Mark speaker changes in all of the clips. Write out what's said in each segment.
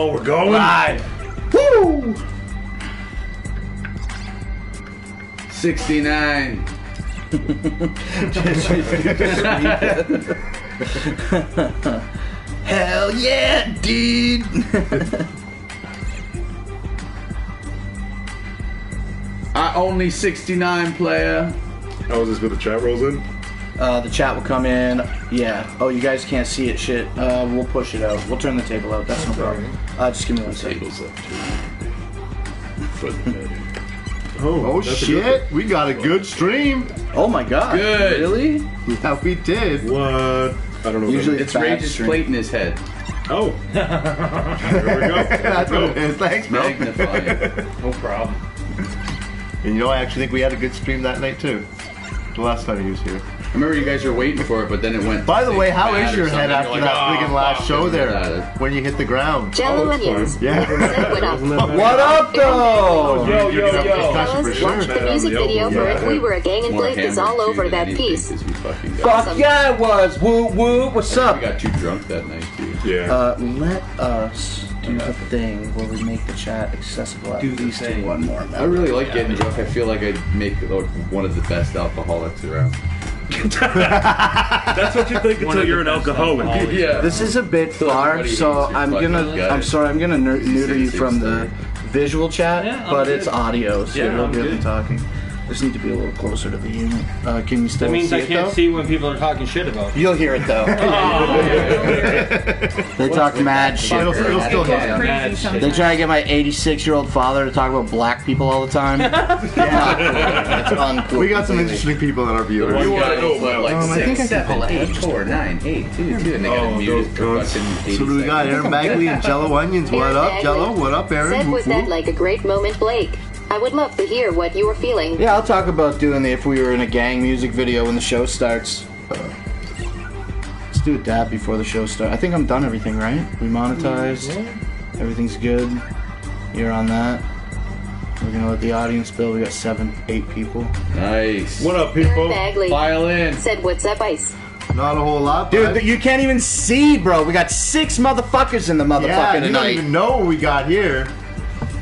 Speaker 1: Oh, we're going
Speaker 2: live.
Speaker 3: Woo! 69.
Speaker 2: Hell yeah, dude.
Speaker 3: I only 69 player.
Speaker 1: How is this with the chat rolls in?
Speaker 2: The chat will come in. Yeah. Oh, you guys can't see it. Shit. We'll push it out. We'll turn the table out. That's no problem. Just give me one second.
Speaker 1: Tables up too.
Speaker 4: Oh shit! We got a good stream.
Speaker 2: Oh my god.
Speaker 3: Good.
Speaker 2: Really?
Speaker 4: Yeah, we did.
Speaker 1: What? I don't know.
Speaker 2: Usually
Speaker 3: It's Rage's plate in his head.
Speaker 1: Oh. There we go.
Speaker 4: That's what it is. Thanks, bro.
Speaker 3: Magnifying.
Speaker 5: No problem.
Speaker 4: And you know, I actually think we had a good stream that night too. The last time he was here.
Speaker 3: I remember you guys were waiting for it, but then it went.
Speaker 4: By the way, how
Speaker 3: bad
Speaker 4: is
Speaker 3: or
Speaker 4: your head
Speaker 3: something.
Speaker 4: after
Speaker 3: You're
Speaker 4: that
Speaker 3: like,
Speaker 4: friggin' last show there? When you hit the ground?
Speaker 6: Jello onions.
Speaker 4: Yeah.
Speaker 6: What up?
Speaker 2: What up, though?
Speaker 5: Yo.
Speaker 6: Fellas, watch the music video for If We Were a Gang and Blake is all over that piece.
Speaker 2: Fuck yeah, it was. Woo woo. What's
Speaker 3: We
Speaker 2: up?
Speaker 3: got too drunk that night, too.
Speaker 1: Yeah.
Speaker 2: Let us do the thing where we make the chat accessible at least to one more.
Speaker 3: I really like getting drunk. I feel like I make one of the best alcoholics around.
Speaker 1: That's what you think until you're an alcoholic.
Speaker 3: Yeah.
Speaker 2: This is a bit far, so I'm gonna neuter you from the visual chat, but it's audio, so you'll be able to talking. Just need to be a little closer to the unit. Can you still
Speaker 5: That means
Speaker 2: see
Speaker 5: I
Speaker 2: it,
Speaker 5: can't
Speaker 2: though?
Speaker 5: see when people are talking shit about me.
Speaker 2: You'll hear it though. They talk mad shit.
Speaker 4: It'll still hit you.
Speaker 5: Mad shit.
Speaker 2: They try to get my 86-year-old father to talk about black people all the time. It's uncool.
Speaker 4: We got some interesting people in our viewers.
Speaker 3: One guy will put like
Speaker 2: I think I
Speaker 3: 6,
Speaker 2: can pull
Speaker 3: 7,
Speaker 2: it.
Speaker 3: 8, 4, 9, 8, 2, 2, and they got muted for fucking 80
Speaker 4: So we got Aaron Bagley and Jello Onions. What up, Jello? What up, Aaron?
Speaker 6: Said, was that like a great moment, Blake? I would love to hear what you were feeling.
Speaker 2: Yeah, I'll talk about doing the If We Were in a Gang music video when the show starts. Let's do that before the show starts. I think I'm done everything, right? We monetized. Everything's good. You're on that. We're gonna let the audience build. We got 7, 8 people.
Speaker 3: Nice.
Speaker 1: What up,
Speaker 6: Aaron
Speaker 1: people?
Speaker 6: Bagley
Speaker 3: File in.
Speaker 6: said, what's up, Ice?
Speaker 4: Not a whole lot,
Speaker 2: Dude,
Speaker 4: but
Speaker 2: you can't even see, bro. We got 6 motherfuckers in the
Speaker 4: yeah,
Speaker 2: motherfucker
Speaker 4: you don't
Speaker 2: tonight.
Speaker 4: even know what we got here.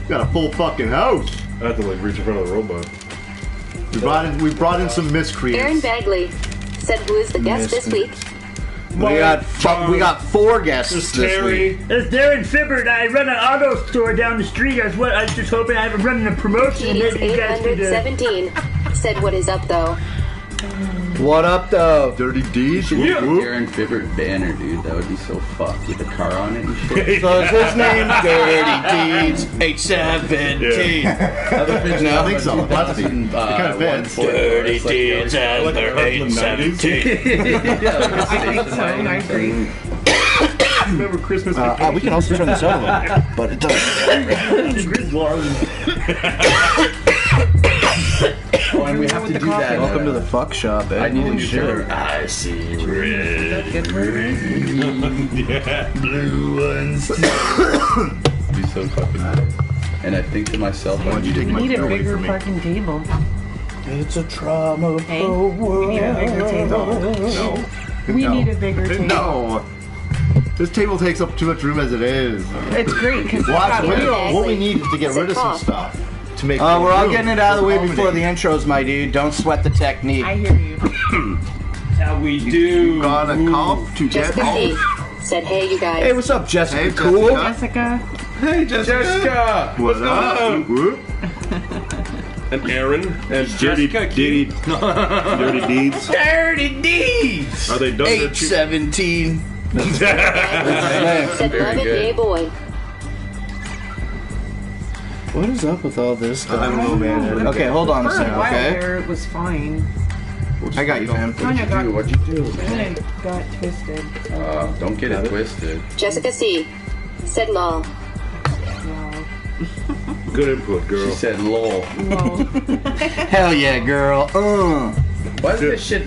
Speaker 4: We got a full fucking house.
Speaker 1: I have to like reach in front of the robot.
Speaker 4: We brought in some miscreants.
Speaker 6: Aaron Bagley said, who is the guest this week?
Speaker 2: We got 4 guests
Speaker 1: This is
Speaker 2: this
Speaker 1: Terry.
Speaker 2: week.
Speaker 7: It's Darren Fibbard. I run an auto store down the street. I was just hoping I have running a promotion and
Speaker 6: Keys
Speaker 7: maybe you guys could.
Speaker 6: 817 said, what is up, though?
Speaker 2: What up, though?
Speaker 4: Dirty Deeds.
Speaker 3: Should
Speaker 4: Whoop,
Speaker 3: make a
Speaker 4: whoop.
Speaker 3: Darren Fibbert banner, dude. That would be so fucked with the car on it and shit.
Speaker 2: So is his name Dirty Deeds 817?
Speaker 4: I think so. Must be. It kind of fits.
Speaker 2: Dirty Deeds and
Speaker 1: Like a
Speaker 2: their
Speaker 1: Hustling
Speaker 2: 817.
Speaker 8: I think so. I agree.
Speaker 1: Remember Christmas?
Speaker 2: We can also turn this over, but it doesn't.
Speaker 3: Oh, and we have to do that.
Speaker 2: Welcome to the fuck shop, eh?
Speaker 3: I need a new
Speaker 2: Holy
Speaker 3: shirt.
Speaker 2: shit.
Speaker 3: I see red.
Speaker 1: Yeah.
Speaker 3: Blue ones. Be so fucking good. And I think to myself, I need
Speaker 8: We need a
Speaker 4: away
Speaker 8: bigger
Speaker 4: from me.
Speaker 8: fucking table.
Speaker 2: It's a trauma.
Speaker 8: Hey, we need a bigger table.
Speaker 4: No.
Speaker 8: We
Speaker 4: No.
Speaker 8: need a bigger table.
Speaker 4: No. This table takes up too much room as it is.
Speaker 8: It's great because
Speaker 4: What we need is to get rid of some stuff. To make
Speaker 2: We're
Speaker 4: more
Speaker 2: all
Speaker 4: room.
Speaker 2: getting it out of the way before the
Speaker 4: Accommodate.
Speaker 2: intros, my dude. Don't sweat the technique.
Speaker 8: I hear you.
Speaker 5: That's how we do.
Speaker 4: Got a cough to get
Speaker 6: Jessica C
Speaker 4: off.
Speaker 6: said, hey, you guys.
Speaker 2: Hey, what's up, Jessica?
Speaker 4: Hey,
Speaker 2: Cool?
Speaker 4: Jessica.
Speaker 8: Jessica.
Speaker 4: Hey, Jessica. What up? Whoop.
Speaker 1: And Aaron and
Speaker 5: Jessica
Speaker 1: Dirty Deeds.
Speaker 2: Dirty Deeds.
Speaker 1: Are they done?
Speaker 2: 817.
Speaker 6: said, love
Speaker 3: Very
Speaker 6: it,
Speaker 3: good.
Speaker 6: yay, boy.
Speaker 2: What is up with all this stuff?
Speaker 4: I don't know, man.
Speaker 2: Okay, hold on a
Speaker 8: For a
Speaker 2: second,
Speaker 8: while
Speaker 2: okay?
Speaker 8: there, it was fine.
Speaker 2: I got you, fam.
Speaker 8: Kinda got,
Speaker 3: What'd you do?
Speaker 8: kinda got twisted.
Speaker 3: Don't get it twisted.
Speaker 6: Jessica C said, lol.
Speaker 8: Wow.
Speaker 1: Good input, girl.
Speaker 3: She said, "Lol."
Speaker 8: Well,
Speaker 2: Hell yeah, girl.
Speaker 3: Why is this shit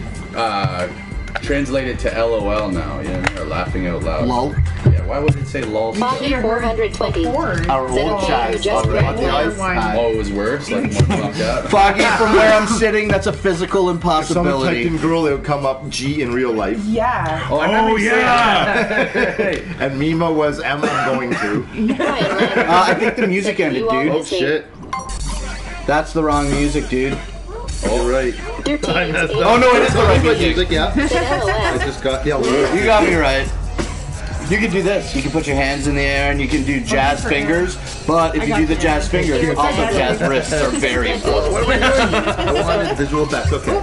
Speaker 3: translated to LOL now? You know what I mean? Or laughing out loud.
Speaker 2: Lol.
Speaker 3: Yeah. Why would it say lol?
Speaker 6: Foggy 420.
Speaker 2: Our
Speaker 6: Is it
Speaker 2: old
Speaker 6: okay
Speaker 2: chat.
Speaker 6: if you just read
Speaker 4: the
Speaker 6: one?
Speaker 4: ice pad.
Speaker 3: Oh, it was worse? Like, more fucked up?
Speaker 2: Foggy, from where I'm sitting, that's a physical
Speaker 4: If someone typed
Speaker 2: impossibility.
Speaker 4: in girl, it would come up G in real life.
Speaker 8: Yeah.
Speaker 3: Oh, I remember you saying
Speaker 1: yeah!
Speaker 4: And Mima was Emma I'm going to.
Speaker 2: I think the music ended,
Speaker 6: You all
Speaker 2: dude.
Speaker 4: Oh
Speaker 6: missing.
Speaker 4: shit.
Speaker 2: That's the wrong music, dude.
Speaker 4: You're right.
Speaker 6: Dirty
Speaker 2: Oh no, it is the right music.
Speaker 4: Yeah. I
Speaker 6: LOL.
Speaker 4: just got, yeah,
Speaker 2: You got me right. You can do this. You can put your hands in the air and you can do jazz fingers. But if you do the jazz fingers, also jazz wrists are very important.
Speaker 4: What am I doing? I wanted visual effects. Okay.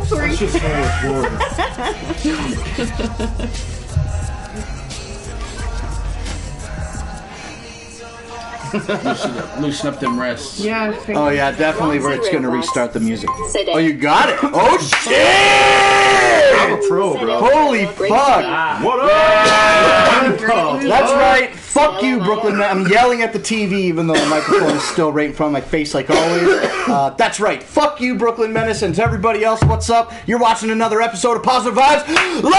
Speaker 3: loosen up them wrists.
Speaker 8: Yeah.
Speaker 2: Oh yeah, definitely where it's gonna restart the music.
Speaker 6: Said
Speaker 2: Oh, you got it. Oh
Speaker 4: I'm
Speaker 2: shit!
Speaker 4: a pro, bro.
Speaker 2: Holy fuck!
Speaker 1: What up?
Speaker 2: That's right. Fuck you, Brooklyn. I'm yelling at the TV even though the microphone is still right in front of my face like always. That's right. Fuck you, Brooklyn Menace, and to everybody else, what's up? You're watching another episode of Positive Vibes Woo!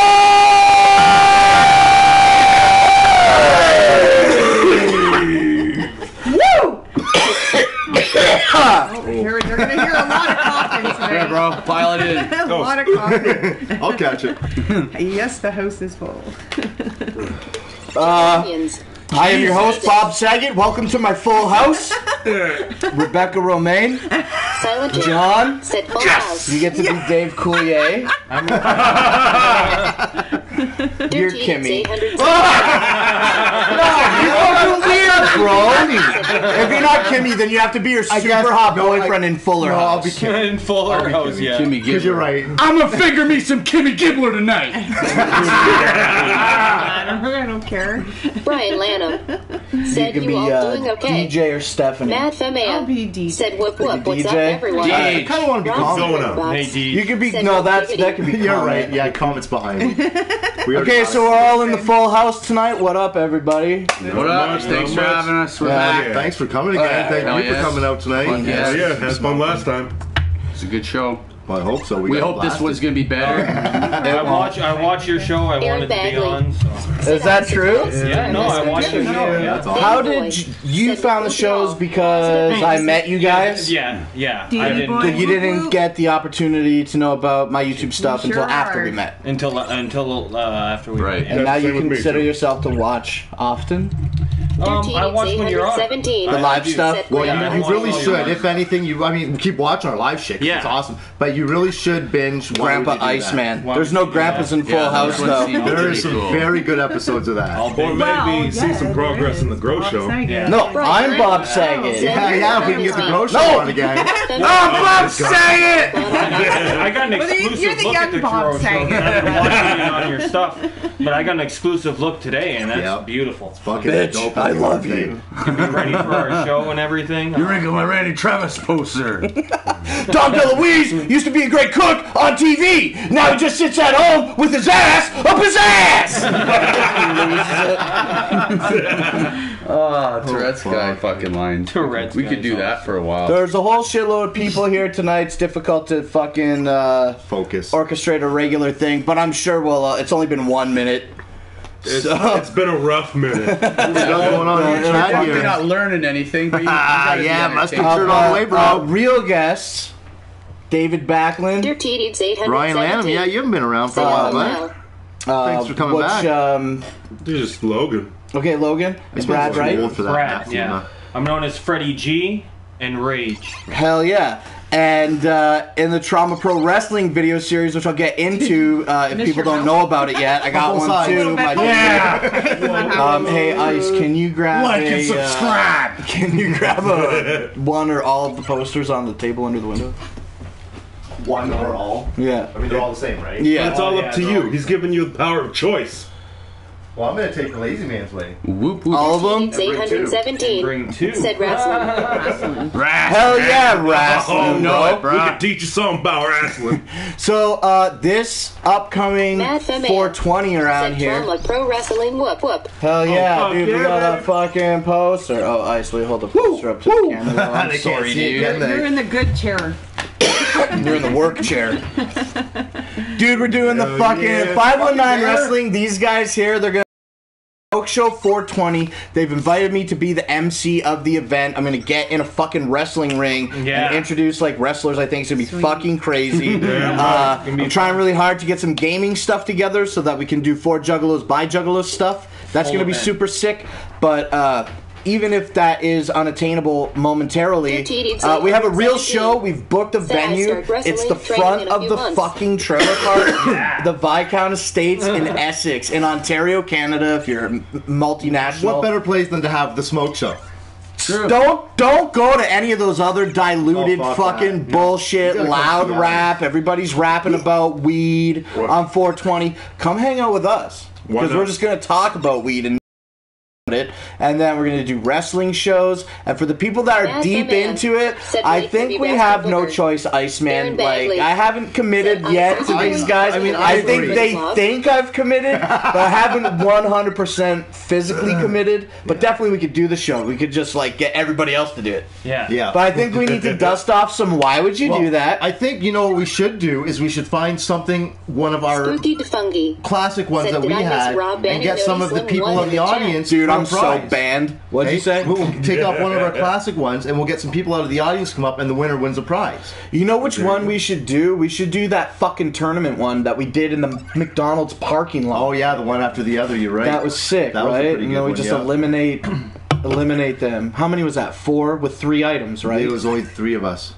Speaker 8: They're gonna hear a lot of coughing today.
Speaker 3: Yeah, bro, pile it in.
Speaker 8: A lot of coughing.
Speaker 4: I'll catch it.
Speaker 8: Yes, the house is full.
Speaker 6: Champions.
Speaker 2: I am your host, Bob Saget. Welcome to my full house. Rebecca Romaine,
Speaker 6: Silent
Speaker 2: John.
Speaker 6: Said full house.
Speaker 2: You get to be Dave Coulier. You're
Speaker 6: Dirty
Speaker 2: Kimmy.
Speaker 6: 800.
Speaker 2: You're fucking weird, bro. If you're not Kimmy, then you have to be your super hot boyfriend in Fuller
Speaker 4: No, I'll
Speaker 2: House.
Speaker 4: be Kimmy.
Speaker 5: In Fuller House, yeah.
Speaker 3: Kimmy,
Speaker 4: Because you're right.
Speaker 2: I'm gonna figure me some Kimmy Gibbler tonight.
Speaker 8: I don't care.
Speaker 6: Brian Lanham.
Speaker 2: You
Speaker 6: Said
Speaker 2: can
Speaker 6: you
Speaker 2: be
Speaker 6: all doing okay.
Speaker 2: DJ or Stephanie.
Speaker 6: Matt
Speaker 8: I'll
Speaker 6: Femea.
Speaker 8: be DJ.
Speaker 6: Said whoop whoop.
Speaker 2: Like a
Speaker 6: What's up,
Speaker 2: DJ?
Speaker 6: everyone?
Speaker 4: I kind of want to be
Speaker 6: Ron
Speaker 4: calm.
Speaker 1: Going
Speaker 6: Silverbox.
Speaker 1: up.
Speaker 5: Hey, D.
Speaker 2: You could be
Speaker 6: Said
Speaker 2: no. That
Speaker 6: activity.
Speaker 2: could be.
Speaker 4: You're
Speaker 2: comment.
Speaker 4: right. Yeah, comments behind me. We already
Speaker 2: Okay,
Speaker 4: got
Speaker 2: so
Speaker 4: it.
Speaker 2: we're all in the full house tonight. What up, everybody?
Speaker 3: What up? Thanks for having us. We're
Speaker 2: Yeah.
Speaker 3: back.
Speaker 4: Thanks for coming again.
Speaker 3: Yeah,
Speaker 4: Thank
Speaker 3: hell
Speaker 4: you for
Speaker 3: yes.
Speaker 4: coming out tonight.
Speaker 3: Fuck
Speaker 1: Yeah,
Speaker 3: yes.
Speaker 1: yeah, had fun last time.
Speaker 3: It's a good show.
Speaker 4: Well, I hope so.
Speaker 3: We
Speaker 4: got
Speaker 3: hope this
Speaker 4: blasted.
Speaker 3: one's gonna be better.
Speaker 5: I watch your show. I
Speaker 6: Aaron
Speaker 5: wanted to be
Speaker 6: Bagley.
Speaker 5: on. So.
Speaker 2: Is that true?
Speaker 5: Yeah, no, I watched your show. Yeah.
Speaker 4: That's awesome.
Speaker 2: How did you found the shows? Because I met you guys.
Speaker 5: Yeah. I
Speaker 8: Davey
Speaker 5: didn't
Speaker 8: boy.
Speaker 2: You didn't get the opportunity to know about my YouTube stuff until
Speaker 8: Sure
Speaker 2: after
Speaker 8: are.
Speaker 2: we met.
Speaker 5: until after we
Speaker 3: Right.
Speaker 5: met.
Speaker 2: And now you
Speaker 1: same with me,
Speaker 2: consider
Speaker 1: too.
Speaker 2: yourself to watch often
Speaker 6: Dirty
Speaker 5: I watch when you're on.
Speaker 6: 817.
Speaker 2: the live
Speaker 5: do.
Speaker 2: stuff.
Speaker 6: Said
Speaker 4: Well,
Speaker 6: Blaine.
Speaker 5: Yeah,
Speaker 4: you
Speaker 5: I
Speaker 4: really
Speaker 5: watch all
Speaker 4: should.
Speaker 5: your-
Speaker 4: If anything, we keep watching our live shit. 'Cause
Speaker 2: Yeah.
Speaker 4: It's awesome. But you really should binge while
Speaker 2: Grandpa
Speaker 4: we do that.
Speaker 2: Iceman.
Speaker 5: Why
Speaker 2: There's
Speaker 5: would
Speaker 2: no
Speaker 5: you do
Speaker 2: grandpas in Full
Speaker 3: Yeah,
Speaker 2: House
Speaker 3: that one
Speaker 2: though.
Speaker 3: seems
Speaker 4: There
Speaker 3: pretty
Speaker 4: are some
Speaker 3: cool.
Speaker 4: very good episodes of that.
Speaker 5: I'll
Speaker 1: Or
Speaker 5: be
Speaker 1: maybe see some progress in the Grow Show.
Speaker 2: No, I'm Bob Saget.
Speaker 4: Yeah, if we can get the Grow Show
Speaker 2: No.
Speaker 4: on again.
Speaker 2: Bob Saget!
Speaker 5: I got an exclusive
Speaker 8: you're the
Speaker 5: look
Speaker 8: young
Speaker 5: at the
Speaker 8: Bob
Speaker 5: Kuro show.
Speaker 8: Saget.
Speaker 5: I've been watching it on your stuff, but I got an exclusive look today, and that's
Speaker 4: Yep.
Speaker 5: beautiful.
Speaker 4: Fucking
Speaker 2: Bitch,
Speaker 4: dope.
Speaker 2: I love you.
Speaker 5: Be ready for our show and everything.
Speaker 3: wrinkling my Randy Travis poster.
Speaker 2: Dom DeLuise used to be a great cook on TV. Now he just sits at home with his ass up his ass.
Speaker 3: Tourette's guy fucking line.
Speaker 5: Tourette's
Speaker 3: We
Speaker 5: guy
Speaker 3: could do
Speaker 5: is
Speaker 3: that for a while.
Speaker 2: There's a whole shitload of people here tonight. It's difficult to fucking
Speaker 4: Focus.
Speaker 2: orchestrate a regular thing, but I'm sure it's only been 1 minute.
Speaker 1: It's been a rough minute.
Speaker 4: What's going on in the chat
Speaker 3: You're
Speaker 4: here?
Speaker 3: not learning anything, but you gotta be
Speaker 4: Yeah, must be
Speaker 3: entertained.
Speaker 4: true all the way, bro.
Speaker 2: Real guests, David Backlund.
Speaker 6: Dirty 817.
Speaker 4: Ryan Lanham, yeah, you haven't been around for a while, bud. Thanks for coming back.
Speaker 1: This is Logan.
Speaker 2: Okay, Logan. Is Brad
Speaker 4: Too
Speaker 2: right?
Speaker 4: old for that.
Speaker 5: Brad,
Speaker 4: Matthew,
Speaker 5: yeah.
Speaker 4: huh?
Speaker 5: I'm known as Freddie G and Rage.
Speaker 2: Hell yeah. And in the Trauma Pro Wrestling video series, which I'll get into if people don't know about it yet, I got
Speaker 4: Both
Speaker 2: one
Speaker 4: sides.
Speaker 2: too. Hey, Ice, can you grab can you grab one or all of the posters on the table under the window?
Speaker 4: One or all?
Speaker 2: Yeah.
Speaker 4: I mean, they're all the same, right?
Speaker 2: Yeah.
Speaker 1: It's all up to you. He's giving you the power of choice.
Speaker 4: Well, I'm going to take the lazy man's way.
Speaker 3: Whoop, whoop.
Speaker 2: All of them?
Speaker 6: 817.
Speaker 5: Bring two.
Speaker 6: Said wrestling.
Speaker 2: Hell yeah, wrestling,
Speaker 1: no,
Speaker 2: bro.
Speaker 1: we can teach you something about wrestling.
Speaker 2: So, this upcoming
Speaker 6: Matt Femea.
Speaker 2: 420 around
Speaker 6: Said
Speaker 2: here.
Speaker 6: Trauma Pro Wrestling. Whoop whoop.
Speaker 2: Hell yeah,
Speaker 1: fuck
Speaker 2: dude, we
Speaker 1: yeah,
Speaker 2: got a
Speaker 1: man.
Speaker 2: fucking poster. Oh, Ice, we hold the poster up to the camera. I'm
Speaker 4: They can't
Speaker 2: sorry,
Speaker 4: see it,
Speaker 2: dude.
Speaker 4: can
Speaker 8: You're
Speaker 4: they?
Speaker 8: in the good chair.
Speaker 2: You're in the work chair. Dude, we're doing the
Speaker 1: Hell
Speaker 2: fucking
Speaker 1: yeah.
Speaker 2: 519 Wrestling. These guys here, they're gonna Smoke Show 420. They've invited me to be the MC of the event. I'm gonna get in a fucking wrestling ring and introduce like wrestlers. I think it's gonna be fucking crazy. I'm trying really hard to get some gaming stuff together so that we can do 4 Juggalos by Juggalos stuff. That's gonna be super sick. But even if that is unattainable momentarily, we have a real show. We've booked a venue. It's the front of the fucking trailer park, the Viscount Estates in Essex, in Ontario, Canada. If you're multinational,
Speaker 4: What better place than to have the smoke show?
Speaker 2: True. Don't go to any of those other diluted fucking bullshit, loud rap. Everybody's rapping about weed on 420. Come hang out with us because we're just gonna talk about weed and it, and then we're going to do wrestling shows. And for the people that are deep into it, I think we have no choice, Iceman. Like, I haven't committed yet to these guys. I mean, I think they think I've committed, but I haven't 100% physically committed. But definitely we could do the show. We could just like get everybody else to do it.
Speaker 5: Yeah.
Speaker 2: But I think we need to dust off some why would you do that?
Speaker 4: I think, you know, what we should do is we should find something, one of our classic ones that we had, and get some of the people in the audience.
Speaker 2: Dude, I'm so banned. What'd you say?
Speaker 4: We'll take off one of our classic ones, and we'll get some people out of the audience to come up, and the winner wins a prize.
Speaker 2: You know which one we should do? We should do that fucking tournament one that we did in the McDonald's parking lot.
Speaker 4: Oh yeah, the one after the other. You're right.
Speaker 2: That was sick,
Speaker 4: That was a
Speaker 2: right?
Speaker 4: pretty
Speaker 2: And
Speaker 4: good
Speaker 2: then we
Speaker 4: one,
Speaker 2: just
Speaker 4: yeah.
Speaker 2: eliminate them. How many was that? 4 with 3 items, right?
Speaker 4: It was only 3 of us.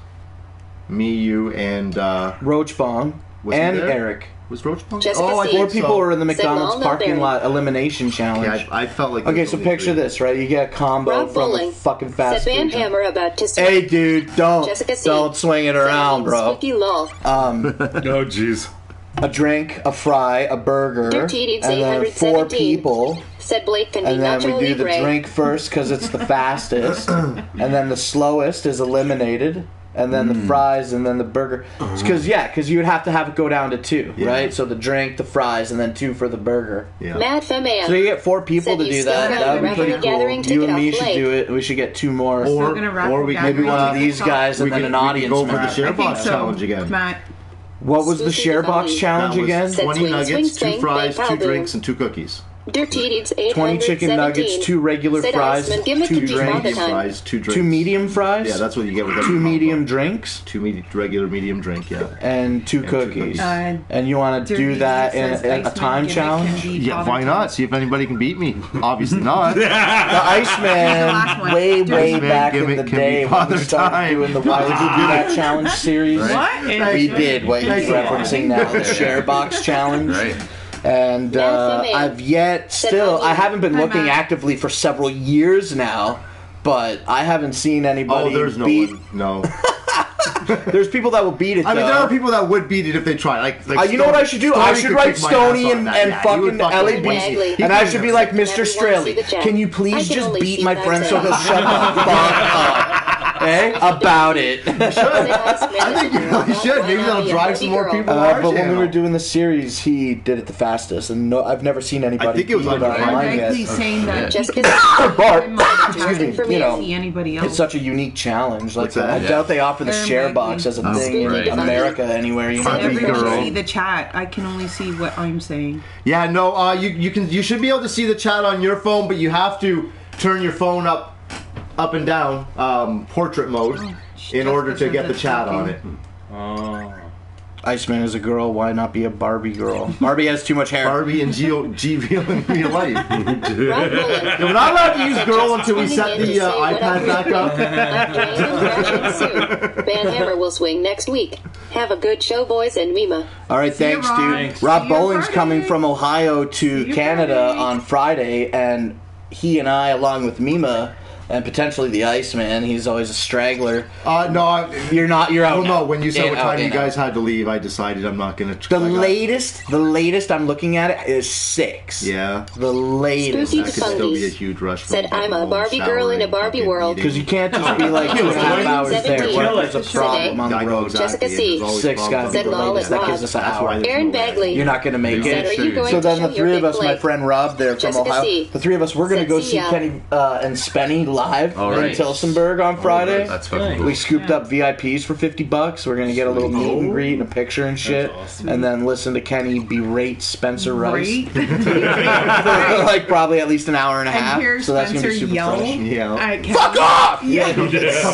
Speaker 4: Me, you, and
Speaker 2: Roach Bomb
Speaker 4: Was he
Speaker 2: and
Speaker 4: there?
Speaker 2: Eric.
Speaker 4: Was Roach Punk?
Speaker 6: Jessica
Speaker 4: Oh, I
Speaker 6: C.
Speaker 2: 4
Speaker 4: think
Speaker 2: people
Speaker 4: so.
Speaker 2: were in the McDonald's
Speaker 6: Said
Speaker 2: parking
Speaker 6: Walnut
Speaker 2: lot elimination challenge.
Speaker 4: Yeah, I felt like.
Speaker 2: Okay,
Speaker 4: there was
Speaker 2: so
Speaker 4: only
Speaker 2: picture
Speaker 4: 3.
Speaker 2: this, right? You get a combo
Speaker 6: Rob
Speaker 2: from
Speaker 6: Bowling.
Speaker 2: a fucking fast
Speaker 6: Said Van
Speaker 2: food.
Speaker 6: Hammer about to swing.
Speaker 2: Hey, dude, don't
Speaker 6: Jessica C.
Speaker 2: swing it around, bro.
Speaker 6: Spooky lol.
Speaker 1: Oh, jeez.
Speaker 2: A drink, a fry, a burger,
Speaker 6: Dirty Eats
Speaker 2: and then 4
Speaker 6: 817.
Speaker 2: people.
Speaker 6: Said Blake can be
Speaker 2: And then
Speaker 6: Nacho
Speaker 2: we do the
Speaker 6: Libre.
Speaker 2: drink first because it's the fastest, and then the slowest is eliminated, and then the fries, and then the burger. Because you would have to have it go down to 2, right? So the drink, the fries, and then 2 for the burger.
Speaker 4: Yeah.
Speaker 6: Mad Feman.
Speaker 2: So you get 4 people
Speaker 6: Said
Speaker 2: to
Speaker 6: you
Speaker 2: do
Speaker 6: still
Speaker 2: that.
Speaker 6: got
Speaker 2: That
Speaker 6: the
Speaker 2: would be pretty
Speaker 6: revenue gathering
Speaker 2: cool. You and
Speaker 6: ticket
Speaker 2: me
Speaker 6: off
Speaker 2: should
Speaker 6: Blake.
Speaker 2: do it. We should get 2 more.
Speaker 8: Still gonna raffle
Speaker 4: or we
Speaker 8: gathering
Speaker 2: maybe one of
Speaker 8: tickets
Speaker 2: these
Speaker 8: off.
Speaker 2: guys and then an audience
Speaker 4: go for the
Speaker 2: member.
Speaker 4: share
Speaker 8: I think
Speaker 4: box
Speaker 8: so.
Speaker 4: challenge again.
Speaker 8: Matt.
Speaker 2: What was the
Speaker 6: Spooky
Speaker 2: share box
Speaker 6: Bunny.
Speaker 2: challenge
Speaker 4: That was
Speaker 2: again?
Speaker 6: Said
Speaker 4: 20
Speaker 6: swing,
Speaker 4: nuggets,
Speaker 6: swing,
Speaker 4: 2 fries,
Speaker 6: swing,
Speaker 4: 2
Speaker 6: bang,
Speaker 4: drinks, and 2 cookies.
Speaker 6: Dirty Eats
Speaker 2: 20 chicken nuggets, 2 regular
Speaker 6: Said
Speaker 2: fries,
Speaker 6: Iceman, give me
Speaker 2: 2
Speaker 6: the beef
Speaker 2: drinks,
Speaker 6: all the
Speaker 4: Medium
Speaker 6: time.
Speaker 4: fries, 2 drinks.
Speaker 2: 2 medium fries,
Speaker 4: Yeah, that's what you get with every
Speaker 2: 2
Speaker 4: combo.
Speaker 2: medium drinks,
Speaker 4: 2 regular medium drink. Yeah.
Speaker 2: and 2
Speaker 4: 2
Speaker 2: cookies.
Speaker 4: cookies.
Speaker 2: And you want to do that in a time challenge?
Speaker 4: Yeah, why not? See if anybody can beat me. Obviously not.
Speaker 2: The
Speaker 8: last one.
Speaker 2: Iceman, way
Speaker 4: Iceman,
Speaker 2: back
Speaker 4: give
Speaker 2: in
Speaker 4: it-
Speaker 2: the
Speaker 4: give me
Speaker 2: day when
Speaker 4: Father
Speaker 2: we started
Speaker 4: Time.
Speaker 2: doing the Why Would You Do That challenge series.
Speaker 8: What?
Speaker 2: We did what he's referencing now, the share box challenge.
Speaker 3: Right.
Speaker 2: And I've I haven't been looking actively for several years now, but I haven't seen anybody
Speaker 4: Oh, there's no
Speaker 2: beat.
Speaker 4: one. No.
Speaker 2: There's people that will beat it.
Speaker 4: I mean,
Speaker 2: though.
Speaker 4: there are people that would beat it if they tried. Like
Speaker 2: You know what I should do? I should
Speaker 4: could
Speaker 2: write
Speaker 4: kick my
Speaker 2: Stoney
Speaker 4: ass on
Speaker 2: and,
Speaker 4: that.
Speaker 2: and
Speaker 4: Yeah, he would
Speaker 2: fucking
Speaker 4: fucking win.
Speaker 6: Bagley.
Speaker 2: and I should be like, Mr.
Speaker 6: Everyone see the
Speaker 2: Straley,
Speaker 6: chat.
Speaker 2: can you
Speaker 6: I
Speaker 2: please
Speaker 6: can
Speaker 2: just
Speaker 6: only
Speaker 2: beat
Speaker 6: see
Speaker 2: my
Speaker 6: that
Speaker 2: friend so
Speaker 6: sound.
Speaker 2: he'll shut the fuck up? Eh? About it.
Speaker 4: I think you really should. Maybe that'll drive some more people to our
Speaker 2: But when we
Speaker 4: channel.
Speaker 2: were doing the series, he did it the fastest, and no, I've never seen anybody
Speaker 4: I think it was
Speaker 2: beat
Speaker 4: under
Speaker 2: online
Speaker 8: Begley's
Speaker 2: yet.
Speaker 8: saying that
Speaker 6: Jessica
Speaker 2: Bart,
Speaker 6: excuse
Speaker 2: me, you know,
Speaker 8: see anybody
Speaker 2: it's
Speaker 8: else.
Speaker 2: such a unique challenge. Like
Speaker 4: What's that?
Speaker 2: I doubt they offer the
Speaker 8: Aaron
Speaker 2: share
Speaker 8: Begley.
Speaker 2: box as a
Speaker 3: Oh,
Speaker 2: thing in
Speaker 3: right.
Speaker 2: America anywhere. You know,
Speaker 4: Barbie
Speaker 8: Everyone
Speaker 4: girl.
Speaker 8: should see the chat. I can only see what I'm saying.
Speaker 4: Yeah, no. You should be able to see the chat on your phone, but you have to turn your phone up and down, portrait mode, in order to get the chat on it.
Speaker 2: Iceman is a girl. Why not be a Barbie girl? Barbie has too much hair.
Speaker 4: Barbie and GVL in real life.
Speaker 6: Rob Bullen.
Speaker 4: Yeah, we're not allowed to use girl until we set the iPad back up.
Speaker 6: I'm Jane and crashing soon. Van Hammer will swing next week. Have a good show, boys, and Mima.
Speaker 2: All right,
Speaker 8: See you,
Speaker 2: thanks,
Speaker 8: Rob.
Speaker 2: dude.
Speaker 8: Thanks.
Speaker 2: Rob
Speaker 8: See you
Speaker 2: Bowling's
Speaker 8: Friday.
Speaker 2: coming from Ohio to
Speaker 8: See you
Speaker 2: Canada
Speaker 8: Friday.
Speaker 2: on Friday, and he and I, along with Mima, and potentially the Iceman, he's always a straggler.
Speaker 4: No,
Speaker 2: You're not. You're out.
Speaker 4: well,
Speaker 2: now.
Speaker 4: no. When you said
Speaker 2: In,
Speaker 4: what
Speaker 2: out,
Speaker 4: time you
Speaker 2: in,
Speaker 4: guys
Speaker 2: out.
Speaker 4: had to leave, I decided I'm not gonna.
Speaker 2: The latest I'm looking at it is 6.
Speaker 4: Yeah.
Speaker 2: The latest.
Speaker 6: Spooky
Speaker 4: That could still be a huge rush.
Speaker 6: Said, I'm a Barbie girl in a Barbie world.
Speaker 2: Because you can't just be like 2.5 hours there.
Speaker 6: 17.
Speaker 2: What if there's a problem on the
Speaker 4: I know
Speaker 2: road?
Speaker 6: Jessica
Speaker 4: exactly.
Speaker 6: C.
Speaker 4: There's always
Speaker 2: 6 gotta
Speaker 4: problems.
Speaker 2: be
Speaker 6: Said
Speaker 2: the
Speaker 6: lol
Speaker 2: latest.
Speaker 6: at
Speaker 2: That gives us an
Speaker 4: That's why
Speaker 2: hour.
Speaker 4: there's
Speaker 6: Aaron
Speaker 4: no way.
Speaker 6: Bagley.
Speaker 2: You're not going to make
Speaker 6: Said,
Speaker 2: it.
Speaker 6: are you going
Speaker 2: So
Speaker 6: to
Speaker 2: then
Speaker 6: show
Speaker 2: the
Speaker 6: your
Speaker 2: 3 of
Speaker 6: big
Speaker 2: us, my
Speaker 6: Blake?
Speaker 2: friend Rob there from
Speaker 6: Jessica
Speaker 2: Ohio,
Speaker 6: C.
Speaker 2: the 3 of us, we're going to
Speaker 6: Said,
Speaker 2: go
Speaker 6: see
Speaker 2: see
Speaker 6: ya.
Speaker 2: Kenny and Spenny
Speaker 4: live
Speaker 3: All
Speaker 4: in
Speaker 3: right.
Speaker 4: Tilsonburg on Friday.
Speaker 3: That's fucking cool.
Speaker 4: We scooped up VIPs for $50. We're gonna get a little meet and greet and a picture and shit, and then listen to Kenny berate Spencer Rice
Speaker 8: Right?
Speaker 4: for like probably at least an hour and a half.
Speaker 8: And hear
Speaker 4: So that's gonna be
Speaker 8: Spencer
Speaker 4: super
Speaker 8: yell.
Speaker 4: fresh.
Speaker 2: Yeah.
Speaker 8: I can't.
Speaker 4: Fuck off!
Speaker 8: Yeah.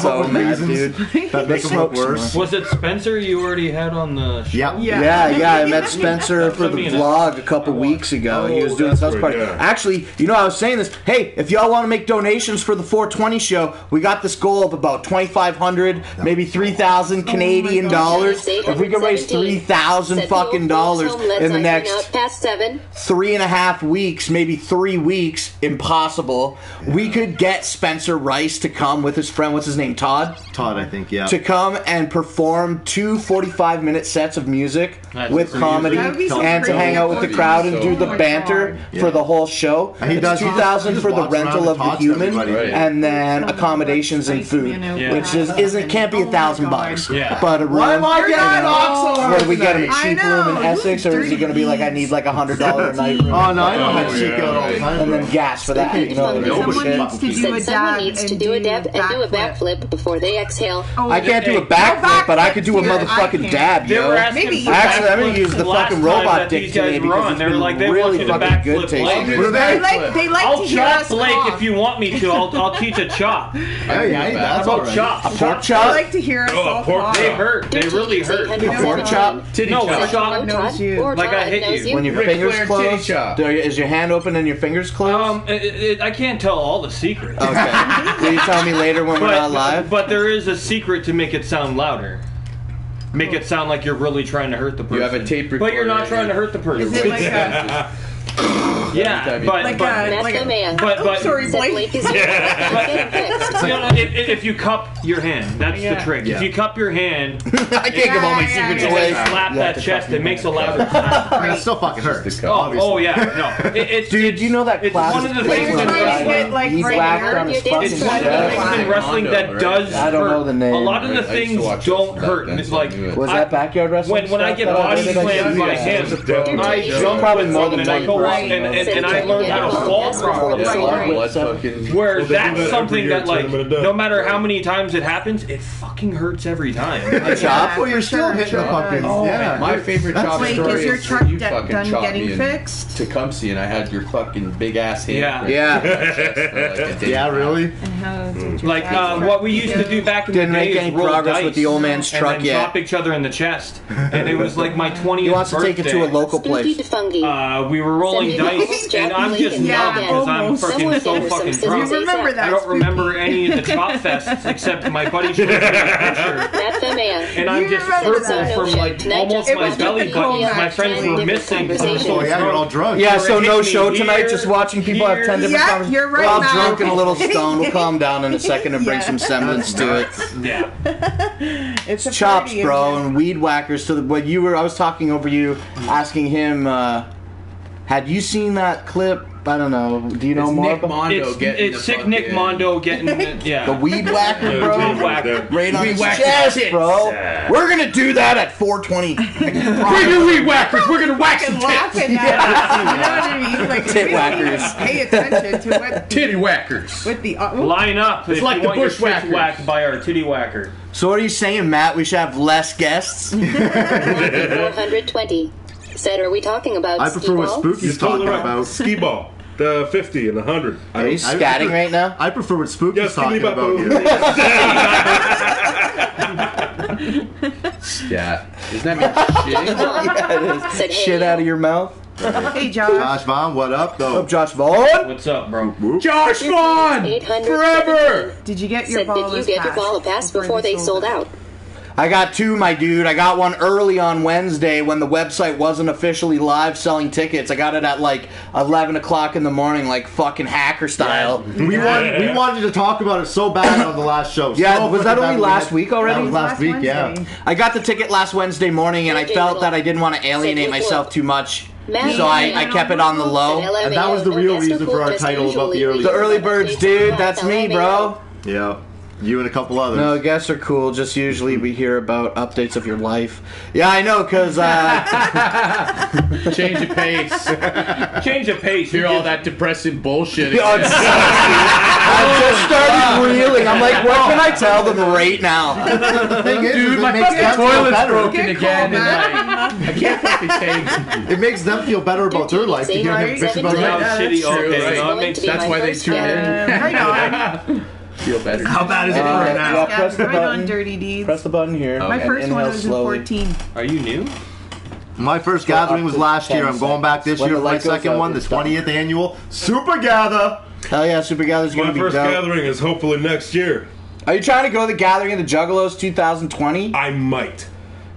Speaker 4: So mad, dude.
Speaker 2: That makes it look worse.
Speaker 5: Was it Spencer you already had on the show?
Speaker 2: Yeah.
Speaker 4: Yeah, I met Spencer for the vlog a couple weeks ago. He was doing his house party. Actually, you know, I was saying this. Hey, if y'all want to make donations for the 420 show, we got this goal of about 2,500, maybe 3,000 Canadian dollars. If we can raise 3,000 fucking dollars in the next
Speaker 6: past 7.
Speaker 4: 3.5 weeks, maybe 3 weeks, impossible. We could get Spencer Rice to come with his friend. What's his name? Todd.
Speaker 2: Todd, I think. Yeah.
Speaker 4: To come and perform 2 45-minute sets of music with comedy
Speaker 8: That'd be so
Speaker 4: and to
Speaker 8: great.
Speaker 4: hang out with the crowd and do the
Speaker 8: Oh my
Speaker 4: banter
Speaker 8: God.
Speaker 4: for the whole show.
Speaker 2: And he
Speaker 4: It's
Speaker 2: does-
Speaker 4: $2,000
Speaker 2: he
Speaker 4: for the
Speaker 2: walks around
Speaker 4: rental
Speaker 2: and
Speaker 4: of the
Speaker 2: talks to
Speaker 4: human,
Speaker 2: everybody.
Speaker 3: Right.
Speaker 4: and then accommodations and food,
Speaker 8: Yeah.
Speaker 4: which can't be $1,000.
Speaker 5: Yeah.
Speaker 4: But a room.
Speaker 2: Why am I getting
Speaker 8: not
Speaker 2: oxo?
Speaker 4: What do we get him a
Speaker 8: I
Speaker 4: cheap
Speaker 8: know,
Speaker 4: room in
Speaker 8: you
Speaker 4: Essex, or is he going to be like, I need like $100 a night room?
Speaker 2: Oh no, I know how
Speaker 3: Oh,
Speaker 2: cheap
Speaker 3: yeah,
Speaker 2: go all the
Speaker 3: right.
Speaker 2: time.
Speaker 4: And then gas for that, you know.
Speaker 6: Someone
Speaker 4: shit.
Speaker 8: needs to do
Speaker 6: Said
Speaker 8: a
Speaker 6: someone
Speaker 8: dab
Speaker 6: needs to
Speaker 8: and
Speaker 6: do a
Speaker 8: do
Speaker 6: dab and do a
Speaker 8: backflip.
Speaker 6: backflip before they exhale.
Speaker 8: Oh,
Speaker 4: I can't do a
Speaker 5: Hey,
Speaker 4: backflip, but I could do a
Speaker 8: here. I
Speaker 4: motherfucking
Speaker 8: can't.
Speaker 4: dab,
Speaker 5: They were
Speaker 4: yo.
Speaker 5: asking
Speaker 8: Maybe
Speaker 5: for
Speaker 8: you-
Speaker 4: Actually, I'm gonna
Speaker 5: backflips
Speaker 4: use the
Speaker 5: last
Speaker 4: fucking
Speaker 5: time
Speaker 4: robot
Speaker 5: that
Speaker 4: dick
Speaker 5: these guys
Speaker 4: today
Speaker 5: were
Speaker 4: because
Speaker 5: on.
Speaker 4: it's
Speaker 5: They were
Speaker 4: been
Speaker 5: like, they
Speaker 4: really
Speaker 5: want you to
Speaker 4: fucking good
Speaker 5: backflip
Speaker 4: tasting.
Speaker 5: like.
Speaker 2: What are
Speaker 8: They
Speaker 2: they?
Speaker 8: like
Speaker 5: I'll
Speaker 8: to hear
Speaker 5: chop
Speaker 8: us
Speaker 5: Blake
Speaker 8: talk.
Speaker 5: if you want me to. I'll teach a chop.
Speaker 2: Hey, yeah,
Speaker 3: How
Speaker 2: that's
Speaker 5: How
Speaker 2: all
Speaker 5: about
Speaker 2: right.
Speaker 5: chop?
Speaker 4: Pork
Speaker 8: They
Speaker 4: chop?
Speaker 8: like to hear us all talk.
Speaker 5: They hurt. They really hurt.
Speaker 4: Pork chop?
Speaker 3: Titty
Speaker 5: No,
Speaker 3: chop.
Speaker 5: a chop.
Speaker 8: knows you.
Speaker 5: Like I hit you.
Speaker 4: When your
Speaker 3: Ric
Speaker 4: fingers
Speaker 3: Flair
Speaker 4: closed?
Speaker 3: titty chop.
Speaker 4: Is your hand open and your fingers closed?
Speaker 5: I can't tell all the secrets.
Speaker 4: Okay. Will you tell me later when we're not live?
Speaker 5: But there is a secret to make it sound louder. Make it sound like you're really trying to hurt the person.
Speaker 3: You have a tape recorder.
Speaker 5: But you're not trying to hurt the person.
Speaker 8: Is it like a
Speaker 5: Yeah, but
Speaker 8: like
Speaker 5: but
Speaker 8: a like
Speaker 6: That's the
Speaker 8: a?
Speaker 6: man.
Speaker 5: but
Speaker 8: Sorry,
Speaker 6: Said
Speaker 8: Blake.
Speaker 6: Blake is getting fixed.
Speaker 5: you know, if you cup your hand, that's the trick.
Speaker 2: Yeah.
Speaker 5: If you cup your hand,
Speaker 4: I can't give all my secrets
Speaker 5: and
Speaker 4: away.
Speaker 5: then slap
Speaker 4: You have
Speaker 5: that
Speaker 4: to
Speaker 5: chest,
Speaker 4: cup your
Speaker 5: it makes a
Speaker 4: hand.
Speaker 5: louder sound.
Speaker 2: It still fucking hurts.
Speaker 5: Oh yeah, no. It's,
Speaker 4: Dude, you know that
Speaker 5: it's
Speaker 4: class
Speaker 5: one of the
Speaker 4: is
Speaker 5: things
Speaker 8: You're
Speaker 5: in
Speaker 8: trying to
Speaker 5: wrestling.
Speaker 8: get like
Speaker 4: He's
Speaker 8: right
Speaker 4: whacked
Speaker 8: here.
Speaker 4: on his
Speaker 6: It's
Speaker 4: fucking
Speaker 5: It's one of the
Speaker 4: chest.
Speaker 5: things in wrestling that
Speaker 3: Right.
Speaker 5: does
Speaker 4: I don't
Speaker 5: hurt.
Speaker 4: know the name.
Speaker 5: A lot of the
Speaker 3: I used to
Speaker 5: things
Speaker 3: watch
Speaker 5: don't
Speaker 3: wrestling
Speaker 5: hurt.
Speaker 3: back then,
Speaker 5: It's
Speaker 3: so I
Speaker 5: like
Speaker 3: knew it.
Speaker 4: Was that backyard wrestling?
Speaker 5: when I
Speaker 4: stuff
Speaker 5: get
Speaker 4: that
Speaker 5: body
Speaker 4: did?
Speaker 5: slammed by him, I jump
Speaker 4: than
Speaker 5: and I
Speaker 4: one
Speaker 5: go up
Speaker 4: person,
Speaker 5: and I learned how to fall properly.
Speaker 3: Yeah, blood fucking.
Speaker 5: Where
Speaker 1: Well, they do
Speaker 5: that's
Speaker 1: that
Speaker 5: something
Speaker 1: every year,
Speaker 5: that like
Speaker 1: Tournament of Death.
Speaker 5: no matter how many times it happens, it fucking hurts every time.
Speaker 4: A chop?
Speaker 2: Well, you're still hitting the fucking. Yeah.
Speaker 3: My favorite chop
Speaker 8: Blake,
Speaker 3: story
Speaker 8: is your
Speaker 3: is
Speaker 8: truck
Speaker 3: when you
Speaker 8: done
Speaker 3: fucking chopped
Speaker 8: getting
Speaker 3: me in
Speaker 8: fixed?
Speaker 3: Tecumseh and I had your fucking big ass hand.
Speaker 5: Yeah.
Speaker 3: right
Speaker 4: Yeah.
Speaker 3: in my chest for like a day.
Speaker 2: Yeah, really?
Speaker 8: And how did your
Speaker 5: Like
Speaker 8: dad
Speaker 5: what we used to do back in
Speaker 4: Didn't
Speaker 5: the day
Speaker 4: make
Speaker 5: is
Speaker 4: any
Speaker 5: roll
Speaker 4: progress
Speaker 5: dice
Speaker 4: with the old man's
Speaker 5: and
Speaker 4: truck
Speaker 5: then
Speaker 4: yet.
Speaker 5: drop each other in the chest, and it was like my 20th
Speaker 4: He wants to
Speaker 5: birthday.
Speaker 4: take it to a local
Speaker 6: Spooky
Speaker 4: place.
Speaker 6: to fungi.
Speaker 5: We were rolling
Speaker 6: Send me
Speaker 5: dice,
Speaker 6: the
Speaker 5: and I'm just
Speaker 8: Yeah,
Speaker 5: numb because I'm
Speaker 8: almost.
Speaker 5: freaking
Speaker 6: Someone
Speaker 5: so
Speaker 6: gave her some
Speaker 5: fucking
Speaker 6: scissors.
Speaker 5: drunk.
Speaker 8: You remember that?
Speaker 5: I don't
Speaker 8: spooky.
Speaker 5: remember any of the chop fests except my buddy showed me a picture.
Speaker 6: That's the man.
Speaker 5: And I'm
Speaker 8: You
Speaker 5: just
Speaker 8: remember
Speaker 5: purple
Speaker 8: that.
Speaker 5: from like
Speaker 6: Tonight
Speaker 5: almost
Speaker 6: just
Speaker 5: my
Speaker 6: was
Speaker 5: belly
Speaker 8: the
Speaker 5: button.
Speaker 8: cold
Speaker 5: My
Speaker 8: match.
Speaker 5: friends were missing.
Speaker 2: Oh, yeah, you're all drunk.
Speaker 4: Yeah,
Speaker 5: Or
Speaker 4: so
Speaker 5: it
Speaker 4: no
Speaker 5: hit me
Speaker 4: show tonight,
Speaker 5: here,
Speaker 4: just watching people have 10 different
Speaker 8: Yeah,
Speaker 4: conversations.
Speaker 8: you're right,
Speaker 4: We're all
Speaker 8: Matt.
Speaker 4: drunk and a little stoned. We'll calm down in a second and bring
Speaker 8: Yeah.
Speaker 4: some semblance to it.
Speaker 5: Yeah.
Speaker 8: It's a
Speaker 4: Chops,
Speaker 8: party,
Speaker 4: bro,
Speaker 8: isn't it?
Speaker 4: and weed whackers. So what you were, I was talking over you, asking him, had you seen that clip? I don't know. Do you know
Speaker 3: It's
Speaker 4: more
Speaker 3: Nick
Speaker 4: about
Speaker 3: Mondo getting
Speaker 5: It's
Speaker 3: the
Speaker 5: sick Nick
Speaker 3: fucking-
Speaker 5: Mondo getting
Speaker 4: the
Speaker 5: yeah.
Speaker 4: weed whacker, bro?
Speaker 5: Weed whacker.
Speaker 4: Right on
Speaker 3: Weed
Speaker 4: his
Speaker 3: whacker
Speaker 4: chest,
Speaker 3: tits.
Speaker 4: bro. We're gonna do that at 420.
Speaker 3: Bring your weed whackers. We're gonna whack some
Speaker 8: And laughing at us, you know what I mean? Like,
Speaker 4: Tit
Speaker 8: really
Speaker 4: whackers.
Speaker 8: pay attention to what
Speaker 3: titty whackers.
Speaker 8: with the
Speaker 5: Line up if
Speaker 3: like
Speaker 5: you
Speaker 3: the
Speaker 5: want your tits
Speaker 3: bushwhackers.
Speaker 5: whacked by our titty whacker.
Speaker 4: So what are you saying, Matt? We should have less guests?
Speaker 6: 420. Said, are we talking about
Speaker 2: I prefer what
Speaker 6: skee-ball?
Speaker 2: Spooky's talking about.
Speaker 1: Skee ball. The 50 and the 100.
Speaker 4: Are you scatting right now?
Speaker 2: I prefer what Spooky's
Speaker 1: Yeah,
Speaker 2: talking
Speaker 1: skinny
Speaker 2: about.
Speaker 1: bubble.
Speaker 3: Yeah. Isn't that me shitting?
Speaker 4: Yeah, it is.
Speaker 6: Said, hey,
Speaker 4: Shit out of your mouth.
Speaker 8: Hey, Josh.
Speaker 2: Josh Vaughn, what up, though?
Speaker 4: What's up, Josh Vaughn?
Speaker 5: What's up, bro?
Speaker 3: Josh Vaughn!
Speaker 6: 800
Speaker 3: Forever!
Speaker 8: Did you get your
Speaker 6: Said,
Speaker 8: ball?
Speaker 6: did you get your ball pass before they sold out?
Speaker 4: I got two, my dude. I got one early on Wednesday when the website wasn't officially live selling tickets. I got it at like 11 o'clock in the morning, like fucking hacker style.
Speaker 2: We wanted to talk about it so bad on the last show.
Speaker 4: Yeah,
Speaker 2: So
Speaker 4: was that
Speaker 2: fucking
Speaker 4: only
Speaker 2: bad we
Speaker 4: last
Speaker 2: had-
Speaker 4: week already?
Speaker 2: That was last week, yeah.
Speaker 8: Wednesday.
Speaker 4: I got the ticket last Wednesday morning, and I felt that I didn't want to alienate myself too much, so I kept it on the low.
Speaker 2: And that was the real reason for our title about the early
Speaker 4: The early birds, dude. That's me, bro.
Speaker 2: Yeah. You and a couple others.
Speaker 4: No, guests are cool. Just usually we hear about updates of your life. Yeah, I know, because
Speaker 3: Change of pace.
Speaker 5: Change of pace.
Speaker 3: Hear all that depressing bullshit.
Speaker 4: I just started I'm like, what can I tell them right now?
Speaker 2: The thing is,
Speaker 3: Dude,
Speaker 2: it
Speaker 3: my
Speaker 2: makes
Speaker 3: fucking
Speaker 2: them feel
Speaker 3: toilet's
Speaker 2: better.
Speaker 3: broken
Speaker 8: Get
Speaker 3: again.
Speaker 8: cold,
Speaker 3: And I can't fucking take.
Speaker 2: It makes them feel better about their life to hear him bitch about
Speaker 5: How
Speaker 2: that.
Speaker 5: shitty.
Speaker 3: true,
Speaker 5: Okay,
Speaker 3: right.
Speaker 5: no, it makes
Speaker 3: That's why they tune in.
Speaker 8: Right on.
Speaker 3: Feel better.
Speaker 7: How bad is it right now?
Speaker 4: Yeah, press the
Speaker 8: Right on,
Speaker 4: button.
Speaker 8: Dirty Deeds.
Speaker 4: Press the button here.
Speaker 8: My
Speaker 4: and
Speaker 8: first one
Speaker 4: inhale
Speaker 8: was in
Speaker 4: slowly.
Speaker 8: 14.
Speaker 5: Are you new?
Speaker 2: My first
Speaker 4: Go up
Speaker 2: gathering was
Speaker 4: to
Speaker 2: last year.
Speaker 4: 10
Speaker 2: I'm going back this
Speaker 4: When
Speaker 2: year
Speaker 4: the
Speaker 2: for my
Speaker 4: light goes
Speaker 2: second
Speaker 4: out,
Speaker 2: one, the
Speaker 4: it's done.
Speaker 2: 20th annual Super Gather.
Speaker 4: Hell yeah, Super Gather's
Speaker 1: My
Speaker 4: gonna be
Speaker 1: first
Speaker 4: dope.
Speaker 1: gathering is hopefully next year.
Speaker 4: Are you trying to go to the Gathering of the Juggalos 2020?
Speaker 1: I might.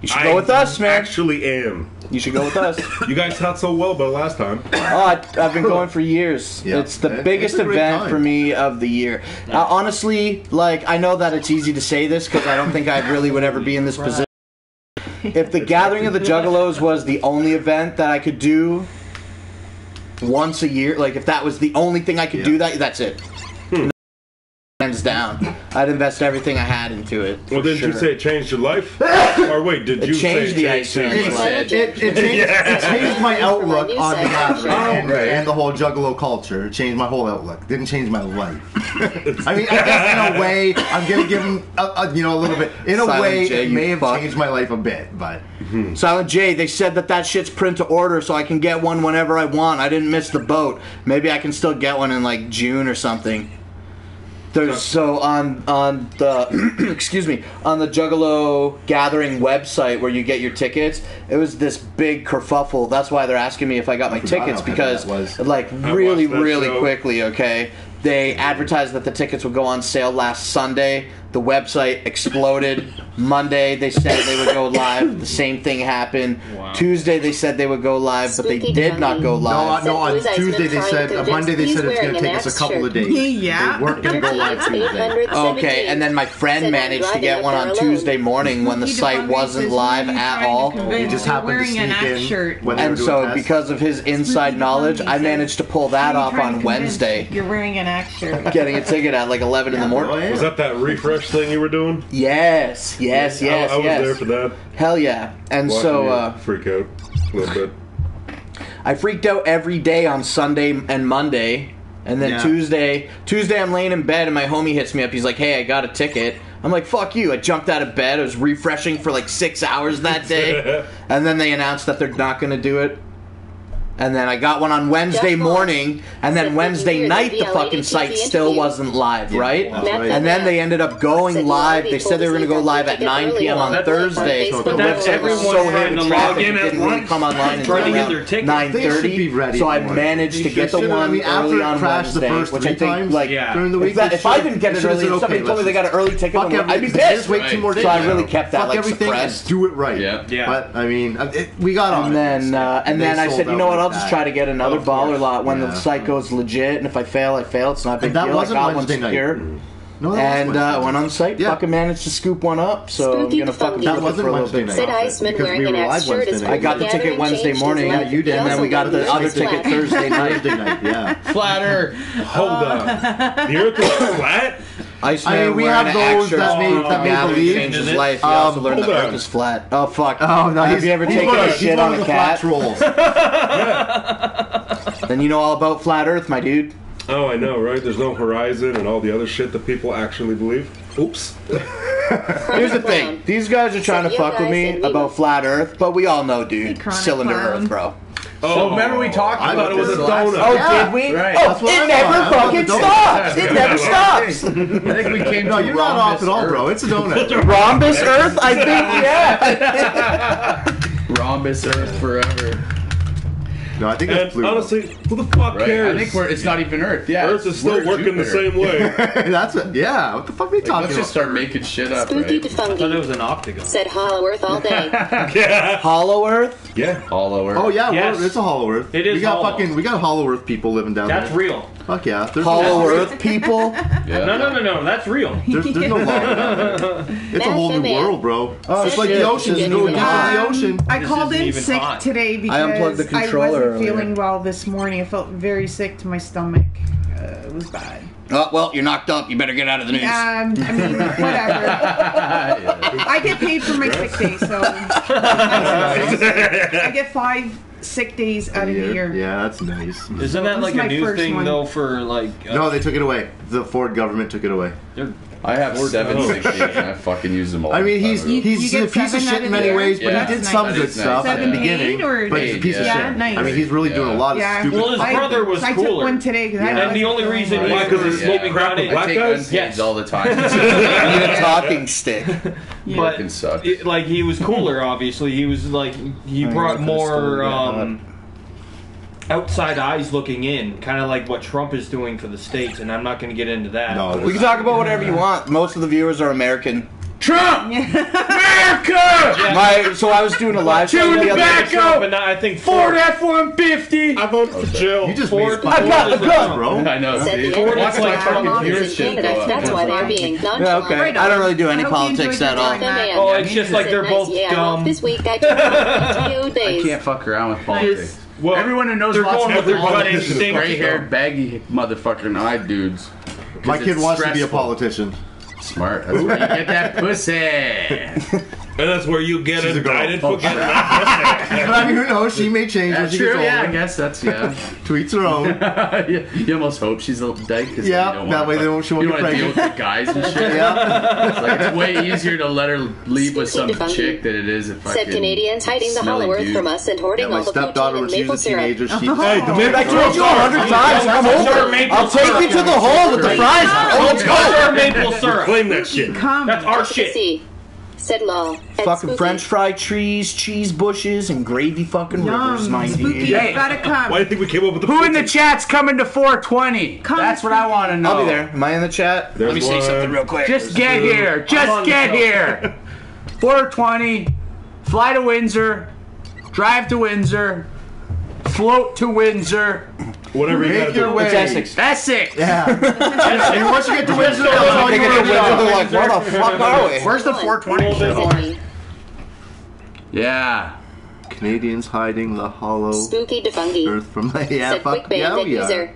Speaker 4: You should go with us, man.
Speaker 1: Actually am.
Speaker 4: You should go with us.
Speaker 1: You guys thought so well about it last time.
Speaker 4: I've been going for years.
Speaker 2: Yeah.
Speaker 4: It's the
Speaker 2: It's
Speaker 4: biggest
Speaker 2: a great
Speaker 4: event
Speaker 2: time.
Speaker 4: for me of the year. Honestly, like, I know that it's easy to say this because I don't think I really would ever be in this position. If the Gathering of the Juggalos was the only event that I could do once a year, like if that was the only thing I could do, that's it. Hands down. I'd invest everything I had into it.
Speaker 1: Well,
Speaker 4: for
Speaker 1: didn't you
Speaker 4: sure.
Speaker 1: say it changed your life? Or wait, did
Speaker 4: It
Speaker 1: you say
Speaker 4: changed
Speaker 1: it
Speaker 4: the
Speaker 1: changed
Speaker 4: Iceman.
Speaker 1: his life?
Speaker 2: It changed my outlook on the gathering
Speaker 3: right.
Speaker 2: and the whole Juggalo culture. It changed my whole outlook. Didn't change my life. I mean, I guess in a way, I'm gonna give him a little bit. In a
Speaker 4: Silent
Speaker 2: way,
Speaker 4: J,
Speaker 2: it
Speaker 4: you
Speaker 2: may have
Speaker 4: fuck.
Speaker 2: changed my life a bit, but
Speaker 4: Silent J, they said that shit's print to order so I can get one whenever I want. I didn't miss the boat. Maybe I can still get one in like June or something. There's so on the excuse me, on the Juggalo Gathering website where you get your tickets, it was this big kerfuffle. That's why they're asking me if I got my
Speaker 2: forgot
Speaker 4: tickets
Speaker 2: how heavy
Speaker 4: because
Speaker 2: that was.
Speaker 4: like
Speaker 1: I
Speaker 4: really
Speaker 1: watched that
Speaker 4: really
Speaker 1: show.
Speaker 4: quickly, okay? They advertised that the tickets would go on sale last Sunday. The website exploded. Monday they said they would go live. The same thing happened.
Speaker 5: Wow.
Speaker 4: Tuesday they said they would go live, but they
Speaker 6: Spooky
Speaker 4: did not go live.
Speaker 2: no. On
Speaker 6: Who's Iceman
Speaker 2: Tuesday they
Speaker 6: trying
Speaker 2: said,
Speaker 6: to
Speaker 2: Monday they
Speaker 6: convince
Speaker 2: said it's
Speaker 6: he's
Speaker 2: gonna take
Speaker 6: wearing
Speaker 2: us a
Speaker 6: an
Speaker 2: couple of
Speaker 6: X
Speaker 2: days.
Speaker 8: Yeah.
Speaker 2: They weren't gonna go live Tuesday.
Speaker 4: Okay, and then my friend managed to get one on Tuesday morning when the site wasn't live at all.
Speaker 2: He just happened to
Speaker 8: wearing an
Speaker 2: sneak
Speaker 8: X
Speaker 2: in
Speaker 8: shirt.
Speaker 2: when they were
Speaker 4: And
Speaker 2: doing
Speaker 4: so,
Speaker 2: tests.
Speaker 4: because of his inside knowledge, I managed to pull that off on Wednesday,
Speaker 8: You're wearing an X shirt.
Speaker 4: getting a ticket at like 11 in the morning.
Speaker 2: Oh, yeah.
Speaker 1: Was that refresh thing you were doing?
Speaker 4: Yes, yes, yes,
Speaker 1: I was
Speaker 4: yes.
Speaker 1: there for that.
Speaker 4: Hell yeah. And
Speaker 1: Watching
Speaker 4: so,
Speaker 1: you freak out a little bit.
Speaker 4: I freaked out every day on Sunday and Monday. And then
Speaker 2: Yeah.
Speaker 4: Tuesday I'm laying in bed and my homie hits me up. He's like, hey, I got a ticket. I'm like, fuck you. I jumped out of bed. I was refreshing for like 6 hours that day. And then they announced that they're not going to do it. And then I got one on Wednesday morning, and then Wednesday night the fucking site still wasn't live, right?
Speaker 2: that's right.
Speaker 4: And then they ended up going live. They said they were going to go live at 9 p.m. on Thursday.
Speaker 2: But
Speaker 4: The
Speaker 5: that's
Speaker 4: website was
Speaker 5: everyone
Speaker 4: so
Speaker 5: trying
Speaker 4: hit
Speaker 5: to
Speaker 4: with
Speaker 5: log
Speaker 4: traffic,
Speaker 5: in
Speaker 4: it
Speaker 5: at
Speaker 4: didn't really
Speaker 5: lunch,
Speaker 4: come online until
Speaker 5: trying to get
Speaker 4: around
Speaker 5: their ticket.
Speaker 4: 9:30.
Speaker 2: They should be ready
Speaker 4: So I
Speaker 2: for it.
Speaker 4: managed to
Speaker 2: They
Speaker 4: get the
Speaker 2: should.
Speaker 4: one
Speaker 2: I mean, after
Speaker 4: early
Speaker 2: it
Speaker 4: on
Speaker 2: crashed the
Speaker 4: Wednesday,
Speaker 2: first
Speaker 4: which I
Speaker 2: three
Speaker 4: think
Speaker 2: times,
Speaker 4: like
Speaker 5: Yeah.
Speaker 2: during the week,
Speaker 4: if I didn't get it early, if somebody told me they got an early ticket,
Speaker 2: fuck
Speaker 4: I'd be
Speaker 2: everything.
Speaker 4: pissed.
Speaker 2: Just wait 2 more days.
Speaker 4: So I really kept that
Speaker 2: Fuck
Speaker 4: like
Speaker 2: everything and
Speaker 4: suppressed.
Speaker 2: do it right.
Speaker 3: Yeah.
Speaker 5: Yeah.
Speaker 2: But I mean, we got on
Speaker 4: And then I
Speaker 2: They
Speaker 4: said,
Speaker 2: sold
Speaker 4: you know
Speaker 2: out
Speaker 4: what? I'll
Speaker 2: like
Speaker 4: just
Speaker 2: that.
Speaker 4: try to get another
Speaker 2: Of
Speaker 4: baller
Speaker 2: course.
Speaker 4: lot when the
Speaker 2: Yeah.
Speaker 4: site goes legit. And if I fail, I fail. It's not a big
Speaker 2: And that
Speaker 4: deal. I
Speaker 2: wasn't
Speaker 4: got one
Speaker 2: Wednesday night.
Speaker 4: secure.
Speaker 2: No, that
Speaker 4: And
Speaker 2: was Wednesday.
Speaker 4: went on the site.
Speaker 2: Yeah.
Speaker 4: Fucking managed to scoop one up. So I'm
Speaker 6: Spooky
Speaker 4: gonna fucking
Speaker 6: funky.
Speaker 4: flip
Speaker 2: That
Speaker 4: it
Speaker 2: wasn't
Speaker 4: for a little
Speaker 2: Wednesday
Speaker 4: bit.
Speaker 2: night.
Speaker 6: Said Iceman
Speaker 2: Because
Speaker 6: wearing
Speaker 2: we
Speaker 6: an
Speaker 2: were
Speaker 6: X
Speaker 2: live
Speaker 6: shirt
Speaker 2: Wednesday
Speaker 6: is
Speaker 2: night.
Speaker 4: I got the
Speaker 6: gathering
Speaker 4: ticket Wednesday
Speaker 6: changed his
Speaker 4: morning.
Speaker 6: life.
Speaker 2: Yeah, you did.
Speaker 6: He
Speaker 4: And then
Speaker 6: also
Speaker 4: we got
Speaker 6: got
Speaker 4: the
Speaker 6: news
Speaker 4: other
Speaker 6: flat.
Speaker 4: ticket Thursday night.
Speaker 2: Thursday night, yeah.
Speaker 3: Flatter.
Speaker 1: Hold on. The earth is flat?
Speaker 4: Iceman
Speaker 2: I mean, we
Speaker 4: wearing
Speaker 2: have
Speaker 4: an
Speaker 2: those
Speaker 4: X shirt
Speaker 2: that may
Speaker 4: gathering
Speaker 2: believe.
Speaker 4: changed his life. He also learned
Speaker 1: hold
Speaker 4: the
Speaker 1: on.
Speaker 4: earth is flat. Oh fuck.
Speaker 2: Oh no,
Speaker 4: Have you ever taken
Speaker 2: one
Speaker 4: a
Speaker 2: of-
Speaker 4: shit
Speaker 2: one
Speaker 4: on
Speaker 2: of
Speaker 4: a
Speaker 2: the flat
Speaker 4: cat?
Speaker 2: trolls.
Speaker 4: Then you know all about flat Earth, my dude.
Speaker 1: Oh, I know, right? There's no horizon and all the other shit that people actually believe. Oops.
Speaker 4: Here's the thing. These guys are trying to
Speaker 6: You
Speaker 4: fuck with
Speaker 6: guys
Speaker 4: me
Speaker 6: and me.
Speaker 4: about flat Earth, but we all know, dude.
Speaker 8: chronic
Speaker 4: Cylinder
Speaker 8: clown.
Speaker 4: Earth, bro.
Speaker 3: So remember we talked
Speaker 2: I
Speaker 3: about
Speaker 2: thought
Speaker 3: it
Speaker 2: it
Speaker 3: was
Speaker 2: was
Speaker 3: a
Speaker 2: a
Speaker 3: donut.
Speaker 4: Oh,
Speaker 2: Yeah.
Speaker 4: did we?
Speaker 3: Right.
Speaker 4: Oh,
Speaker 2: That's what
Speaker 4: it
Speaker 2: I
Speaker 4: never
Speaker 2: thought. I
Speaker 4: fucking
Speaker 2: thought the
Speaker 4: stops. It never stops.
Speaker 3: I think we came
Speaker 2: No,
Speaker 3: to
Speaker 2: you're not off at all,
Speaker 3: Earth.
Speaker 2: bro. It's a donut.
Speaker 4: Rhombus Earth? I think, yeah.
Speaker 3: Rhombus Earth forever.
Speaker 2: No, I think that's
Speaker 1: And
Speaker 2: Pluto.
Speaker 1: honestly, who the fuck
Speaker 3: Right?
Speaker 1: cares?
Speaker 3: I think it's not even Earth. Yeah.
Speaker 1: Earth is still
Speaker 3: we're
Speaker 1: working the
Speaker 3: Jupiter.
Speaker 1: same way.
Speaker 2: That's it. Yeah. What the fuck are we
Speaker 3: Like,
Speaker 2: talking
Speaker 3: let's just
Speaker 2: about?
Speaker 3: start making shit up,
Speaker 6: Spooky
Speaker 3: right?
Speaker 6: to
Speaker 5: I thought it
Speaker 6: funky.
Speaker 5: was an octagon.
Speaker 6: Said Hollow Earth all day.
Speaker 4: Hollow Earth?
Speaker 1: Yeah.
Speaker 3: All over.
Speaker 2: Oh yeah,
Speaker 5: Yes.
Speaker 2: it's a Hollow Earth.
Speaker 5: It is
Speaker 2: We got
Speaker 5: hollow.
Speaker 2: we got Hollow Earth people living down
Speaker 5: That's
Speaker 2: there.
Speaker 5: real.
Speaker 2: Fuck yeah. There's
Speaker 4: Hollow
Speaker 2: no,
Speaker 4: Earth people?
Speaker 3: Yeah.
Speaker 5: No. That's real.
Speaker 2: there's no law. It's a whole new
Speaker 6: Man.
Speaker 2: world, bro.
Speaker 4: Oh,
Speaker 2: it's like
Speaker 4: shit.
Speaker 2: the ocean. You
Speaker 4: This
Speaker 2: go
Speaker 4: isn't
Speaker 2: deep
Speaker 4: even
Speaker 2: in the
Speaker 4: hot.
Speaker 2: ocean.
Speaker 8: I
Speaker 5: This
Speaker 8: called
Speaker 5: isn't
Speaker 8: in
Speaker 5: even
Speaker 8: sick
Speaker 5: hot.
Speaker 8: today
Speaker 4: unplugged
Speaker 8: because
Speaker 4: the
Speaker 8: I
Speaker 4: controller
Speaker 8: wasn't
Speaker 4: earlier.
Speaker 8: feeling well this morning. I felt very sick to my stomach. It was bad.
Speaker 4: Oh, well, you're knocked up. You better get out of the news.
Speaker 8: I mean, whatever. I get paid for my sick day, so I get sick days out of the year.
Speaker 9: Yeah, that's nice.
Speaker 5: Isn't that like a new thing though for like?
Speaker 9: No, they took it away. The Ford government took it away.
Speaker 3: I have 7 sick days and I fucking use them all.
Speaker 9: I mean, he's a piece of shit in many ways, but he did some good stuff at the beginning. But he's a piece of shit.
Speaker 8: Nice.
Speaker 9: I mean, he's really doing a lot of stupid.
Speaker 5: Well, his brother was
Speaker 8: I
Speaker 5: cooler.
Speaker 8: took one today because
Speaker 5: and the only reason why because it's smoking crap with black guys.
Speaker 3: Yes, all the time.
Speaker 4: I need a talking stick.
Speaker 5: But like he was cooler. Obviously, he was like he brought more. Outside eyes looking in, kind of like what Trump is doing for the states, and I'm not going to get into that.
Speaker 4: No, we can talk about whatever you want. Most of the viewers are American. Trump! America! So I was doing a live stream the other day.
Speaker 5: But I think
Speaker 7: Ford F-150.
Speaker 1: I voted for Jill.
Speaker 9: You just
Speaker 5: Ford.
Speaker 9: I got
Speaker 3: bro. I know.
Speaker 6: Ford is like Canada. That's why they're being nonchalant.
Speaker 4: Yeah, okay. I don't really do any politics at all.
Speaker 5: Oh, it's just like they're both dumb.
Speaker 6: This week I took PTO days.
Speaker 3: I can't fuck around with politics.
Speaker 7: Well, everyone who knows lots of politics,
Speaker 3: gray-haired, baggy motherfucking eye dudes.
Speaker 9: My kid wants to be a politician.
Speaker 3: Smart. That's where you get that pussy.
Speaker 1: And that's where you get indicted for getting that pussy.
Speaker 9: But I mean, who knows? She may change when she gets older.
Speaker 3: Yeah, I guess that's,
Speaker 9: Tweets her own.
Speaker 3: You almost hope she's a little dyke.
Speaker 9: Yeah, that way she won't get pregnant.
Speaker 3: Deal with the guys and shit.
Speaker 9: Yeah.
Speaker 3: It's like, it's way easier to let her leave with some chick than it is if I
Speaker 6: said Canadians hiding the hollow earth from us and hoarding all the protein and maple syrup.
Speaker 4: Hey, I told you 100 times. Come over. I'll take you to the hole with the fries.
Speaker 5: Let's go for maple syrup.
Speaker 1: Claim that shit.
Speaker 5: That's our shit.
Speaker 6: Said law.
Speaker 4: Fucking French fry trees, cheese bushes, and gravy fucking rivers, mind you.
Speaker 8: Spooky, gotta come.
Speaker 1: Why do you think we came up with the
Speaker 7: Who in the chat's coming to 420? That's what I want to know.
Speaker 4: I'll be there. Am I in the chat?
Speaker 1: Let
Speaker 4: me say something real quick.
Speaker 7: Just get here. Just get here. 420. Fly to Windsor. Drive to Windsor. Float to Windsor.
Speaker 1: Whatever you gotta do.
Speaker 7: It's Essex. Essex.
Speaker 9: Yeah. And once you get to Windsor,
Speaker 4: They're like, where the fuck are we?
Speaker 7: Where's the 420? Yeah.
Speaker 9: Canadians hiding the hollow
Speaker 6: Spooky defungi.
Speaker 9: earth from the
Speaker 6: Said quick band
Speaker 9: we are.
Speaker 6: user.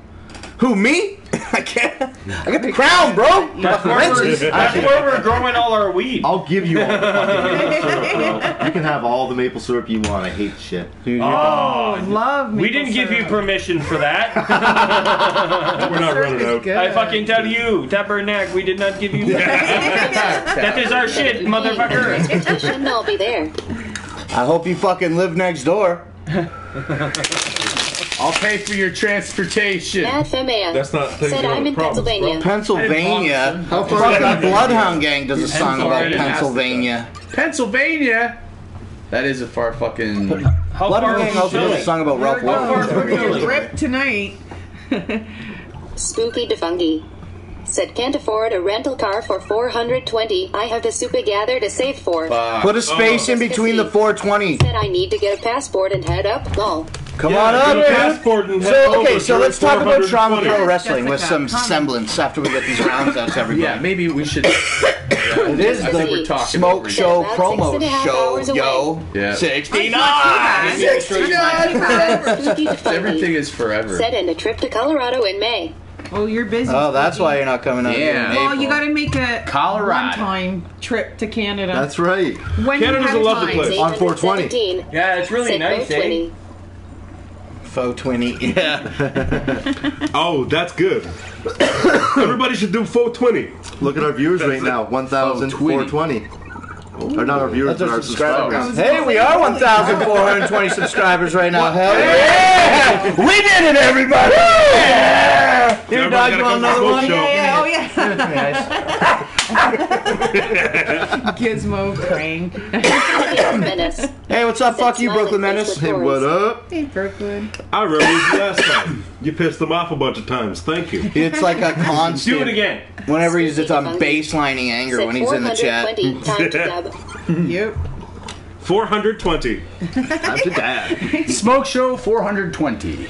Speaker 4: Who, me? I can't. I got the crown, bro.
Speaker 5: That's where we're growing all our weed.
Speaker 9: I'll give you all the fucking maple syrup, bro. You can have all the maple syrup you want. I hate shit.
Speaker 5: Oh,
Speaker 8: love maple
Speaker 5: we didn't give you permission for that.
Speaker 1: We're not running out.
Speaker 5: I fucking tell you, tabernacle, we did not give you that. That is our shit, motherfucker.
Speaker 6: Shouldn't all be there.
Speaker 4: I hope you fucking live next door.
Speaker 7: I'll pay for your transportation.
Speaker 6: Mad Femea.
Speaker 1: That's not
Speaker 6: Said I'm in Pennsylvania.
Speaker 4: Pennsylvania? How far that Bloodhound Gang does a song about Pennsylvania?
Speaker 7: Pennsylvania?
Speaker 3: That is a far fucking...
Speaker 5: How
Speaker 4: Bloodhound Gang also does a song about Ralph
Speaker 8: We're
Speaker 4: Lauren.
Speaker 8: gonna trip tonight.
Speaker 6: Spooky defungi. Said can't afford a rental car for 420. I have the super gather to save for.
Speaker 4: Put a space in between the 420.
Speaker 6: Said I need to get a passport and head up. Lol.
Speaker 4: Come on up, dude.
Speaker 1: Passport and
Speaker 4: So let's talk about trauma pro wrestling with
Speaker 8: Jessica,
Speaker 4: some semblance after we get these rounds out to everybody.
Speaker 3: Yeah, maybe we should...
Speaker 4: It is
Speaker 3: I think we're
Speaker 4: the
Speaker 3: talking
Speaker 4: smoke
Speaker 3: over
Speaker 4: show
Speaker 6: About
Speaker 4: promo
Speaker 6: 6.5
Speaker 4: show,
Speaker 6: hours away.
Speaker 4: yo.
Speaker 3: Yeah.
Speaker 4: 69!
Speaker 6: Spooky defungi.
Speaker 3: Everything is forever.
Speaker 6: Said in a trip to Colorado in May.
Speaker 8: Oh, you're busy.
Speaker 4: Oh, that's why you're not coming out.
Speaker 3: Yeah.
Speaker 4: in
Speaker 8: Well,
Speaker 4: April.
Speaker 8: you gotta make a
Speaker 7: Colorado.
Speaker 8: one-time trip to Canada.
Speaker 9: That's right.
Speaker 8: when
Speaker 1: Canada's
Speaker 8: you
Speaker 1: a
Speaker 8: have
Speaker 1: lovely
Speaker 8: time.
Speaker 1: place.
Speaker 9: On 420.
Speaker 6: 817.
Speaker 5: Yeah, it's really
Speaker 6: Said
Speaker 5: nice, eh?
Speaker 6: 420.
Speaker 4: Faux 20. Yeah.
Speaker 1: Oh, that's good. Everybody should do 420.
Speaker 9: Look at our viewers right now. 1,420. Or not our viewers, but our subscribers.
Speaker 4: Hey, we are 1,420 subscribers right now. Hell yeah! We did it, everybody! Yeah! Here, dog, you want another one?
Speaker 8: Yeah, oh yeah. Gizmo Crane.
Speaker 6: Menace.
Speaker 4: Hey, what's up? Fuck you, Brooklyn Menace.
Speaker 9: Hey, what up?
Speaker 8: Hey, Brooklyn.
Speaker 1: I remember you last time. You pissed them off a bunch of times. Thank you.
Speaker 4: It's like a constant.
Speaker 5: Do it again.
Speaker 4: Whenever he's just on baselining anger
Speaker 6: Said
Speaker 4: when he's in the chat.
Speaker 6: 420. Time to dub.
Speaker 8: Yep.
Speaker 1: 420.
Speaker 9: Time to dad.
Speaker 7: Smoke Show 420.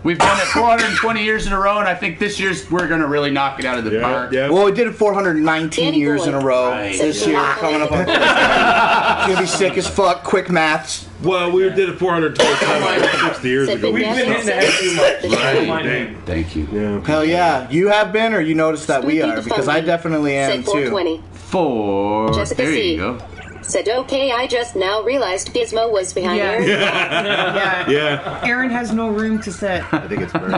Speaker 7: We've done it 420 years in a row, and I think this year's we're going to really knock it out of the park.
Speaker 1: Yeah.
Speaker 4: Well, we did it 419
Speaker 6: Danny
Speaker 4: years
Speaker 6: boy.
Speaker 4: in a row
Speaker 7: Right.
Speaker 4: this year. Coming up on it's gonna be sick as fuck. Quick maths.
Speaker 1: Well, we did it 420 times 60 years
Speaker 6: Said
Speaker 1: ago.
Speaker 6: Big
Speaker 5: We've been hitting the head too much. Don't mind me.
Speaker 3: Thank you.
Speaker 1: Yeah.
Speaker 4: Hell yeah. You have been, or you noticed that we are? Because I definitely am
Speaker 6: Said
Speaker 4: too.
Speaker 6: 420.
Speaker 7: Four.
Speaker 6: Jessica
Speaker 7: There
Speaker 6: C.
Speaker 7: you go.
Speaker 6: said, okay, I just now realized Gizmo was behind Aaron.
Speaker 8: Yeah. Aaron has no room to sit.
Speaker 9: I think it's Bert.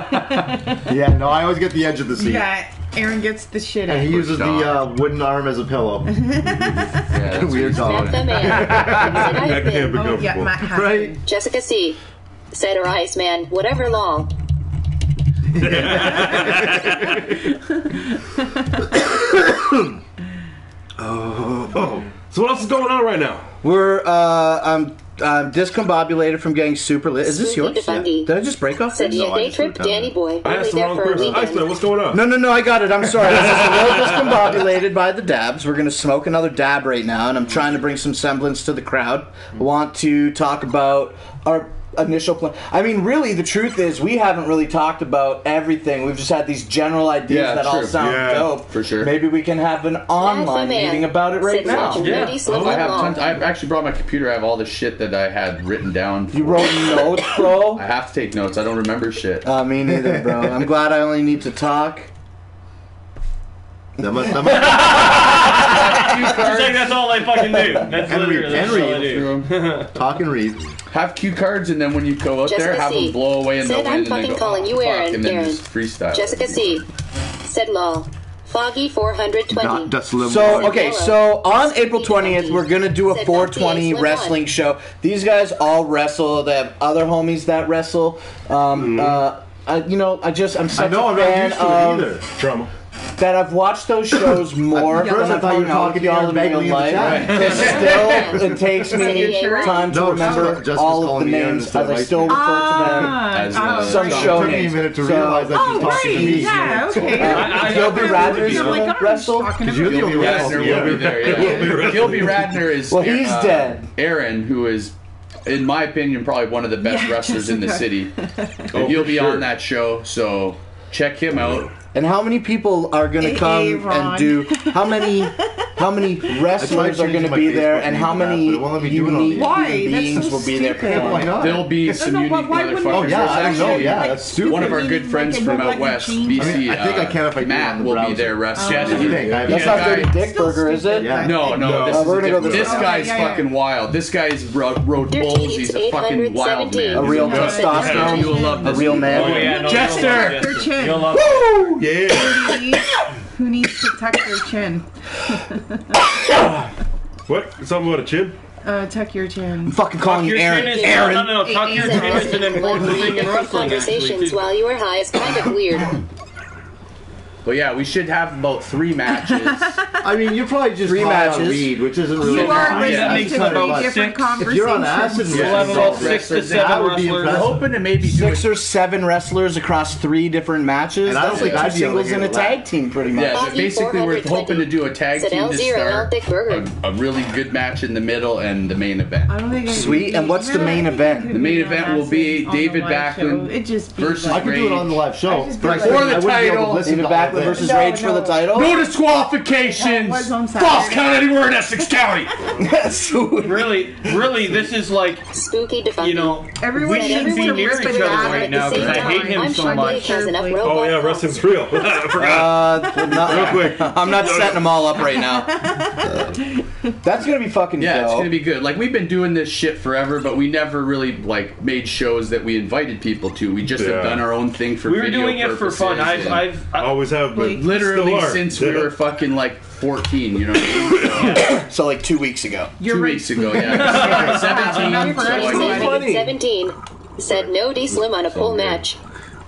Speaker 9: Yeah, no, I always get the edge of the seat.
Speaker 8: Yeah, Aaron gets the shit out.
Speaker 9: And he uses the wooden arm as a pillow. Weird dog.
Speaker 1: That can't be comfortable.
Speaker 8: Yeah, Matt has
Speaker 9: Right?
Speaker 6: Jessica C. said, or Iceman, whatever law.
Speaker 1: Oh. So what else is going on right now?
Speaker 4: We're I'm discombobulated from getting super lit. Is this yours? Yeah. Did I just break off?
Speaker 6: Said, yeah, day trip, Danny boy.
Speaker 1: I asked the wrong person. Iceman, what's going on?
Speaker 4: No, I got it. I'm sorry. I was just a little discombobulated by the dabs. We're going to smoke another dab right now, and I'm trying to bring some semblance to the crowd. I want to talk about our initial plan. I mean, really, the truth is we haven't really talked about everything. We've just had these general ideas that all sound dope.
Speaker 3: For sure.
Speaker 4: Maybe we can have an online meeting about it right now.
Speaker 3: Yeah. I have tons. I've actually brought my computer. I have all the shit that I had written down.
Speaker 4: You wrote notes, bro?
Speaker 3: I have to take notes. I don't remember shit.
Speaker 4: Me neither, bro. I'm glad I only need to talk.
Speaker 5: That's all I fucking do. That's literally all I do.
Speaker 9: Talk and read.
Speaker 3: Have cue cards, and then when you go out there, have them blow away in the wind,
Speaker 6: I'm fucking
Speaker 3: and then go,
Speaker 6: calling you Aaron.
Speaker 3: and then just freestyle.
Speaker 6: Jessica C. said, lol. Foggy 420.
Speaker 4: So on April 20th, we're gonna do a 420 wrestling show. These guys all wrestle. They have other homies that wrestle. I'm such a fan of
Speaker 1: Drama.
Speaker 4: that I've watched those shows more than I've hung out with y'all in real life. It takes me time to remember all of the names as I still refer to them as some show names.
Speaker 9: It took me a minute to realize that she's talking to me.
Speaker 8: Yeah, okay.
Speaker 4: Gilby Radner's wrestle.
Speaker 3: Radner will be there. Yeah. Gilby Radner is
Speaker 4: he's dead.
Speaker 3: Aaron, who is, in my opinion, probably one of the best wrestlers in the city. And he'll be on that show, so check him out.
Speaker 4: And how many people are going to come and do? How many wrestlers are going to be there, and how many unique beings will be there?
Speaker 9: Why not?
Speaker 3: There'll be some unique motherfuckers.
Speaker 9: I know. Yeah, that's stupid.
Speaker 3: One of our good friends from out west, BC,
Speaker 9: I think I can if I
Speaker 3: Matt will be there wrestling.
Speaker 4: That's not Dirty Dick Burger, is it?
Speaker 3: No. This guy's fucking wild. This guy's rode bulls. He's a fucking wild man.
Speaker 4: A real testosterone.
Speaker 3: You'll love this.
Speaker 4: A real man.
Speaker 3: Jester.
Speaker 5: You'll love
Speaker 1: Woo! Yeah.
Speaker 8: Who needs to tuck their chin?
Speaker 1: What? Something about a chin?
Speaker 8: Tuck your chin.
Speaker 4: I'm fucking calling you Aaron.
Speaker 5: Aaron. No, tuck your chin is an important thing in wrestling.
Speaker 6: Conversations while you are high is kind of weird.
Speaker 3: But yeah, we should have about 3 matches.
Speaker 9: I mean, you're probably just
Speaker 4: 3 matches,
Speaker 9: weed, which isn't really.
Speaker 8: You are listening to
Speaker 5: about
Speaker 8: 3 different conversations.
Speaker 9: If you're on acid,
Speaker 5: we'll have about 6 to 7 wrestlers.
Speaker 3: We're hoping to maybe do
Speaker 4: 6 or 7 wrestlers across 3 different matches.
Speaker 9: And I don't think
Speaker 4: That's 2 singles and a tag team, pretty much.
Speaker 3: Yeah, but basically we're hoping to do a tag team to start, a really good match in the middle, and the main event.
Speaker 8: I don't think
Speaker 4: Sweet. And what's the main event?
Speaker 3: The main event will be David Backlund versus
Speaker 9: I could do it on the live show.
Speaker 3: For the title.
Speaker 4: David Backlund versus Rage for the title.
Speaker 3: No disqualifications. False count anywhere in Essex County.
Speaker 5: Really, this is like
Speaker 6: spooky.
Speaker 5: You know, we shouldn't be near each other right now because I hate him so much.
Speaker 1: Oh yeah, wrestling's real.
Speaker 4: Real quick. I'm not setting them all up right now. That's gonna be fucking dope.
Speaker 3: It's gonna be good. Like, we've been doing this shit forever, but we never really made shows that we invited people to. We just have done our own thing for video purposes.
Speaker 5: We were doing it for fun. I've
Speaker 1: always have been.
Speaker 3: Literally since we were fucking 14, you know what I mean?
Speaker 4: So 2 weeks ago.
Speaker 3: 2 weeks ago, yeah.
Speaker 6: 17 said no D Slim on a pole match.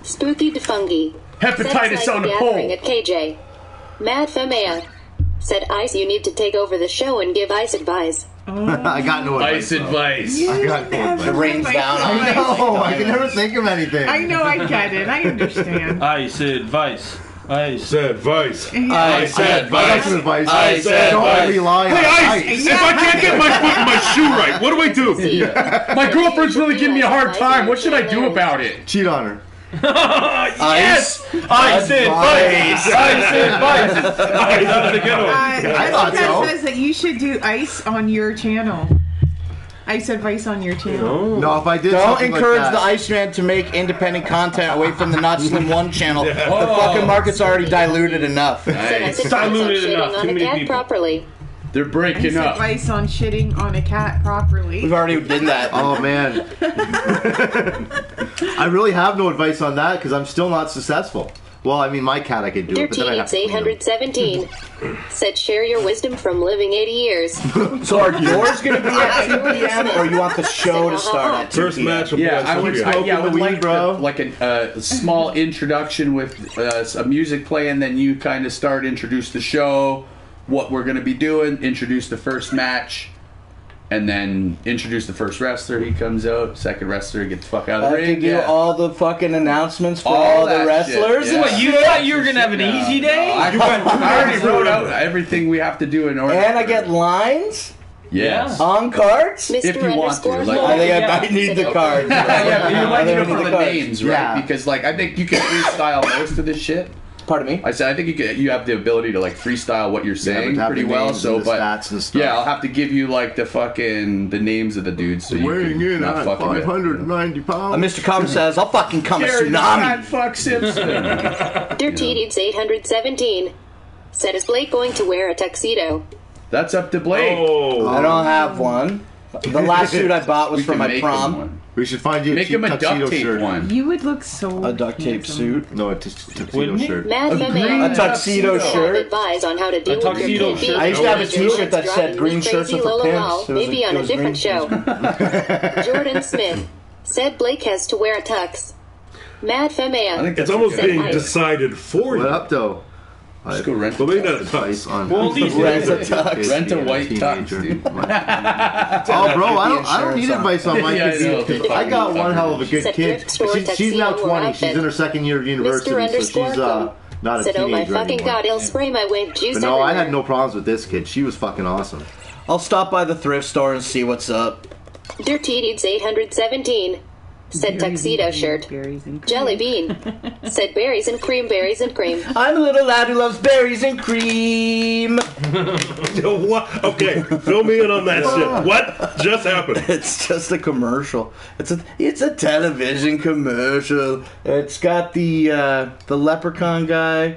Speaker 6: Spooky defungi.
Speaker 3: Hepatitis on a pole.
Speaker 6: At KJ. Mad Femea said Ice, you need to take over the show and give Ice advice.
Speaker 9: I got no
Speaker 3: advice.
Speaker 9: Advice.
Speaker 8: Yeah,
Speaker 9: I got no advice.
Speaker 4: It rains down on
Speaker 9: I know. I can never think of anything.
Speaker 8: I know. I get it. I understand.
Speaker 5: Ice advice.
Speaker 1: I said Vice.
Speaker 5: I said Vice.
Speaker 1: I said
Speaker 9: Don't rely on
Speaker 1: Ice. If I can't get my foot in my shoe right, what do I do?
Speaker 3: My girlfriend's really giving me a hard time. What should I do about it?
Speaker 9: Cheat on her.
Speaker 5: Yes! I said Vice! I said Vice! That was a good one.
Speaker 8: I thought says that you should do Ice on your channel. Ice advice on your channel.
Speaker 9: No, if I did
Speaker 4: Don't
Speaker 9: something
Speaker 4: encourage
Speaker 9: like
Speaker 4: the Iceman to make independent content away from the Not Slim 1 channel. The fucking market's already diluted enough.
Speaker 5: Diluted enough. Too many people.
Speaker 6: Properly.
Speaker 3: They're breaking up.
Speaker 8: Advice on shitting on a cat properly.
Speaker 2: We've already did that.
Speaker 9: Oh man. I really have no advice on that because I'm still not successful. Well, I mean, my cat I could do it, but then I have to clean him.
Speaker 6: 817 said, share your wisdom from living 80 years.
Speaker 2: So are yours going to be at 2 p.m. or you want the show to start at 2
Speaker 1: First match will be
Speaker 3: Yeah,
Speaker 1: at 2 p.m.
Speaker 3: I would like a small introduction with a music play, and then you kind of introduce the show, what we're going to be doing, introduce the first match, and then introduce the first wrestler. He comes out. Second wrestler, get the fuck out of the ring.
Speaker 2: Do all the fucking announcements for all the wrestlers.
Speaker 5: Yeah. What, you thought you were gonna have an easy day?
Speaker 3: I already wrote out everything we have to do in order.
Speaker 2: And I get lines.
Speaker 3: Yes.
Speaker 2: On cards?
Speaker 6: Mr.
Speaker 3: If you want to. Like,
Speaker 2: I think I might need the cards.
Speaker 3: Yeah, but you might need it for the names, right?
Speaker 9: Yeah.
Speaker 3: Because I think you can freestyle most of this shit.
Speaker 2: Pardon me?
Speaker 3: I said I think you have the ability to freestyle what you're saying pretty well. So, but
Speaker 9: stats and stuff.
Speaker 3: yeah, I'll have to give you the names of the dudes so you
Speaker 9: Weighing
Speaker 3: can
Speaker 9: in
Speaker 3: not
Speaker 9: at
Speaker 3: fuck
Speaker 9: 590 pounds.
Speaker 2: Mr. Cum says, I'll fucking come a tsunami.
Speaker 3: Fuck Simpson.
Speaker 6: Dirtedieds 817 said, is Blake going to wear a tuxedo?
Speaker 3: That's up to Blake.
Speaker 1: Oh.
Speaker 2: I don't have one. The last suit I bought was for my prom.
Speaker 9: We should find you a
Speaker 3: Make
Speaker 9: cheap
Speaker 3: him a
Speaker 9: tuxedo
Speaker 3: duct tape
Speaker 9: shirt.
Speaker 3: one.
Speaker 8: You would look so
Speaker 2: A duct tape suit.
Speaker 9: No, a tuxedo
Speaker 5: Wouldn't he?
Speaker 9: shirt.
Speaker 6: Mad
Speaker 2: A
Speaker 6: Femme
Speaker 2: tuxedo shirt.
Speaker 6: advise on how to deal with
Speaker 5: tuxedo
Speaker 6: your
Speaker 5: shirt.
Speaker 2: I used to have a
Speaker 6: teenage
Speaker 2: t-shirt that said green shirts with the pimps.
Speaker 6: Maybe on
Speaker 2: it
Speaker 6: a
Speaker 2: was
Speaker 6: different
Speaker 2: green.
Speaker 6: show. Jordan Smith said Blake has to wear a tux. Mad Femme.
Speaker 3: I think
Speaker 1: It's
Speaker 3: that's
Speaker 1: almost
Speaker 3: okay.
Speaker 1: being decided for
Speaker 9: What
Speaker 1: you.
Speaker 9: up, though?
Speaker 3: Just go rent
Speaker 1: Well,
Speaker 3: a
Speaker 1: maybe
Speaker 3: tux.
Speaker 1: not a tux.
Speaker 9: On
Speaker 5: Well, these
Speaker 2: Rent a tux.
Speaker 3: Rent a white tux, dude.
Speaker 9: Oh, bro, I don't need advice on my
Speaker 3: Yeah, I
Speaker 9: kids.
Speaker 3: know.
Speaker 9: Because I got one hell of a good
Speaker 6: Said
Speaker 9: kid.
Speaker 6: thrift store
Speaker 9: She's now
Speaker 6: tuxedo
Speaker 9: 20.
Speaker 6: outfit.
Speaker 9: She's in her second year of university,
Speaker 6: Mr.
Speaker 9: so she's
Speaker 6: Underscore
Speaker 9: not a
Speaker 6: said, oh my
Speaker 9: teenager
Speaker 6: fucking
Speaker 9: anymore.
Speaker 6: god, he'll spray my wig juice
Speaker 9: But no, I
Speaker 6: everywhere.
Speaker 9: had no problems with this kid. She was fucking awesome.
Speaker 2: I'll stop by the thrift store and see what's up.
Speaker 6: Dirtedieds 817 said tuxedo shirt. Jelly bean said berries and cream, berries and cream.
Speaker 2: I'm a little lad who loves berries and cream.
Speaker 1: What? Okay, fill me in on that shit. What just happened?
Speaker 2: It's just a commercial. It's a television commercial. It's got the leprechaun guy,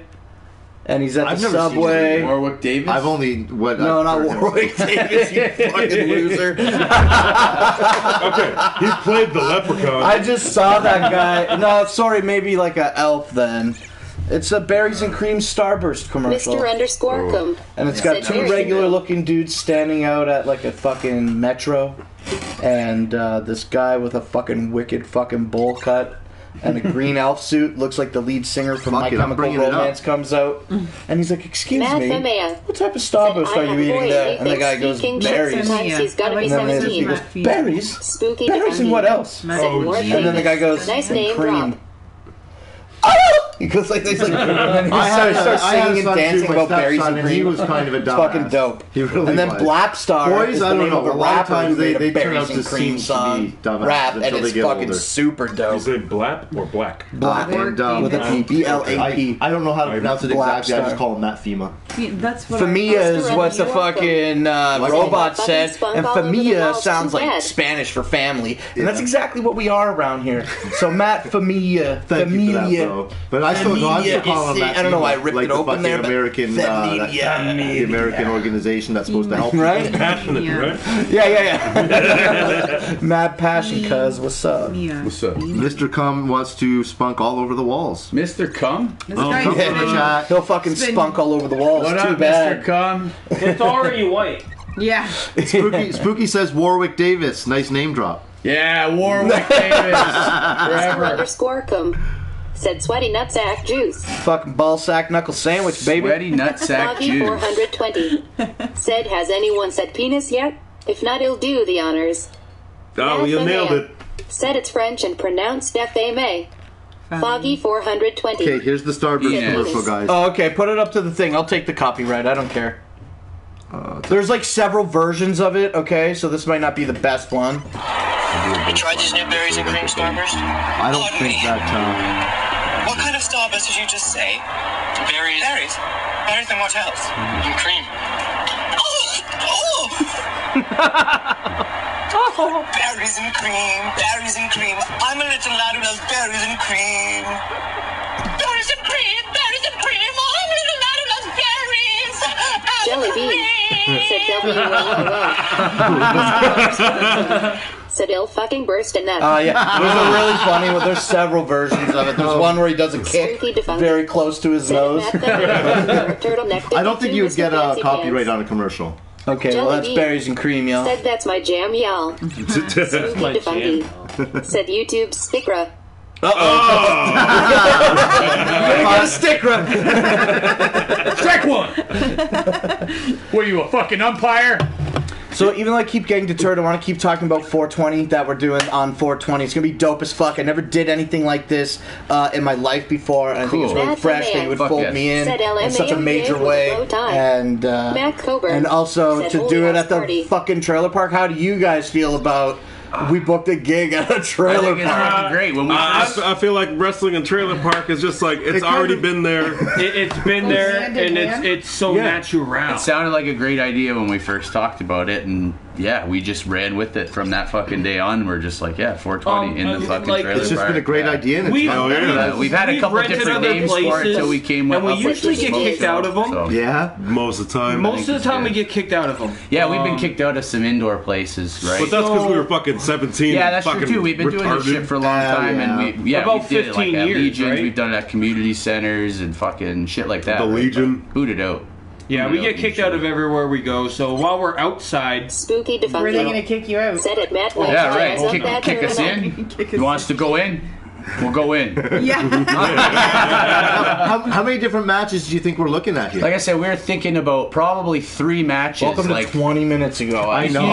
Speaker 2: and he's at
Speaker 9: I've
Speaker 2: the
Speaker 9: never seen
Speaker 2: Subway.
Speaker 9: it.
Speaker 3: Warwick Davis.
Speaker 9: I've only
Speaker 2: No, not Warwick Davis, you fucking loser.
Speaker 1: Okay, he played the leprechaun.
Speaker 2: I just saw that guy. No, sorry, maybe like a elf then. It's a berries and cream Starburst commercial.
Speaker 6: Mr. Underscore cum.
Speaker 2: And it's got
Speaker 6: said
Speaker 2: two
Speaker 6: berries and
Speaker 2: regular
Speaker 6: cream.
Speaker 2: looking dudes standing out at like a fucking metro. And this guy with a fucking wicked fucking bowl cut and a green elf suit looks like the lead singer from
Speaker 9: Fuck
Speaker 2: My
Speaker 9: it, I'm
Speaker 2: Chemical
Speaker 9: bringing it up.
Speaker 2: Romance comes out. And he's like, excuse
Speaker 6: Mad
Speaker 2: me,
Speaker 6: Femme.
Speaker 2: what type of Starburst are you eating there? And the guy goes, berries.
Speaker 6: Sometimes he's got to be
Speaker 2: And then he
Speaker 6: 17.
Speaker 2: goes, berries?
Speaker 6: Spooky
Speaker 2: Berries and what else?
Speaker 6: Said
Speaker 1: Oh,
Speaker 6: more
Speaker 1: geez.
Speaker 2: And then the guy goes,
Speaker 6: Nice
Speaker 2: and
Speaker 6: name
Speaker 2: cream.
Speaker 6: drop.
Speaker 2: He goes like this, like, and then he
Speaker 9: I had
Speaker 2: starts
Speaker 9: a
Speaker 2: singing and
Speaker 9: son
Speaker 2: dancing
Speaker 9: too, my
Speaker 2: about berries
Speaker 9: stepson,
Speaker 2: and
Speaker 9: and he
Speaker 2: cream.
Speaker 9: was kind of a
Speaker 2: It's
Speaker 9: dumbass.
Speaker 2: fucking dope.
Speaker 9: He really
Speaker 2: and then
Speaker 9: was.
Speaker 2: Black Star
Speaker 9: Boys,
Speaker 2: is the
Speaker 9: I don't
Speaker 2: name
Speaker 9: know,
Speaker 2: of a
Speaker 9: a lot of
Speaker 2: rapper
Speaker 9: times
Speaker 2: who made
Speaker 9: they
Speaker 2: a
Speaker 9: turn
Speaker 2: berries
Speaker 9: out to
Speaker 2: and cream
Speaker 9: seem to
Speaker 2: song
Speaker 9: be dumbasses
Speaker 2: rap, and
Speaker 9: until they
Speaker 2: it's
Speaker 9: get
Speaker 2: fucking
Speaker 9: older.
Speaker 2: super
Speaker 1: You
Speaker 2: dope.
Speaker 1: say blap or black?
Speaker 2: Black
Speaker 9: And,
Speaker 2: with a P, B-L-A-P.
Speaker 9: I don't know how to pronounce it
Speaker 2: Black
Speaker 9: exactly. I just
Speaker 2: Star.
Speaker 9: call him Matt Fema.
Speaker 8: That's what
Speaker 2: Famia is what the fucking robot
Speaker 6: Fucking
Speaker 2: said,
Speaker 6: spunk
Speaker 2: and
Speaker 6: all over the
Speaker 2: Famia
Speaker 6: walls,
Speaker 2: sounds
Speaker 6: too
Speaker 2: like
Speaker 6: bad.
Speaker 2: Spanish for family, and that's exactly what we are around here. So Matt Famia,
Speaker 9: Thank you for that,
Speaker 2: Familia.
Speaker 9: bro. But I still no, I'm still calling him Matt
Speaker 2: I don't know why I
Speaker 9: Fema,
Speaker 2: ripped
Speaker 9: like
Speaker 2: it
Speaker 9: the
Speaker 2: open
Speaker 9: fucking
Speaker 2: there, but
Speaker 9: American, the American organization that's supposed to help you.
Speaker 2: Right?
Speaker 1: Passionate, right?
Speaker 2: Yeah. Mad passion, cuz. What's up?
Speaker 8: Yeah.
Speaker 3: What's up,
Speaker 9: Mr. Cum wants to spunk all over the walls.
Speaker 3: Mr. Cum?
Speaker 8: This
Speaker 9: Oh,
Speaker 8: guy's
Speaker 9: come
Speaker 8: been-
Speaker 9: on, chat.
Speaker 2: He'll fucking
Speaker 8: It's been-
Speaker 2: spunk all over the walls.
Speaker 3: What
Speaker 2: Too
Speaker 3: up,
Speaker 2: bad.
Speaker 3: Mr. Cum?
Speaker 5: It's already white.
Speaker 8: Yeah.
Speaker 9: Spooky says Warwick Davis. Nice name drop.
Speaker 3: Yeah, Warwick Davis.
Speaker 6: Mr.
Speaker 3: Forever.
Speaker 6: Underscore cum. Said sweaty nutsack juice.
Speaker 2: Fucking ball sack knuckle sandwich, baby.
Speaker 3: Sweaty nutsack
Speaker 6: Foggy
Speaker 3: juice.
Speaker 6: 420 said, has anyone said penis yet? If not, he'll do the honors.
Speaker 1: Oh, you nailed it.
Speaker 6: Said it's French and pronounced F-A-M-A. Foggy 420.
Speaker 9: Okay, here's the Starburst
Speaker 3: Yeah.
Speaker 9: commercial, guys.
Speaker 2: Oh, okay. Put it up to the thing. I'll take the copyright. I don't care. There's like several versions of it, okay? So this might not be the best one.
Speaker 10: You tried these new berries and cream Starburst?
Speaker 9: I don't think that.
Speaker 10: What kind of Starburst did you just say? Berries. Berries? Berries and what else? And cream. Oh! Berries and cream, berries and cream. I'm a little lad who loves berries and cream. Berries and cream, berries and cream. I'm a little lad who loves berries.
Speaker 6: Jelly Bean. Said W. Said he'll fucking burst in that.
Speaker 4: Yeah. There's a really funny one. There's several versions of it. There's one where he does a kick very close to his nose.
Speaker 9: I don't think you would get a copyright on a commercial.
Speaker 4: Okay, well, that's berries and cream, y'all.
Speaker 6: Said that's my jam, y'all. Spooky Defunky. Said YouTube Stickra.
Speaker 4: Stickra.
Speaker 7: Strike one. Were you a fucking umpire?
Speaker 4: So even though I keep getting deterred, I want to keep talking about 420 that we're doing on 420. It's going to be dope as fuck. I never did anything like this in my life before, and I think it's really fresh that you would fold me in such a major way. And also to do it at the fucking trailer park. How do you guys feel about... We booked a gig at a trailer park.
Speaker 7: Great. When we
Speaker 1: I feel like wrestling in trailer park is just like it's already been there.
Speaker 5: It's been there, and it's so natural.
Speaker 3: It sounded like a great idea when we first talked about it, and yeah, we just ran with it from that fucking day on. We're just like, 420 in the fucking trailer park.
Speaker 9: It's just been a great idea. And
Speaker 3: we've had a couple different names for it until we came with.
Speaker 5: And we usually get kicked out of them.
Speaker 3: So.
Speaker 9: Yeah,
Speaker 1: most of the time.
Speaker 5: Most of the time, we get kicked out of them.
Speaker 3: Yeah, we've been kicked out of some indoor places, right?
Speaker 1: But that's because we were fucking 17.
Speaker 3: Yeah, that's true too. We've been doing this shit for a long time, and we
Speaker 5: about
Speaker 3: did
Speaker 5: 15
Speaker 3: it like at
Speaker 5: years,
Speaker 3: Legions.
Speaker 5: right?
Speaker 3: We've done it at community centers and fucking shit like that.
Speaker 1: The Legion
Speaker 3: booted out.
Speaker 5: Yeah, we get kicked out of everywhere we go. So while we're outside,
Speaker 8: Spooky Defunky. Where are they going to kick you out?
Speaker 6: Said it, Matt.
Speaker 3: Yeah, right. Kick us in. You want us to go in? We'll go in.
Speaker 8: Yeah.
Speaker 9: How many different matches do you think we're looking at here?
Speaker 3: Like I said, we're thinking about probably 3 matches.
Speaker 4: Welcome to 20 minutes ago.
Speaker 3: I know.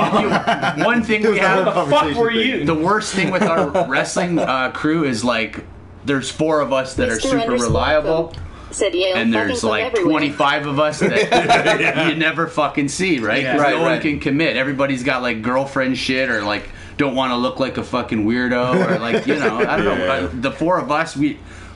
Speaker 3: One thing we have.
Speaker 5: the fuck were you?
Speaker 3: The worst thing with our wrestling crew is like there's 4 of us that are super reliable. And there's like 25 of us that you never fucking see, right? Because no one can commit. Everybody's got like girlfriend shit or like don't want to look like a fucking weirdo or like, I don't know. The 4 of us,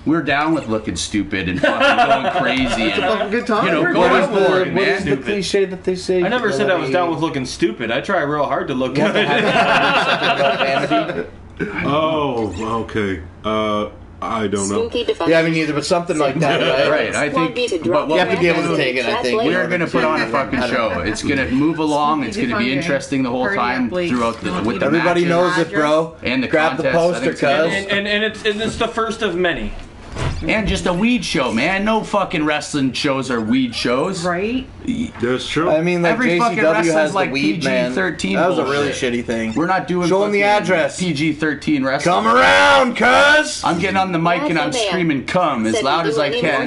Speaker 3: we're down with looking stupid and fucking going crazy.
Speaker 9: It's a fucking good time.
Speaker 3: Going for it, man.
Speaker 4: What is the cliche that they say?
Speaker 5: I never said I was down with looking stupid. I try real hard to look good.
Speaker 1: Oh, okay. I don't know.
Speaker 4: Yeah, me neither, but something like that, right?
Speaker 3: Right, I think
Speaker 4: you have to be able to take it, I think.
Speaker 3: We're going to put on a fucking show. It's going to move along. It's going to be interesting the whole time throughout with the
Speaker 4: Everybody knows it, bro.
Speaker 3: And the
Speaker 4: grab the poster, cuz.
Speaker 5: And it's the first of many.
Speaker 3: And just a weed show, man. No fucking wrestling shows are weed shows.
Speaker 8: Right?
Speaker 1: That's true.
Speaker 4: I mean, like
Speaker 3: every fucking
Speaker 4: JCW
Speaker 3: wrestling's
Speaker 4: has
Speaker 3: like
Speaker 4: the weed, man.
Speaker 3: PG-13
Speaker 4: That was a really shitty thing.
Speaker 3: We're not doing
Speaker 4: Show them the address.
Speaker 3: PG-13 wrestling.
Speaker 4: Come around, cuz!
Speaker 3: I'm getting on the mic and I'm screaming "come" as loud as I can.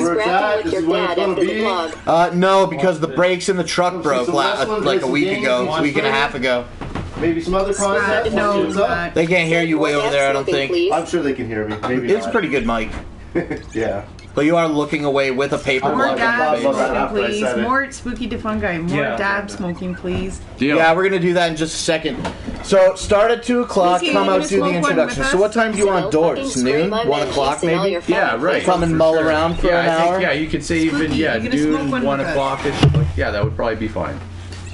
Speaker 4: No, because the brakes in the truck broke like a week and a half ago.
Speaker 9: Maybe some other concepts.
Speaker 4: They can't hear you way over there, I don't think.
Speaker 9: I'm sure they can hear me. Maybe
Speaker 4: it's pretty good, Mike.
Speaker 9: Yeah.
Speaker 4: But you are looking away with a paper
Speaker 8: More
Speaker 4: plug.
Speaker 8: dab smoking, please. More Spooky Defungi. More dab smoking, please.
Speaker 3: Deal.
Speaker 4: Yeah, we're going to do that in just a second. So, start at 2 o'clock, come out, do the introduction. So what time do you want doors? Noon? 1 o'clock, maybe?
Speaker 3: Yeah, right.
Speaker 4: Come and mull around for an hour?
Speaker 3: Yeah, you could say even, noon, 1 o'clock-ish. Yeah, that would probably be fine.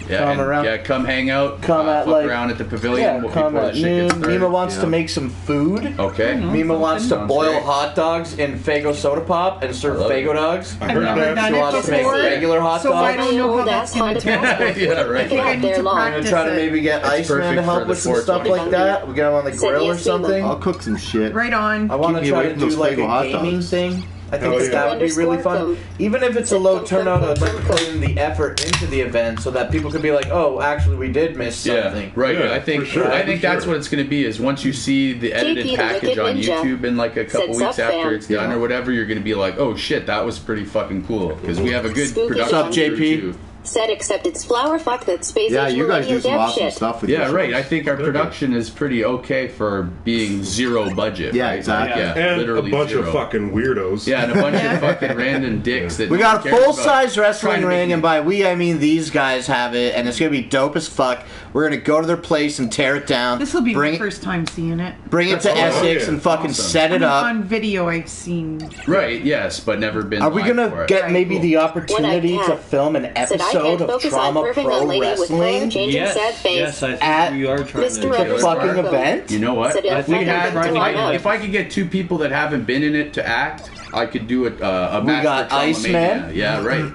Speaker 3: Yeah, come hang out.
Speaker 4: Come at
Speaker 3: fuck around at the pavilion.
Speaker 4: Yeah, come at noon. Mima wants to make some food.
Speaker 3: Okay.
Speaker 4: Mima wants to boil hot dogs in Faygo soda pop and serve Faygo dogs.
Speaker 8: I've never done
Speaker 4: She wants to make regular hot
Speaker 8: so
Speaker 4: dogs.
Speaker 8: I don't know how that's going to turn out.
Speaker 3: Yeah, right.
Speaker 8: I think I need to
Speaker 4: We're
Speaker 8: practice
Speaker 4: gonna try to maybe get Iceman to help with some stuff like that. We get him on the grill or something.
Speaker 9: I'll cook some shit.
Speaker 8: Right on.
Speaker 4: I want to try to do like a gaming thing. I think that would be really fun. Even if it's a low turnout, I'd like to put in the effort into the event so that people could be like, oh, actually, we did miss something.
Speaker 3: Yeah, right.
Speaker 1: Yeah,
Speaker 3: I think that's what it's going to be is once you see the edited package on YouTube in like a couple weeks after it's done or whatever, you're going to be like, oh shit, that was pretty fucking cool because we have a good production.
Speaker 4: What's up, JP?
Speaker 6: Said except it's flower fuck that space.
Speaker 9: Yeah, you guys do some awesome stuff with
Speaker 3: your right. I think our production is pretty okay for being zero budget.
Speaker 9: Yeah,
Speaker 3: right?
Speaker 9: exactly.
Speaker 3: Like,
Speaker 1: and
Speaker 3: literally
Speaker 1: a bunch
Speaker 3: zero.
Speaker 1: of fucking weirdos.
Speaker 3: Yeah, and a bunch of fucking random dicks that
Speaker 4: we got a full-size wrestling ring, and by we I mean these guys have it, and it's gonna be dope as fuck. We're gonna go to their place and tear it down.
Speaker 8: This will be my first time seeing it.
Speaker 4: Bring it to Essex and fucking set it up.
Speaker 8: On video, I've seen.
Speaker 3: Right. Yes, but never been.
Speaker 4: Are we gonna get maybe the opportunity to film an episode
Speaker 2: episode of Trauma Pro Wrestling?
Speaker 5: Yes, yes, I think we are trying to do
Speaker 2: the
Speaker 5: it.
Speaker 2: fucking event?
Speaker 3: You know what? If I could get 2 people that haven't been in it to act, I could do it. A match.
Speaker 2: We got
Speaker 3: for
Speaker 2: Iceman.
Speaker 3: Yeah, right.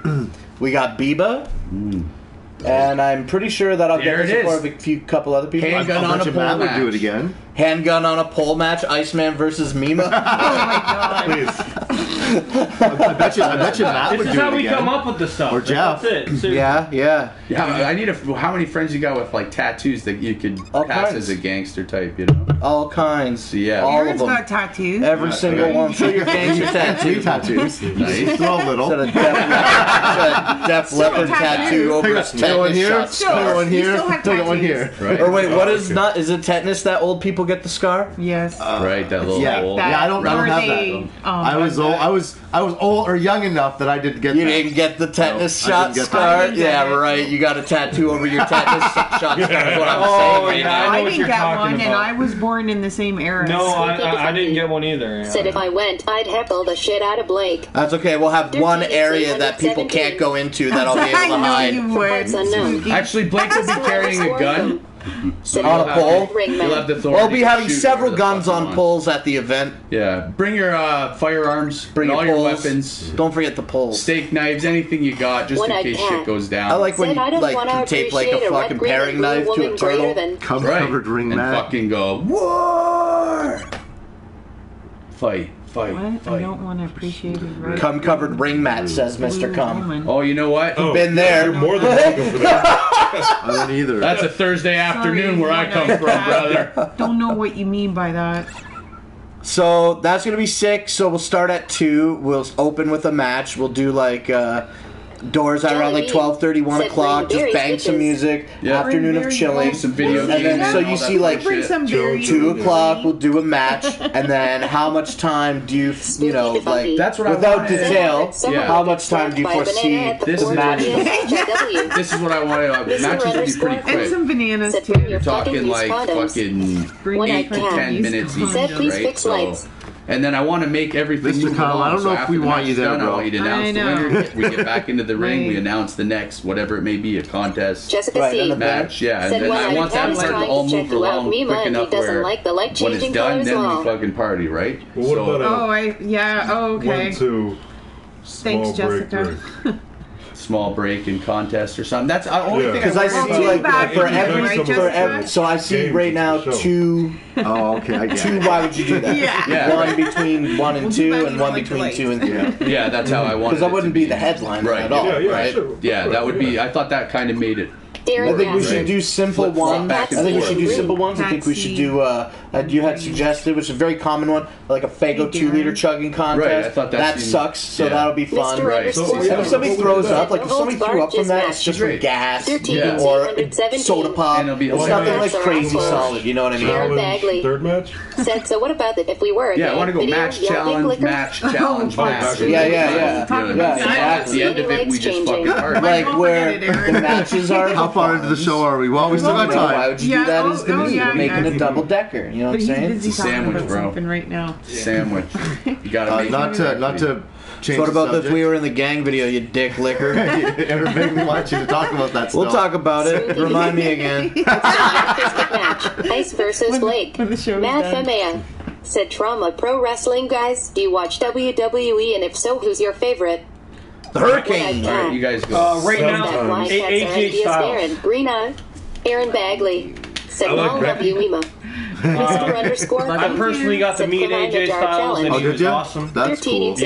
Speaker 2: We got Biba. And I'm pretty sure that I'll get the support of a couple other people.
Speaker 9: Handgun on a pole match. Would do it again.
Speaker 2: Handgun on a pole match. Iceman versus Mima.
Speaker 8: Oh my god!
Speaker 9: Please. I bet you Matt would do it again.
Speaker 5: This is how we come up with the stuff.
Speaker 9: Or Jeff.
Speaker 5: That's it.
Speaker 2: Yeah.
Speaker 3: I need how many friends you got with like tattoos that you could pass as a gangster type? You know,
Speaker 2: all kinds.
Speaker 3: Yeah,
Speaker 2: all
Speaker 8: Aaron's
Speaker 2: of them.
Speaker 8: got tattoos.
Speaker 2: Every single one. Show your gangster tattoo.
Speaker 9: Tattoos.
Speaker 3: Nice.
Speaker 9: They're all little.
Speaker 2: Got a Def Leppard tattoo over his tetanus shot scar.
Speaker 9: One here. Take one here.
Speaker 3: Right.
Speaker 2: Or wait, what is not? Is it tetanus that old people get the scar?
Speaker 8: Yes.
Speaker 3: Right, that little hole.
Speaker 9: Yeah, I don't have that. I was old or young enough that I didn't get.
Speaker 2: You didn't get the tetanus shot scar. Yeah, right. You got a tattoo over your tetanus shot scar. Is what I'm saying.
Speaker 8: I didn't get one, and I was born in the same era.
Speaker 5: No, I didn't get one either.
Speaker 6: Said if I went, I'd heckle the shit out of Blake.
Speaker 2: That's okay. We'll have one area that people can't go into that I'll be able to hide.
Speaker 3: Actually, Blake will be carrying a gun.
Speaker 2: So on a pole? We'll be having several guns on poles at the event.
Speaker 3: Yeah. Bring your firearms.
Speaker 2: Bring
Speaker 3: all
Speaker 2: your
Speaker 3: your weapons.
Speaker 2: Don't forget the poles.
Speaker 3: Steak knives, anything you got, just in case shit goes down.
Speaker 2: I like when you tape like a fucking paring knife to a turtle.
Speaker 9: Covered ring
Speaker 3: and
Speaker 9: mat.
Speaker 3: fucking go, war! Fight.
Speaker 8: What? I don't want to appreciate it. Right?
Speaker 2: Cum covered ring mat, says Mr. Cum.
Speaker 3: Oh, you know what?
Speaker 2: Been there.
Speaker 1: You're more than welcome for that.
Speaker 9: I don't either.
Speaker 3: That's a Thursday afternoon where I come from, brother.
Speaker 8: Don't know what you mean by that.
Speaker 2: So that's gonna be 6. So we'll start at 2. We'll open with a match. We'll do like doors at around like 12:30, 1 o'clock. Just bang some music. Afternoon of chilling.
Speaker 3: Some video games.
Speaker 2: And then so you see like 2 o'clock. We'll do a match. And then how much time do you know like
Speaker 3: that's what
Speaker 2: without detail? How much time do you foresee
Speaker 3: this
Speaker 2: match?
Speaker 3: This is what I wanted. Matches would be pretty quick.
Speaker 8: And some bananas too.
Speaker 3: You're talking like fucking 8 to 10 minutes each, right? So. And then I want to make everything
Speaker 9: Mr.
Speaker 3: move
Speaker 9: Kyle,
Speaker 3: along.
Speaker 9: I don't know if we want you there,
Speaker 3: done,
Speaker 9: bro.
Speaker 3: I want you to announce the winner. We get back into the ring. We announce the next, whatever it may be, a contest, match. Yeah, and then I want that part to all move along quick enough where when it's done, then we fucking party, right?
Speaker 1: Well, what about
Speaker 8: okay.
Speaker 1: 1, 2,
Speaker 8: Thanks, Jessica.
Speaker 3: Small break in contest or something. That's the only thing.
Speaker 2: Because I see like for every. So I see right now 2.
Speaker 9: Oh, okay. I get
Speaker 2: 2. Why would you do that?
Speaker 8: Yeah.
Speaker 2: 1 between 1 and 2, and 1 between 2 and 3.
Speaker 3: Yeah, that's how I want it.
Speaker 2: Because that wouldn't be the headline at all, right?
Speaker 1: Sure.
Speaker 3: Yeah, that would be. I thought that kind of made it.
Speaker 2: I think we should do simple ones. I think we should do simple ones. I think we should do. You had suggested, which is a very common one, like a Fago 2-liter chugging contest.
Speaker 3: Right, I thought
Speaker 2: that sucks. So that'll be fun.
Speaker 3: Right.
Speaker 2: And if somebody throws up, like if somebody threw up from that, it's just from gas or soda pop. It's nothing like crazy solid. You know what I mean?
Speaker 1: Third match.
Speaker 6: Said so. What about it if we were?
Speaker 3: Yeah, I want to go match challenge, match.
Speaker 2: Yeah.
Speaker 3: At the end of it, we just fucking party.
Speaker 2: Like where the matches are.
Speaker 9: How far into the show are we? Well, we still got time.
Speaker 2: Why would you do that? Is the meat? We're making a double decker. You know what I'm saying?
Speaker 8: He's busy
Speaker 3: sandwich,
Speaker 8: talking about
Speaker 3: bro.
Speaker 8: something right now.
Speaker 3: Sandwich. You gotta make
Speaker 9: not to change.
Speaker 2: So what about
Speaker 9: the
Speaker 2: if we were in the gang video, you dick licker?
Speaker 9: Everybody wants you to talk about that stuff.
Speaker 2: We'll talk about it. Remind me again.
Speaker 6: Ice versus Blake.
Speaker 8: When the show is
Speaker 6: Matt
Speaker 8: done.
Speaker 6: Femea said Trauma Pro Wrestling guys. Do you watch WWE? And if so, who's your favorite?
Speaker 2: The Hurricane.
Speaker 3: All right, you guys go.
Speaker 5: Right now, AJ Styles.
Speaker 6: Brina, Aaron Bagley said long love you, Ema. Mr.
Speaker 5: I personally got to meet AJ Styles and he was awesome.
Speaker 9: That's cool.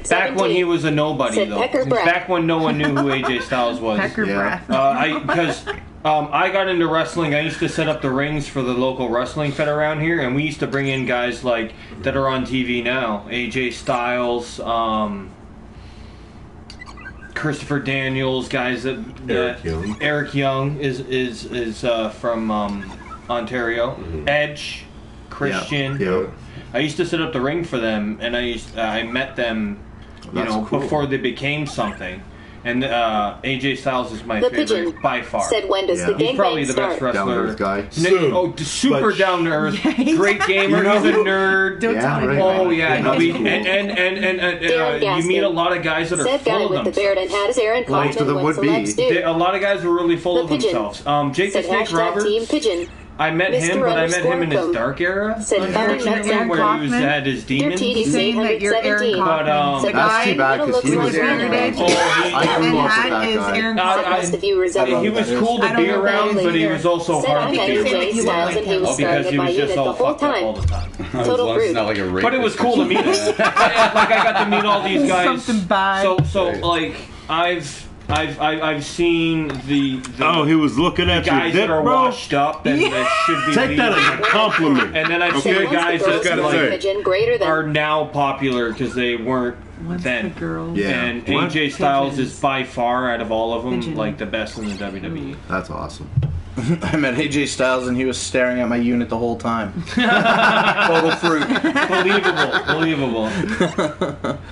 Speaker 5: Back when he was a nobody, though. Back when no one knew who AJ Styles was. Because I got into wrestling. I used to set up the rings for the local wrestling fed around here, and we used to bring in guys like that are on TV now. AJ Styles, Christopher Daniels, guys that Eric Young is from Ontario. Edge, Christian.
Speaker 9: Yeah.
Speaker 5: I used to set up the ring for them, and I met them, before they became something. And AJ Styles is my
Speaker 6: The
Speaker 5: favorite
Speaker 6: Pigeon
Speaker 5: by far.
Speaker 6: said, when does the
Speaker 5: He's probably
Speaker 6: gangbang
Speaker 5: the best
Speaker 6: start?
Speaker 5: wrestler.
Speaker 9: guy.
Speaker 5: Super down to earth. Great gamer. He's a nerd.
Speaker 8: Don't tell me.
Speaker 5: Oh yeah, no,
Speaker 6: Cool.
Speaker 5: you meet a lot of guys that are
Speaker 6: Said guy
Speaker 5: full
Speaker 6: with
Speaker 5: of
Speaker 6: the
Speaker 5: themselves.
Speaker 6: beard and hat is Aaron
Speaker 9: Most of
Speaker 6: Kaufman.
Speaker 9: them
Speaker 6: What
Speaker 9: would be.
Speaker 6: celebs do?
Speaker 5: A lot of guys are really full
Speaker 6: The
Speaker 5: of
Speaker 6: Pigeon.
Speaker 5: themselves. Jake the
Speaker 6: Said
Speaker 5: Snake
Speaker 6: hashtag
Speaker 5: Roberts.
Speaker 6: Team Pigeon.
Speaker 5: I met him,
Speaker 6: Mr.
Speaker 5: but I met him in his
Speaker 6: Underscore
Speaker 5: dark era.
Speaker 6: Said
Speaker 5: Unfortunately,
Speaker 8: Aaron
Speaker 5: where he
Speaker 8: Kaufman.
Speaker 5: had his demons.
Speaker 8: He's saying that you're Aaron
Speaker 5: But,
Speaker 8: Kaufman.
Speaker 6: Said
Speaker 9: That's
Speaker 6: guy
Speaker 9: too bad,
Speaker 6: who
Speaker 9: 'cause
Speaker 6: looks
Speaker 9: he
Speaker 6: like
Speaker 9: was-
Speaker 6: Aaron
Speaker 8: I
Speaker 9: I grew
Speaker 8: and
Speaker 9: up with
Speaker 8: hat
Speaker 9: that
Speaker 8: is
Speaker 9: guy.
Speaker 8: Aaron
Speaker 6: Said
Speaker 8: Kaufman.
Speaker 6: most of you resemble
Speaker 5: He was
Speaker 6: him.
Speaker 5: cool
Speaker 8: I
Speaker 5: to
Speaker 8: don't
Speaker 5: be
Speaker 8: know
Speaker 5: around,
Speaker 8: that
Speaker 5: but he
Speaker 8: either.
Speaker 5: was also
Speaker 6: Said
Speaker 5: hard
Speaker 6: I
Speaker 5: to
Speaker 6: met
Speaker 5: be
Speaker 6: AJ
Speaker 5: around.
Speaker 6: Styles and he was
Speaker 5: Oh, because
Speaker 6: surrounded
Speaker 5: he
Speaker 6: by
Speaker 5: was
Speaker 6: units
Speaker 5: just
Speaker 6: the
Speaker 5: all
Speaker 6: whole
Speaker 5: fucked up all
Speaker 6: time.
Speaker 5: the time.
Speaker 6: Total
Speaker 3: As long as it's
Speaker 6: brute.
Speaker 3: not like a rapist.
Speaker 5: But it was cool to meet him. Like I got to meet all these guys.
Speaker 8: Something bad.
Speaker 5: So like I've seen the
Speaker 1: Oh, he was looking at your
Speaker 5: guys
Speaker 1: dick,
Speaker 5: that are
Speaker 1: bro.
Speaker 5: washed up and that should be
Speaker 1: Take that
Speaker 5: beaten.
Speaker 1: as a compliment.
Speaker 5: And then I've seen
Speaker 1: Okay.
Speaker 5: the guys that
Speaker 1: gotta say.
Speaker 6: Pigeon greater than
Speaker 5: are now popular because they weren't then.
Speaker 8: Girls.
Speaker 9: Yeah.
Speaker 5: And
Speaker 1: What?
Speaker 5: AJ Styles is by far out of all of them
Speaker 8: Pigeon.
Speaker 5: like the best in the WWE.
Speaker 9: That's awesome.
Speaker 2: I met AJ Styles and he was staring at my unit the whole time. Total fruit.
Speaker 5: Believable.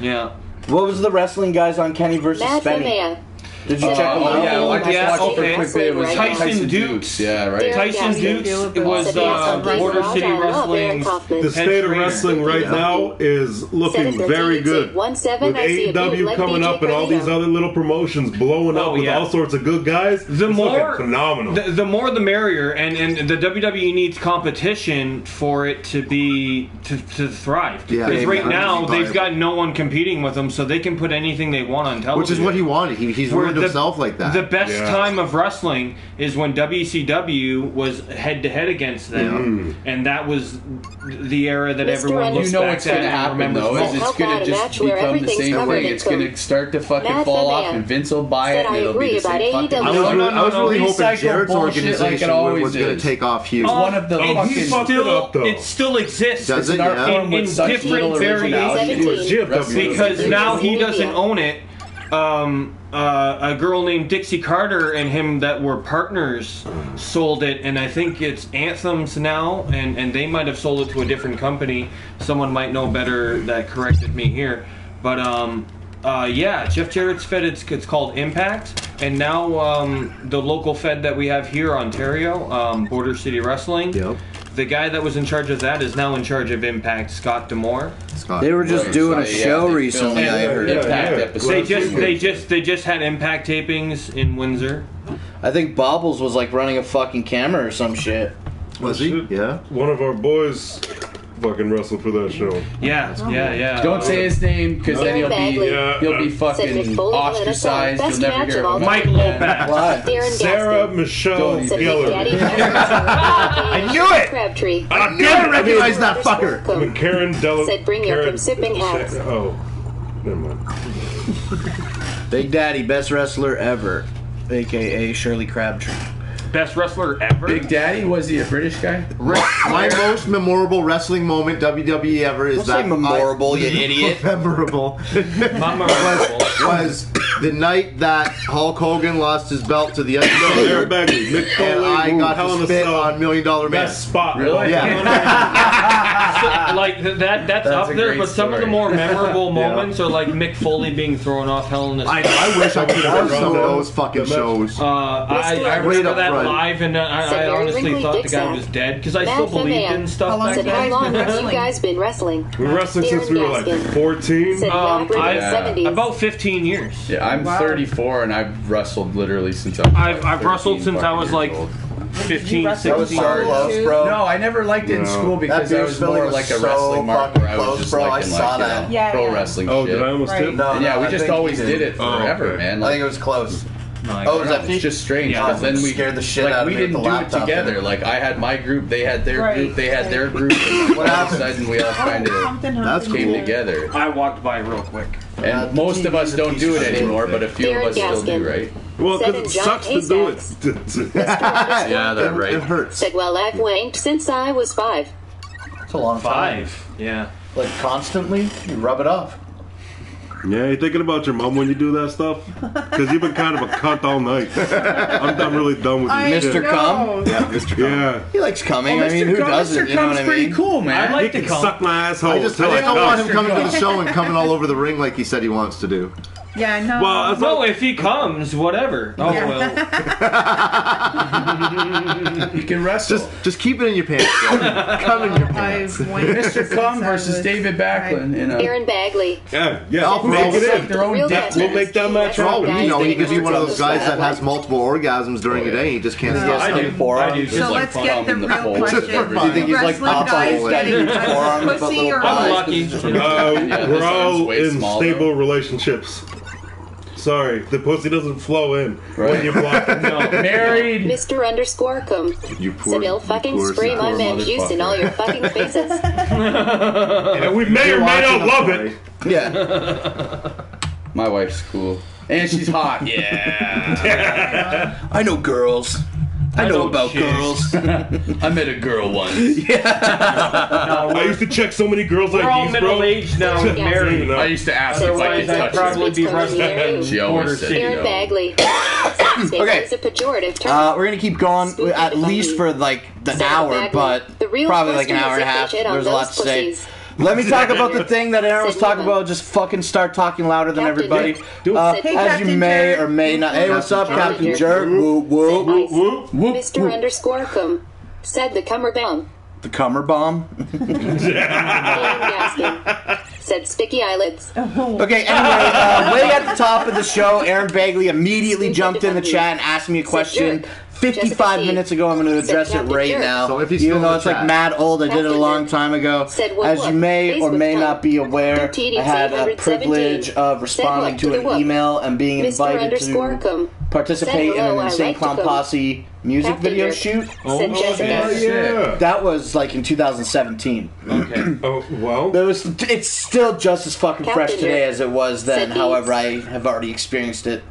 Speaker 5: Yeah.
Speaker 2: What was the wrestling guys on Kenny versus
Speaker 6: Matt
Speaker 2: Spenny?
Speaker 6: Femea.
Speaker 2: Did you check them out?
Speaker 3: Yeah, I just
Speaker 5: Yeah,
Speaker 3: watched
Speaker 5: okay.
Speaker 3: a quick video. It was
Speaker 5: Tyson Dukes.
Speaker 3: Yeah, right.
Speaker 5: Tyson Dukes was Border City Wrestling's
Speaker 1: The state of wrestling right now is looking very good. With AEW coming up and all these other little promotions blowing up with all sorts of good guys,
Speaker 5: the
Speaker 1: it's
Speaker 5: more
Speaker 1: looking phenomenal.
Speaker 5: The more the merrier, and the WWE needs competition for it to be to thrive.
Speaker 9: Yeah,
Speaker 5: Because right now
Speaker 9: viable.
Speaker 5: they've got no one competing with them, so they can put anything they want on television.
Speaker 9: Which is what he wanted. He's
Speaker 5: Where
Speaker 9: ruined himself like that.
Speaker 5: The best time of wrestling is when WCW was head to head against them, and that was the era that everyone looks
Speaker 3: You know
Speaker 5: back
Speaker 3: what's
Speaker 5: at
Speaker 3: going to
Speaker 5: and
Speaker 3: happen
Speaker 5: remembers
Speaker 3: though is
Speaker 5: most.
Speaker 3: it's going to just become the same thing. It's going to start to fucking
Speaker 6: Matt
Speaker 3: fall off,
Speaker 6: Femea
Speaker 3: and Vince will buy
Speaker 6: said
Speaker 3: it, and
Speaker 6: I
Speaker 3: it'll be the
Speaker 6: agree
Speaker 3: same
Speaker 6: about
Speaker 3: fucking.
Speaker 6: AEW.
Speaker 9: I was really hoping
Speaker 3: Recycle
Speaker 9: Jared's
Speaker 3: bullshit
Speaker 9: organization
Speaker 3: like it always
Speaker 9: was going
Speaker 3: is.
Speaker 9: to take off huge.
Speaker 3: It's one of the
Speaker 5: It still exists.
Speaker 9: Does
Speaker 3: It's
Speaker 9: it?
Speaker 3: an art
Speaker 9: Yeah.
Speaker 3: form with
Speaker 5: in
Speaker 3: such
Speaker 5: different
Speaker 3: little originality.
Speaker 5: variations. Because now he doesn't own it. A girl named Dixie Carter and him that were partners sold it, and I think it's Anthem's now, and they might have sold it to a different company. Someone might know better that corrected me here. But yeah, Jeff Jarrett's fed, it's called Impact, and now the local fed that we have here, Ontario, Border City Wrestling.
Speaker 9: Yep.
Speaker 5: The guy that was in charge of that is now in charge of Impact, Scott Demore.
Speaker 2: They were just doing a show recently. I heard.
Speaker 5: They just had Impact tapings in Windsor.
Speaker 2: I think Bobbles was like running a fucking camera or some shit.
Speaker 9: Was he? Yeah.
Speaker 1: One of our boys fucking wrestled for that show.
Speaker 5: Yeah.
Speaker 3: Don't say his name because then he'll be fucking ostracized. You'll never hear of him.
Speaker 5: Mike Lopez.
Speaker 1: Sarah Michelle Gellar.
Speaker 6: I
Speaker 1: knew it!
Speaker 6: Crabtree.
Speaker 9: I never recognized that fucker.
Speaker 1: I mean, Karen Della.
Speaker 6: Said bring your from sipping hats.
Speaker 1: Oh, never mind.
Speaker 2: Big Daddy, best wrestler ever, aka Shirley Crabtree.
Speaker 5: Best wrestler ever?
Speaker 3: Big Daddy? Was he a British guy?
Speaker 9: My most memorable wrestling moment WWE ever is
Speaker 2: Don't
Speaker 9: that
Speaker 2: say memorable, you idiot.
Speaker 9: Memorable.
Speaker 5: Not memorable.
Speaker 9: was the night that Hulk Hogan lost his belt to the Undertaker.
Speaker 1: Eric Bagley, Mick Foley,
Speaker 9: And I got
Speaker 1: Hell in
Speaker 9: to
Speaker 1: a
Speaker 9: spit
Speaker 1: Cell.
Speaker 9: on $1 Million Man.
Speaker 1: Best spot.
Speaker 3: Really?
Speaker 9: Yeah.
Speaker 5: Like that's up
Speaker 3: a
Speaker 5: there,
Speaker 3: great
Speaker 5: but some of the
Speaker 3: story.
Speaker 5: more memorable moments are like Mick Foley being thrown off Hell in a Cell.
Speaker 1: I wish I could have
Speaker 9: That was some of those fucking shows.
Speaker 5: I
Speaker 9: Right
Speaker 5: remember
Speaker 9: up
Speaker 5: that
Speaker 9: front.
Speaker 5: live, and I honestly thought the guy was dead because I still believed in stuff back
Speaker 6: Said how
Speaker 5: then.
Speaker 6: long have you guys been wrestling?
Speaker 1: We're wrestling since we were like 14.
Speaker 6: Said yeah,
Speaker 5: about 15 years.
Speaker 3: Yeah, I'm 34 and I've wrestled literally since I was
Speaker 5: I've wrestled since I was like 15, 16.
Speaker 3: No, I never liked it in school because I was more like a wrestling mark where I was just like in like pro wrestling
Speaker 1: Oh,
Speaker 3: shit.
Speaker 1: did I almost hit?
Speaker 3: And yeah, we just always did it forever, man.
Speaker 4: I think it was close.
Speaker 3: Oh, was that it's just strange because then we
Speaker 4: scared the shit
Speaker 3: like
Speaker 4: out of
Speaker 3: we
Speaker 4: me with
Speaker 3: didn't
Speaker 4: the
Speaker 3: do it
Speaker 4: laptop
Speaker 3: together.
Speaker 4: there.
Speaker 3: Like I had my group, they had their group, they had their group, and all of a sudden we all kind of came together.
Speaker 5: I walked by real quick.
Speaker 3: And most of us don't do it anymore, but a few of us still do, right?
Speaker 1: Well, because it sucks to do it.
Speaker 3: Yeah, that's right.
Speaker 9: It hurts.
Speaker 6: Said, well, I've wanked since I was 5.
Speaker 2: That's a long time.
Speaker 5: 5. Yeah.
Speaker 2: Like constantly, you rub it off.
Speaker 1: Yeah, you thinking about your mom when you do that stuff? Because you've been kind of a cunt all night. I'm really done with you.
Speaker 2: Mr. Cum?
Speaker 9: Yeah, Mr. Cum.
Speaker 1: Yeah.
Speaker 2: He likes coming. I mean, who doesn't? You know what I mean?
Speaker 3: Pretty cool, man.
Speaker 5: I like
Speaker 1: He
Speaker 5: to
Speaker 1: can suck my asshole.
Speaker 9: I didn't want him coming to the show and coming all over the ring like he said he wants to do.
Speaker 8: Yeah, no.
Speaker 1: Well,
Speaker 5: no, if he comes, whatever. Oh, well.
Speaker 3: You can wrestle.
Speaker 9: Just keep it in your pants. Come in your pants.
Speaker 3: Mr. Cum versus David Backlund.
Speaker 6: Aaron Bagley.
Speaker 1: Yeah.
Speaker 9: I'll
Speaker 1: make it in.
Speaker 3: Their own
Speaker 1: We'll make that match happen.
Speaker 9: He could be one of those guys that has multiple orgasms during a day. He just can't stop.
Speaker 5: I do.
Speaker 8: So let's get the real question.
Speaker 2: Do you think he's like
Speaker 8: guys getting pussy or
Speaker 5: I'm lucky.
Speaker 1: We're all in stable relationships. Sorry, the pussy doesn't flow in when you block it.
Speaker 5: No. Married.
Speaker 6: Mr._cum. Said he'll fucking spray my man juice in all your fucking faces.
Speaker 1: And we may or may not love it.
Speaker 2: Yeah.
Speaker 3: My wife's cool. And she's hot. Yeah.
Speaker 2: I know girls. I know about girls.
Speaker 3: I met a girl once.
Speaker 1: I used to check so many girls like
Speaker 5: We're all
Speaker 1: these, bro.
Speaker 5: middle-aged now, married.
Speaker 3: I used to ask if I could touch her.
Speaker 5: Probably be rusty.
Speaker 3: She always said
Speaker 6: Aaron
Speaker 3: no.
Speaker 6: Bagley.
Speaker 2: Okay.
Speaker 6: Is a pejorative term.
Speaker 2: We're gonna keep going at least for like an hour, but probably like an hour and a half. There's a lot to say. Let me talk about the thing that Aaron was talking about. Just fucking start talking louder than everybody. As you may or may not. Hey, what's up, Captain Jerk? Whoop, whoop.
Speaker 6: Mr._cum. Said the cummer bomb.
Speaker 2: The cummer bomb?
Speaker 6: Said sticky eyelids.
Speaker 2: Okay, anyway, way at the top of the show, Aaron Bagley immediately jumped in the chat and asked me a question 55 minutes ago. I'm going to address it right now.
Speaker 9: So if he's
Speaker 2: even though it's
Speaker 9: chat.
Speaker 2: like mad old, I did it a long time ago. As you may or may not be aware, I had a privilege of responding to an email and being invited to participate in an Insane Clown Posse music video shoot.
Speaker 1: Yeah.
Speaker 2: That was like in 2017.
Speaker 5: Okay.
Speaker 1: Oh, well.
Speaker 2: It's still just as fucking fresh today as it was then. However, I have already experienced it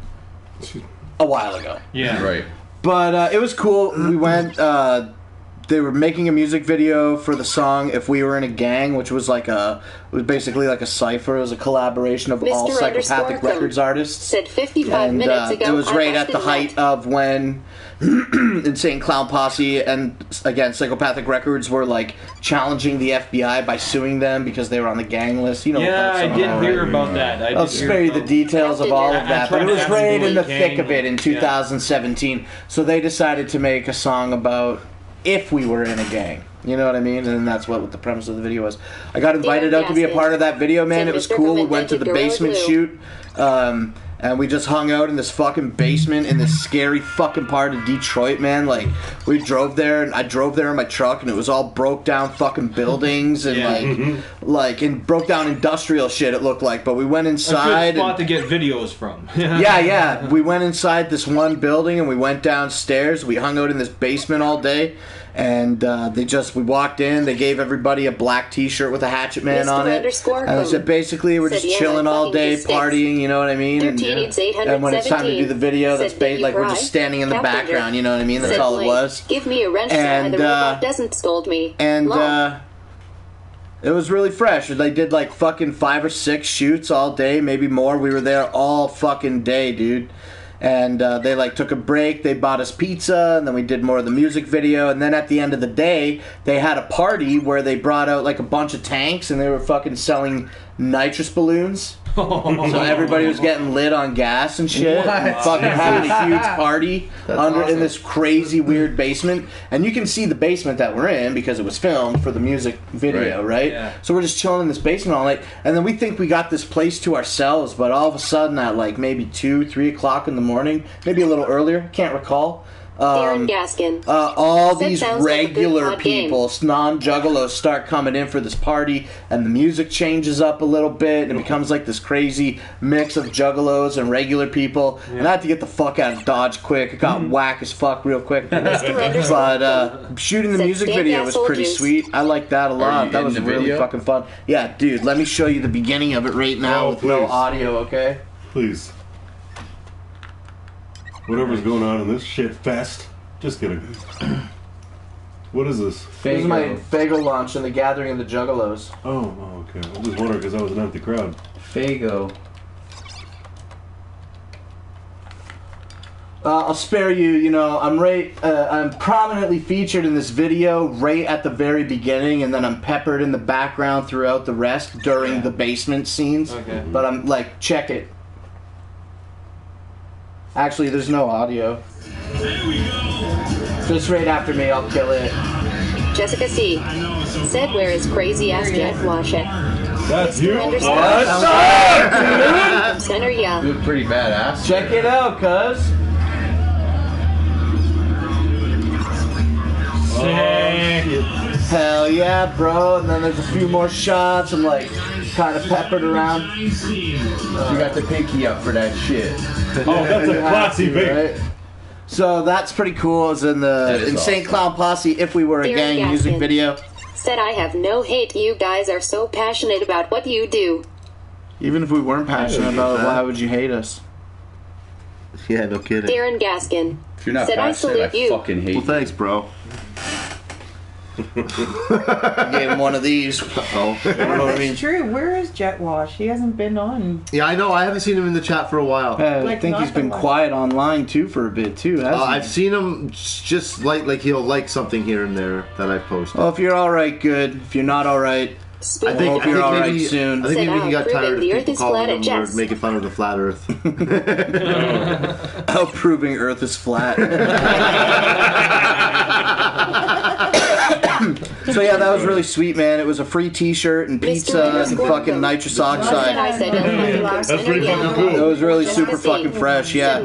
Speaker 2: a while ago.
Speaker 5: Yeah.
Speaker 3: Right.
Speaker 2: But it was cool. We went. They were making a music video for the song "If We Were in a Gang," which was basically like a cipher. It was a collaboration of all Psychopathic Records artists.
Speaker 6: Said 55 minutes ago.
Speaker 2: It was right at the height of when Insane Clown Posse and again Psychopathic Records were like challenging the FBI by suing them because they were on the gang list. You know.
Speaker 5: Yeah, I did hear about that.
Speaker 2: I'll spare you the details of all of that, but it was right in the thick of it in 2017. So they decided to make a song about if we were in a gang. You know what I mean? And that's what the premise of the video was. I got invited out to be a part of that video, man. It was cool. We went to the basement shoot. And we just hung out in this fucking basement in this scary fucking part of Detroit, man. Like, we drove there, and I drove there in my truck, and it was all broke down fucking buildings and and broke down industrial shit. It looked like, but we went inside.
Speaker 5: A good spot to get videos from.
Speaker 2: Yeah. We went inside this one building, and we went downstairs. We hung out in this basement all day. And we walked in, they gave everybody a black t-shirt with a Hatchet Man on it. And they said basically we're just chilling all day, partying, you know what I mean? And when it's time to do the video, that's like we're just standing in the background, you know what I mean? That's all it was.
Speaker 6: Give me a wrench so the robot doesn't scold me.
Speaker 2: And it was really fresh. They did like fucking 5 or 6 shoots all day, maybe more. We were there all fucking day, dude. And they like took a break, they bought us pizza, and then we did more of the music video, and then at the end of the day they had a party where they brought out like a bunch of tanks and they were fucking selling nitrous balloons. So everybody was getting lit on gas and shit. And fucking having a huge party in this crazy weird basement. And you can see the basement that we're in because it was filmed for the music video, right? Yeah. So we're just chilling in this basement all night. And then we think we got this place to ourselves, but all of a sudden at like maybe 2, 3 o'clock in the morning, maybe a little earlier, can't recall.
Speaker 6: Aaron Gaskin.
Speaker 2: All these regular people, non-juggalos, start coming in for this party, and the music changes up a little bit, and it becomes like this crazy mix of juggalos and regular people. Yeah. And I had to get the fuck out of Dodge quick. It got whack as fuck real quick. But shooting the music video was pretty sweet. I liked that a lot. That was really fucking fun. Yeah, dude, let me show you the beginning of it right now with no audio, okay?
Speaker 1: Please. Whatever's going on in this shit fest, just kidding. What is this?
Speaker 2: This is my Fago launch and the Gathering of the Juggalos.
Speaker 1: Oh, okay. I'm just wondering because that was an empty crowd.
Speaker 2: Fago. I'll spare you. You know, I'm prominently featured in this video right at the very beginning, and then I'm peppered in the background throughout the rest during the basement scenes. Okay. But I'm like, check it.
Speaker 4: Actually, there's no audio. Just right after me, I'll kill it.
Speaker 6: Jessica C. said, where is crazy ass Jet Wash it?
Speaker 1: That's you?
Speaker 3: What's
Speaker 6: up, dude? Center, yeah.
Speaker 3: Look pretty badass.
Speaker 4: Check it out, cuz. Hell yeah, bro. And then there's a few more shots. I'm like kind of peppered around.
Speaker 3: You got the pinky up for that shit.
Speaker 1: Oh, that's a classy vape.
Speaker 4: Right? So that's pretty cool. It's in the Insane
Speaker 3: awesome.
Speaker 4: Clown Posse, If We Were a Gang music video.
Speaker 6: Said, I have no hate. You guys are so passionate about what you do.
Speaker 4: Even if we weren't passionate about it, why would you hate us?
Speaker 9: Yeah, no kidding.
Speaker 6: Darren Gaskin.
Speaker 3: If you're not
Speaker 6: said,
Speaker 3: passionate, I fucking hate you.
Speaker 9: Well, thanks, bro.
Speaker 4: I gave him one of these.
Speaker 9: Oh,
Speaker 4: you know what I mean?
Speaker 8: It's true. Where is Jet Wash? He hasn't been on.
Speaker 9: Yeah, I know. I haven't seen him in the chat for a while.
Speaker 4: I think he's been quiet online too for a bit too. Hasn't he?
Speaker 9: I've seen him just like he'll like something here and there that I've posted.
Speaker 4: Well, if you're all right, good. If you're not all right,
Speaker 9: I think
Speaker 4: you're all right
Speaker 9: maybe,
Speaker 4: soon.
Speaker 9: I think maybe he got tired of
Speaker 6: the Earth
Speaker 9: people
Speaker 6: is
Speaker 9: calling
Speaker 6: flat
Speaker 9: him
Speaker 6: at
Speaker 9: or
Speaker 6: Jess.
Speaker 9: making fun of the flat Earth.
Speaker 4: How proving Earth is flat. So yeah, that was really sweet, man. It was a free T-shirt and pizza and fucking nitrous oxide.
Speaker 1: That's pretty fucking cool.
Speaker 4: It was really super fucking fresh, yeah.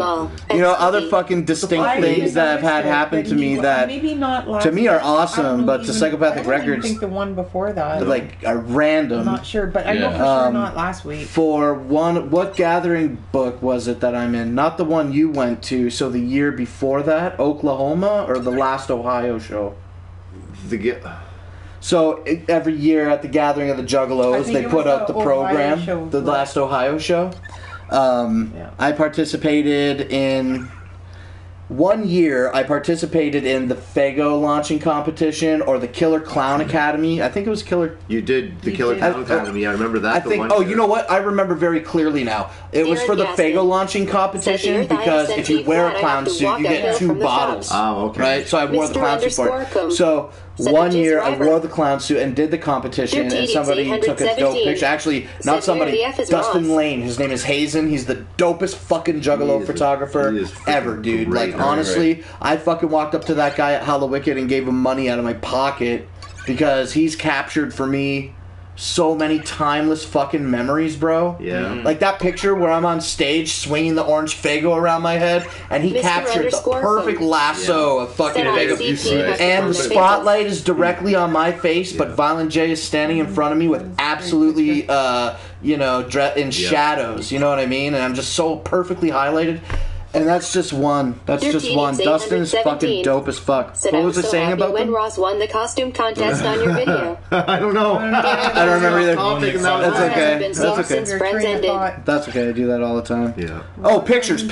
Speaker 4: You know, other fucking distinct things that have had happen to me that
Speaker 8: maybe not last
Speaker 4: to me are awesome, but to Psychopathic
Speaker 8: I
Speaker 4: Records,
Speaker 8: think the one before that,
Speaker 4: like are random.
Speaker 8: I'm not sure, but I know for sure not last week.
Speaker 4: For one, what gathering book was it that I'm in? Not the one you went to. So the year before that, Oklahoma, or the last Ohio show? So every year at the gathering of the Juggalos, they put out the program, the last Ohio show. I participated in. One year, I participated in the Fago launching competition or the Killer Clown Academy. I think it was Killer.
Speaker 9: You did the Killer Clown Academy. I remember that.
Speaker 4: I think. Oh, you know what? I remember very clearly now. It was for the Fago launching competition because if you wear a clown suit, you get 2 bottles.
Speaker 9: Oh, okay.
Speaker 4: Right. So I wore the clown suit for it. So one year I wore the clown suit and did the competition, and somebody took a dope picture. Actually, not somebody. Dustin Lane. His name is Hazen. He's the dopest fucking Juggalo photographer ever, dude. Like honestly, I fucking walked up to that guy at Hallowicked and gave him money out of my pocket because he's captured for me so many timeless fucking memories, bro.
Speaker 9: Yeah.
Speaker 4: Like that picture where I'm on stage swinging the orange Fago around my head, and he captured the perfect lasso of fucking Fago. And the spotlight is directly on my face, but Violent J is standing in front of me with absolutely, in shadows. You know what I mean? And I'm just so perfectly highlighted. And that's just one. That's just one. Dustin is fucking dope as fuck. What was it saying about
Speaker 6: when
Speaker 4: them?
Speaker 6: Ross won the costume contest on your video?
Speaker 9: I don't know.
Speaker 4: I don't remember either. That's okay.
Speaker 6: That's
Speaker 4: That's okay. I do that all the time.
Speaker 9: Yeah.
Speaker 4: Oh, pictures.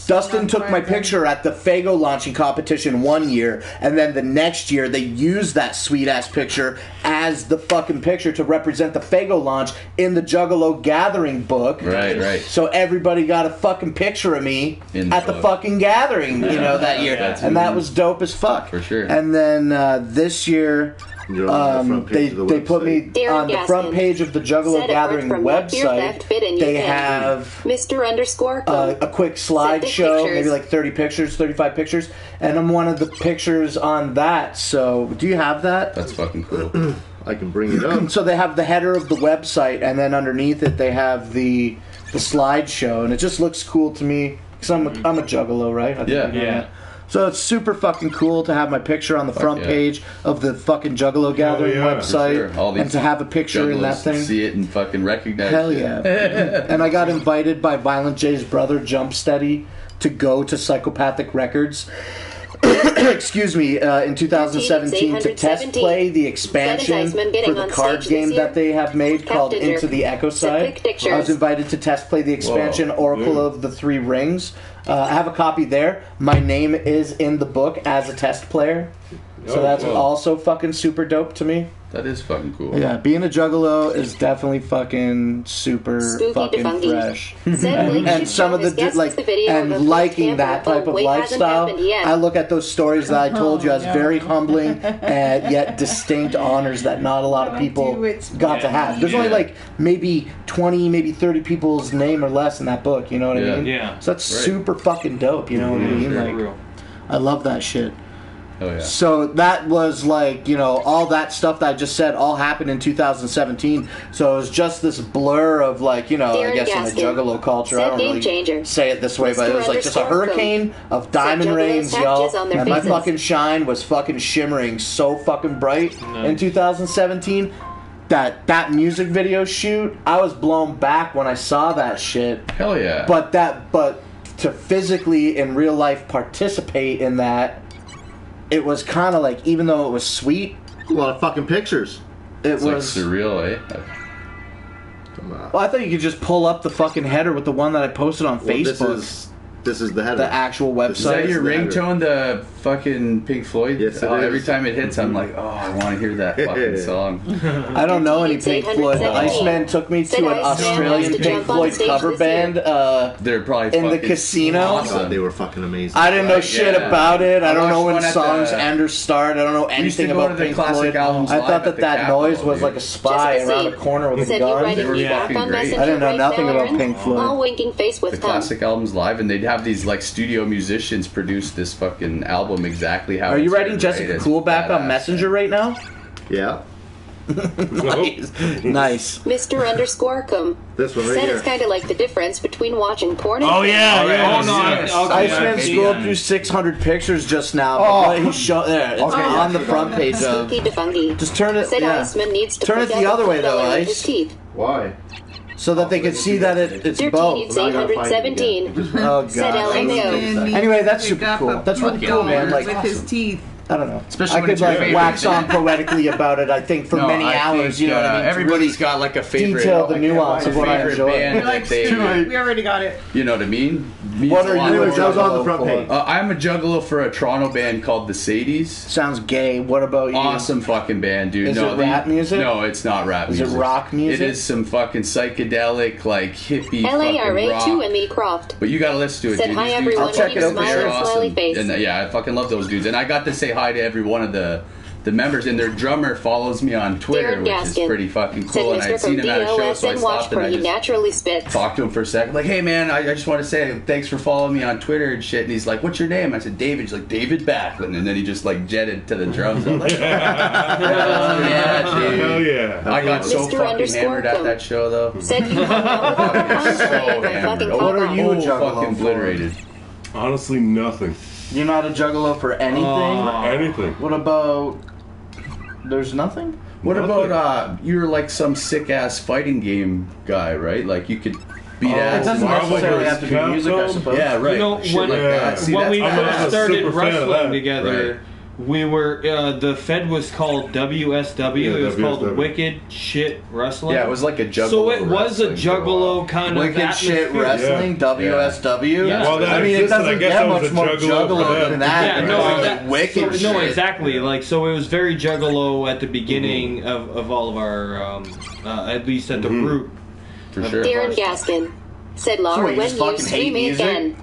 Speaker 4: Dustin took my picture at the Fago launching competition one year, and then the next year they used that sweet ass picture as the fucking picture to represent the Fago launch in the Juggalo Gathering book.
Speaker 3: Right.
Speaker 4: So everybody got a fucking picture of me at the fucking gathering, that year, and that was dope as fuck.
Speaker 3: For sure.
Speaker 4: And then this year, they put me on the front page of the Juggalo Gathering website. They have a quick slideshow, maybe like 30 pictures, 35 pictures, and I'm one of the pictures on that. So, do you have that?
Speaker 3: That's fucking cool.
Speaker 9: I can bring it up.
Speaker 4: So they have the header of the website, and then underneath it they have the slideshow, and it just looks cool to me. Because I'm a Juggalo, right?
Speaker 3: Yeah.
Speaker 4: So it's super fucking cool to have my picture on the front page of the fucking Juggalo Gathering website, and to have a picture in that thing.
Speaker 3: See it and fucking recognize
Speaker 4: Hell
Speaker 3: it.
Speaker 4: yeah. And I got invited by Violent J's brother, Jumpsteady, to go to Psychopathic Records. Excuse me, in 2017 to test play the expansion for the card game that they have made called Into the Echo Side. I was invited to test play the expansion Oracle of the Three Rings. I have a copy there. My name is in the book as a test player. So that's also fucking super dope to me.
Speaker 3: That is fucking cool.
Speaker 4: Yeah, being a Juggalo is definitely fucking super fucking fresh. And some of the liking that type of lifestyle. I look at those stories that I told you as very humbling and yet distinct honors that not a lot of people got to have. There's only maybe 20, maybe 30 people's name or less in that book. You know what I mean?
Speaker 5: Yeah.
Speaker 4: So that's super fucking dope. You know what I mean? Like,
Speaker 5: real.
Speaker 4: I love that shit.
Speaker 3: Oh yeah.
Speaker 4: So that was like, you know, all that stuff that I just said all happened in 2017. So it was just this blur of like, you know,
Speaker 6: Darren
Speaker 4: I guess
Speaker 6: Gaskin.
Speaker 4: in the juggalo culture,
Speaker 6: Said
Speaker 4: I don't
Speaker 6: game
Speaker 4: really
Speaker 6: changer.
Speaker 4: say it this way, but it was like just a
Speaker 6: Mr.
Speaker 4: hurricane of diamond
Speaker 6: juggalos
Speaker 4: rains,
Speaker 6: have
Speaker 4: yo.
Speaker 6: jizz on their
Speaker 4: And my
Speaker 6: faces.
Speaker 4: fucking shine was fucking shimmering so fucking bright in 2017. That music video shoot, I was blown back when I saw that shit.
Speaker 3: Hell yeah.
Speaker 4: But to physically in real life participate in that, it was kind of like, even though it was sweet,
Speaker 9: A lot of fucking pictures.
Speaker 3: It's like surreal, eh?
Speaker 4: Well, I thought you could just pull up the fucking header with the one that I posted on Facebook.
Speaker 9: This is the header.
Speaker 4: The actual website.
Speaker 3: Is that your ringtone, the fucking Pink Floyd?
Speaker 9: Yes, it
Speaker 3: Every
Speaker 9: is.
Speaker 3: time it hits, I'm like, oh, I want to hear that fucking song.
Speaker 4: I don't know any Pink Floyd. The
Speaker 6: 817.
Speaker 4: Iceman took me to an Australian
Speaker 6: to
Speaker 4: Pink
Speaker 6: jump on
Speaker 4: Floyd
Speaker 6: stage
Speaker 4: cover
Speaker 6: this
Speaker 4: band
Speaker 3: They're probably
Speaker 4: in the
Speaker 3: fucking
Speaker 4: casino.
Speaker 3: awesome.
Speaker 9: God, they were fucking amazing.
Speaker 4: I didn't know
Speaker 3: Right,
Speaker 4: shit
Speaker 3: yeah.
Speaker 4: about it. I don't know
Speaker 3: watched
Speaker 4: when
Speaker 3: one at
Speaker 4: songs
Speaker 3: the-
Speaker 4: end or start. I don't know
Speaker 3: We used to
Speaker 4: anything
Speaker 3: go to
Speaker 4: about
Speaker 3: the
Speaker 4: Pink
Speaker 3: classic
Speaker 4: Floyd.
Speaker 3: albums
Speaker 4: I
Speaker 3: live
Speaker 4: thought
Speaker 3: at the
Speaker 4: that
Speaker 3: Capitol,
Speaker 4: noise was
Speaker 3: dude.
Speaker 4: like a spy
Speaker 6: Jessica
Speaker 4: around
Speaker 6: C.
Speaker 4: a corner with a
Speaker 6: Said you
Speaker 4: gun.
Speaker 6: writing
Speaker 3: They were
Speaker 6: me back
Speaker 3: fucking
Speaker 6: on
Speaker 3: great.
Speaker 6: Messenger
Speaker 4: I didn't know
Speaker 6: right
Speaker 4: nothing
Speaker 6: now,
Speaker 4: about
Speaker 6: Aaron?
Speaker 4: Pink Floyd.
Speaker 6: All winking face with
Speaker 3: The
Speaker 6: thumb.
Speaker 3: classic albums live, and they'd have these like studio musicians produce this fucking album exactly how.
Speaker 4: Are you
Speaker 3: it's
Speaker 4: writing
Speaker 3: written,
Speaker 4: Jessica
Speaker 3: right? It's
Speaker 4: Cool back on
Speaker 3: badass.
Speaker 4: Messenger right now?
Speaker 9: Yeah.
Speaker 4: Nice.
Speaker 6: Mr.
Speaker 9: This one right
Speaker 6: said
Speaker 9: here.
Speaker 6: it's kind of like the difference between watching porn and
Speaker 5: Oh yeah,
Speaker 3: Oh,
Speaker 5: yeah.
Speaker 3: yeah.
Speaker 5: Hold on.
Speaker 3: Yes.
Speaker 5: Okay,
Speaker 4: Iceman
Speaker 5: maybe,
Speaker 4: scrolled through 600 pictures just now. But what he showed there, it's on the front page of.
Speaker 6: Spooky Defungi.
Speaker 4: Just turn it.
Speaker 6: Said
Speaker 4: Yeah.
Speaker 6: Iceman needs to
Speaker 4: Turn
Speaker 6: put
Speaker 4: it
Speaker 6: down
Speaker 4: the other way, though,
Speaker 6: filler with
Speaker 4: Ice.
Speaker 6: his teeth.
Speaker 9: Why?
Speaker 4: So that they could see that it's
Speaker 6: Dirty
Speaker 4: both.
Speaker 6: Needs 817.
Speaker 4: Oh
Speaker 6: Said
Speaker 4: god.
Speaker 6: LMAO.
Speaker 4: Anyway, that's super cool. That's really cool, man. Like,
Speaker 8: with his teeth.
Speaker 4: I don't know.
Speaker 7: Especially
Speaker 4: I
Speaker 7: when
Speaker 4: could
Speaker 7: it's your
Speaker 4: like
Speaker 7: favorite.
Speaker 4: wax on poetically about it. I think for many hours. You know what I mean? To
Speaker 3: Everybody's
Speaker 4: really
Speaker 3: got like a favorite.
Speaker 4: detail the nuance of what I
Speaker 3: favorite
Speaker 4: enjoy.
Speaker 3: band
Speaker 8: You're
Speaker 3: that
Speaker 8: like,
Speaker 3: they-
Speaker 8: Stu, we already got it.
Speaker 3: You know what I mean? Means
Speaker 4: What
Speaker 3: a
Speaker 4: are
Speaker 3: lot.
Speaker 4: you?
Speaker 9: That was on the front
Speaker 4: for?
Speaker 9: page.
Speaker 3: I'm a juggalo for a Toronto band called the Sadies.
Speaker 4: Sounds gay. What about you?
Speaker 3: Awesome fucking band, dude.
Speaker 4: Is it rap music?
Speaker 3: No, it's not rap
Speaker 4: Is it
Speaker 3: music.
Speaker 4: rock music?
Speaker 3: It is some fucking psychedelic, like hippie fucking
Speaker 6: LARA
Speaker 3: rock.
Speaker 6: 2 and me Croft.
Speaker 3: But you gotta listen to it,
Speaker 6: Said
Speaker 3: dude.
Speaker 6: hi
Speaker 3: These dudes
Speaker 6: everyone.
Speaker 3: are
Speaker 4: I'll check
Speaker 6: Keep
Speaker 4: it out for
Speaker 6: smiling,
Speaker 4: sure.
Speaker 6: smiley face.
Speaker 3: And yeah, I fucking love those dudes. And I got to say hi to every one of the members, and their drummer follows me on Twitter,
Speaker 6: Darren
Speaker 3: which is
Speaker 6: Gaskin.
Speaker 3: pretty fucking
Speaker 6: Said
Speaker 3: cool. And I
Speaker 6: Mr.
Speaker 3: had
Speaker 6: from
Speaker 3: seen him at a show,
Speaker 6: BOS
Speaker 3: so I
Speaker 6: and
Speaker 3: stopped
Speaker 6: watch
Speaker 3: and
Speaker 6: where
Speaker 3: I
Speaker 6: he
Speaker 3: just
Speaker 6: naturally spits.
Speaker 3: talked to him for a second. Like, hey man, I just want to say thanks for following me on Twitter and shit. And he's like, what's your name? I said, David. He's like, David Backlund. And then he just like jetted to the drums. I'm like, yeah, dude.
Speaker 1: Hell yeah.
Speaker 3: I got so
Speaker 6: Mr.
Speaker 3: fucking hammered at
Speaker 6: Underscore
Speaker 3: that show though.
Speaker 6: Said you hung out with her
Speaker 3: So
Speaker 6: constantly and
Speaker 3: hammered.
Speaker 6: fucking
Speaker 3: Oh,
Speaker 4: What are
Speaker 6: cock
Speaker 4: you a
Speaker 6: off.
Speaker 4: juggalo
Speaker 3: fucking
Speaker 4: for?
Speaker 3: obliterated.
Speaker 1: Honestly, nothing.
Speaker 4: You're not a juggalo for anything?
Speaker 1: Anything.
Speaker 4: What about... There's nothing?
Speaker 3: What
Speaker 1: Nothing.
Speaker 3: about you're like some sick ass fighting game guy, right? Like you could beat
Speaker 4: It
Speaker 3: ass.
Speaker 4: doesn't
Speaker 1: Marvel
Speaker 4: necessarily
Speaker 1: vs.
Speaker 4: have to be music, I
Speaker 1: Capcom?
Speaker 4: suppose.
Speaker 3: Yeah, right.
Speaker 5: You know,
Speaker 3: Shit
Speaker 5: when,
Speaker 3: like that. See,
Speaker 5: when we
Speaker 3: that's-
Speaker 1: I'm
Speaker 5: first
Speaker 1: a
Speaker 5: started
Speaker 1: super fan of that.
Speaker 5: wrestling together,
Speaker 3: Right.
Speaker 5: we were the Fed was called WSW.
Speaker 1: Yeah,
Speaker 5: it was called
Speaker 1: WSW.
Speaker 5: Wicked Shit Wrestling.
Speaker 3: Yeah, it was like a juggalo.
Speaker 5: So it was a
Speaker 3: wrestling for a
Speaker 5: juggalo
Speaker 3: while.
Speaker 5: kind of
Speaker 4: Wicked shit
Speaker 5: atmosphere.
Speaker 4: wrestling, WSW.
Speaker 5: Yeah.
Speaker 1: Well, that
Speaker 4: I mean, it
Speaker 1: existed. I
Speaker 4: doesn't
Speaker 1: guess
Speaker 4: get
Speaker 1: that was
Speaker 4: much
Speaker 1: a
Speaker 4: more
Speaker 1: juggalo for
Speaker 4: juggalo
Speaker 1: them.
Speaker 4: than that.
Speaker 5: Yeah,
Speaker 4: right?
Speaker 5: no,
Speaker 4: It's
Speaker 5: exact-
Speaker 4: like wicked
Speaker 5: so,
Speaker 4: shit.
Speaker 5: no, exactly. Like, so it was very juggalo at the beginning of all of our, at least at the root.
Speaker 3: For sure.
Speaker 6: Darren Gaskin. Said
Speaker 4: So
Speaker 6: Laura
Speaker 4: wait, you
Speaker 6: when
Speaker 4: just
Speaker 6: you
Speaker 4: fucking hate
Speaker 6: see me
Speaker 4: music?
Speaker 6: again.